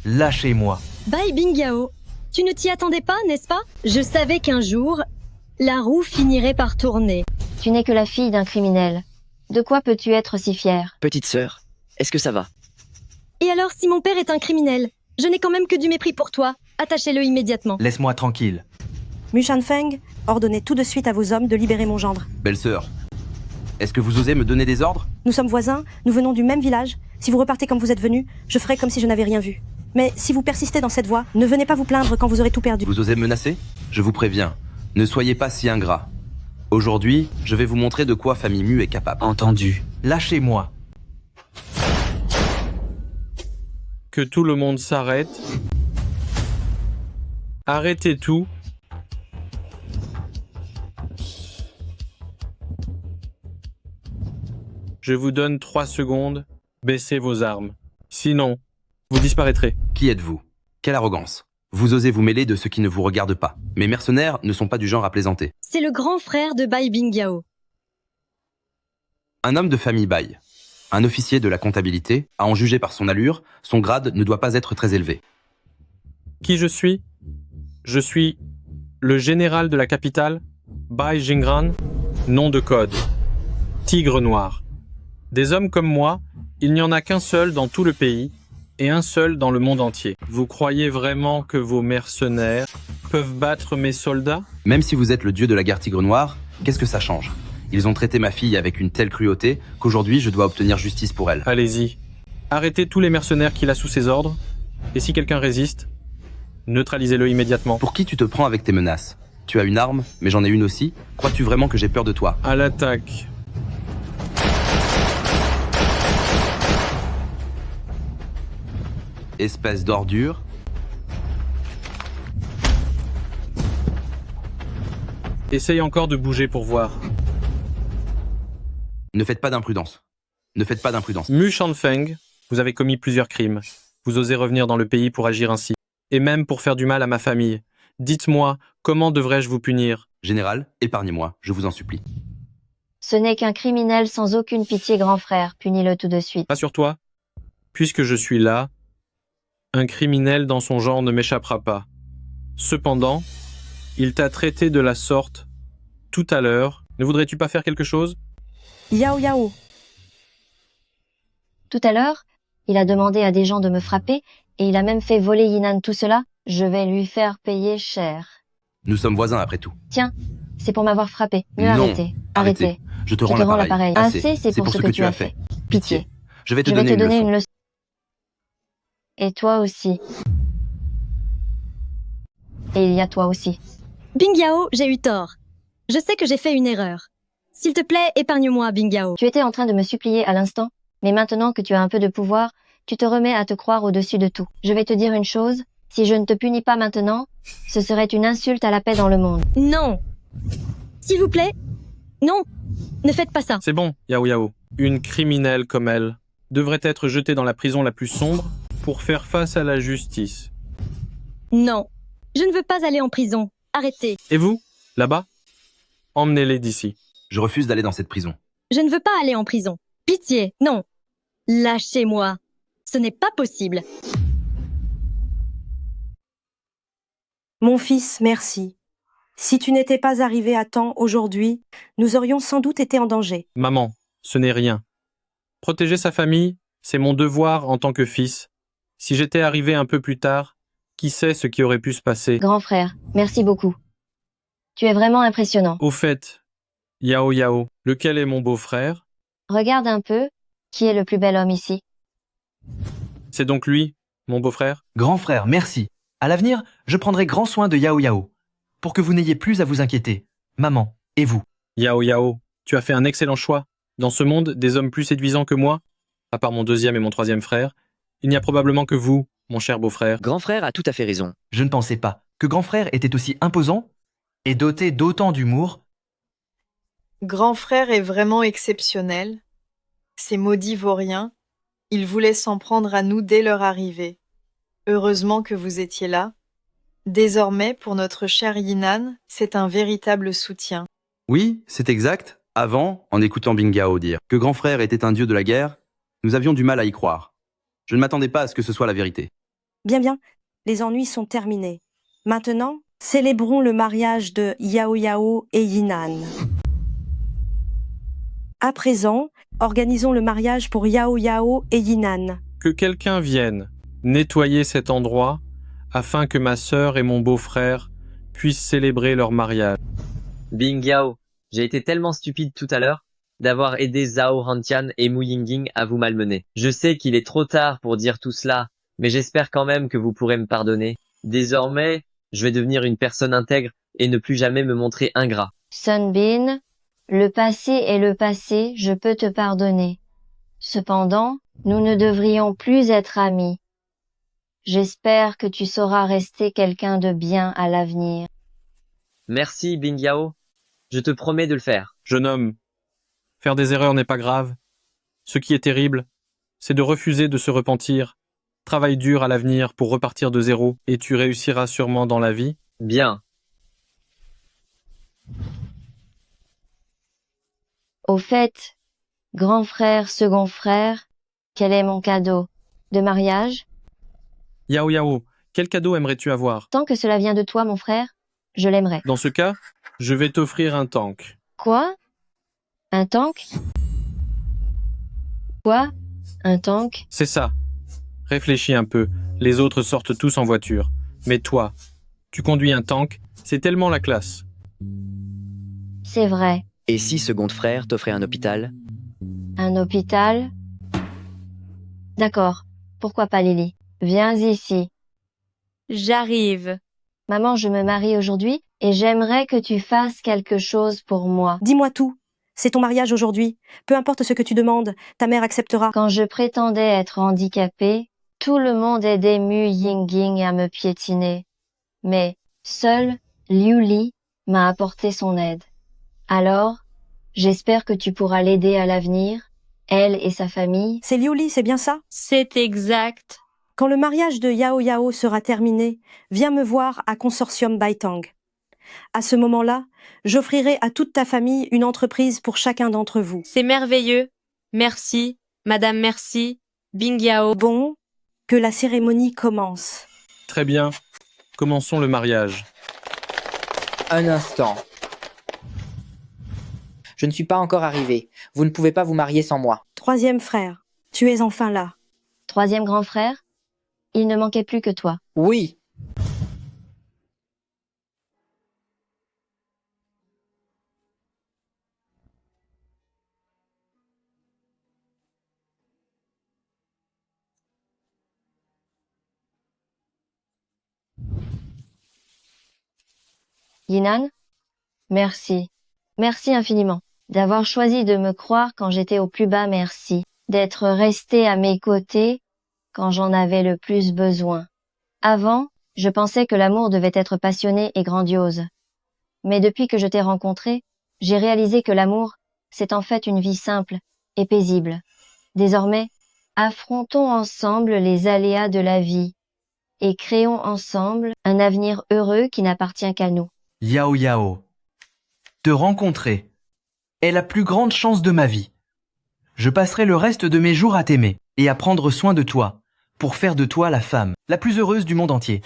S8: Lâchez-moi.
S14: Bai Bingyao, tu ne t'y attendais pas, n'est-ce pas? Je savais qu'un jour, la roue finirait par tourner.
S2: Tu n'es que la fille d'un criminel. De quoi peux-tu être si fière?
S1: Petite sœur, est-ce que ça va?
S14: Et alors, si mon père est un criminel, je n'ai quand même que du mépris pour toi. Attachez-le immédiatement.
S8: Laisse-moi tranquille.
S3: Mu Shanfeng, ordonnez tout de suite à vos hommes de libérer mon gendre.
S20: Belle-sœur, est-ce que vous osez me donner des ordres?
S3: Nous sommes voisins, nous venons du même village. Si vous repartez comme vous êtes venus, je ferai comme si je n'avais rien vu. Mais si vous persistez dans cette voie, ne venez pas vous plaindre quand vous aurez tout perdu.
S20: Vous osez me menacer? Je vous préviens, ne soyez pas si ingrat. Aujourd'hui, je vais vous montrer de quoi famille Mu est capable.
S17: Entendu.
S8: Lâchez-moi.
S4: que tout le monde s'arrête. Arrêtez tout. Je vous donne 3 secondes. Baissez vos armes. Sinon, vous disparaîtrez.
S20: Qui êtes-vous? Quelle arrogance. Vous osez vous mêler de ce qui ne vous regarde pas. Mes mercenaires ne sont pas du genre à plaisanter.
S14: C'est le grand frère de Bai Bingyao.
S20: Un homme de famille Bai, un officier de la comptabilité, à en juger par son allure, son grade ne doit pas être très élevé.
S4: Qui je suis? Je suis le général de la capitale, Bai Jingran, nom de code. Tigre noir. Des hommes comme moi, il n'y en a qu'un seul dans tout le pays, et un seul dans le monde entier. Vous croyez vraiment que vos mercenaires peuvent battre mes soldats?
S20: Même si vous êtes le dieu de la guerre tigre noir, qu'est-ce que ça change? Ils ont traité ma fille avec une telle cruauté qu'aujourd'hui je dois obtenir justice pour elle.
S4: Allez-y. Arrêtez tous les mercenaires qu'il a sous ses ordres, et si quelqu'un résiste, neutralisez-le immédiatement.
S20: Pour qui tu te prends avec tes menaces? Tu as une arme, mais j'en ai une aussi. Crois-tu vraiment que j'ai peur de toi?
S4: À l'attaque.
S20: Espèce d'ordure.
S4: Essaye encore de bouger pour voir.
S20: Ne faites pas d'imprudence. Ne faites pas d'imprudence.
S4: Mu Shanfeng, vous avez commis plusieurs crimes. Vous osez revenir dans le pays pour agir ainsi. Et même pour faire du mal à ma famille. Dites-moi, comment devrais-je vous punir?
S20: Général, épargnez-moi, je vous en supplie.
S2: Ce n'est qu'un criminel sans aucune pitié, grand frère. Punis-le tout de suite.
S4: Rassure-toi, puisque je suis là, un criminel dans son genre ne m'échappera pas. Cependant, il t'a traité de la sorte tout à l'heure. Ne voudrais-tu pas faire quelque chose?
S3: Yao Yao.
S2: Tout à l'heure, il a demandé à des gens de me frapper et il a même fait voler Yinan. Tout cela, je vais lui faire payer cher.
S20: Nous sommes voisins après tout.
S2: Tiens, c'est pour m'avoir frappé. Mieux
S20: Non,
S2: arrêter. Arrêtez.
S20: Je te rends l'appareil.
S2: Assez, c'est pour ce que tu as fait. Pitié.
S20: Je vais te donner une leçon.
S2: Et toi aussi. Et il y a toi aussi.
S14: Bingyao, j'ai eu tort. Je sais que j'ai fait une erreur. S'il te plaît, épargne-moi, Bingyao.
S2: Tu étais en train de me supplier à l'instant, mais maintenant que tu as un peu de pouvoir, tu te remets à te croire au-dessus de tout. Je vais te dire une chose, si je ne te punis pas maintenant, ce serait une insulte à la paix dans le monde.
S14: Non. S'il vous plaît. Non. Ne faites pas ça.
S4: C'est bon, Yao Yao. Une criminelle comme elle devrait être jetée dans la prison la plus sombre pour faire face à la justice.
S14: Non. Je ne veux pas aller en prison. Arrêtez.
S4: Et vous, là-bas? Emmenez-les d'ici.
S20: Je refuse d'aller dans cette prison.
S14: Je ne veux pas aller en prison. Pitié, non. Lâchez-moi. Ce n'est pas possible.
S3: Mon fils, merci. Si tu n'étais pas arrivé à temps aujourd'hui, nous aurions sans doute été en danger.
S4: Maman, ce n'est rien. Protéger sa famille, c'est mon devoir en tant que fils. Si j'étais arrivé un peu plus tard, qui sait ce qui aurait pu se passer?
S2: Grand frère, merci beaucoup. Tu es vraiment impressionnant.
S4: Au fait, Yao Yao, lequel est mon beau-frère?
S2: Regarde un peu, qui est le plus bel homme ici?
S4: C'est donc lui, mon beau-frère?
S8: Grand frère, merci. À l'avenir, je prendrai grand soin de Yao Yao, pour que vous n'ayez plus à vous inquiéter. Maman, et vous?
S4: Yao Yao, tu as fait un excellent choix. Dans ce monde, des hommes plus séduisants que moi, à part mon deuxième et mon troisième frère, il n'y a probablement que vous, mon cher beau-frère.
S1: Grand frère a tout à fait raison.
S8: Je ne pensais pas que grand frère était aussi imposant et doté d'autant d'humour.
S23: Grand frère est vraiment exceptionnel. Ces maudits vauriens, ils voulaient s'en prendre à nous dès leur arrivée. Heureusement que vous étiez là. Désormais, pour notre cher Yinan, c'est un véritable soutien.
S20: Oui, c'est exact. Avant, en écoutant Bingyao dire que grand frère était un dieu de la guerre, nous avions du mal à y croire. Je ne m'attendais pas à ce que ce soit la vérité.
S3: Bien, bien, les ennuis sont terminés. Maintenant, célébrons le mariage de Yao Yao et Yinan. À présent, organisons le mariage pour Yao Yao et Yinan.
S4: Que quelqu'un vienne nettoyer cet endroit afin que ma sœur et mon beau-frère puissent célébrer leur mariage.
S13: Bingyao, j'ai été tellement stupide tout à l'heure d'avoir aidé Zhao Hantian et Mu Yingying à vous malmener. Je sais qu'il est trop tard pour dire tout cela, mais j'espère quand même que vous pourrez me pardonner. Désormais, je vais devenir une personne intègre et ne plus jamais me montrer ingrat.
S2: Sunbin, le passé est le passé, je peux te pardonner. Cependant, nous ne devrions plus être amis. J'espère que tu sauras rester quelqu'un de bien à l'avenir.
S13: Merci, Bingyao. Je te promets de le faire.
S4: Jeune homme, faire des erreurs n'est pas grave. Ce qui est terrible, c'est de refuser de se repentir. Travaille dur à l'avenir pour repartir de zéro et tu réussiras sûrement dans la vie.
S13: Bien.
S2: Au fait, grand frère, second frère, quel est mon cadeau? De mariage?
S4: Yao Yao, quel cadeau aimerais-tu avoir?
S2: Tant que cela vient de toi, mon frère, je l'aimerais.
S4: Dans ce cas, je vais t'offrir un tank.
S2: Quoi? Un tank? Quoi? Un tank?
S4: C'est ça. Réfléchis un peu. Les autres sortent tous en voiture. Mais toi, tu conduis un tank, c'est tellement la classe.
S2: C'est vrai.
S1: Et si seconde frère t'offrait un hôpital?
S2: Un hôpital? D'accord. Pourquoi pas, Lily? Viens ici.
S15: J'arrive.
S2: Maman, je me marie aujourd'hui et j'aimerais que tu fasses quelque chose pour moi.
S3: Dis-moi tout. C'est ton mariage aujourd'hui. Peu importe ce que tu demandes, ta mère acceptera.
S2: Quand je prétendais être handicapée, tout le monde aidait Mu Yingying à me piétiner. Mais seule Liu Li m'a apporté son aide. Alors, j'espère que tu pourras l'aider à l'avenir, elle et sa famille.
S3: C'est Liu Li, c'est bien ça?
S15: C'est exact.
S3: Quand le mariage de Yao Yao sera terminé, viens me voir à Consortium Baitang. À ce moment-là, j'offrirai à toute ta famille une entreprise pour chacun d'entre vous.
S15: C'est merveilleux. Merci, Madame Merci, Bingyao.
S3: Bon, que la cérémonie commence.
S4: Très bien. Commençons le mariage.
S5: Un instant. Je ne suis pas encore arrivé. Vous ne pouvez pas vous marier sans moi.
S3: Troisième frère, tu es enfin là.
S2: Troisième grand frère? Il ne manquait plus que toi.
S5: Oui.
S2: Yinan? Merci. Merci infiniment. D'avoir choisi de me croire quand j'étais au plus bas, merci. D'être resté à mes côtés quand j'en avais le plus besoin. Avant, je pensais que l'amour devait être passionné et grandiose. Mais depuis que je t'ai rencontré, j'ai réalisé que l'amour, c'est en fait une vie simple et paisible. Désormais, affrontons ensemble les aléas de la vie et créons ensemble un avenir heureux qui n'appartient qu'à nous.
S8: Yao Yao. Te rencontrer est la plus grande chance de ma vie. Je passerai le reste de mes jours à t'aimer et à prendre soin de toi, pour faire de toi la femme la plus heureuse du monde entier.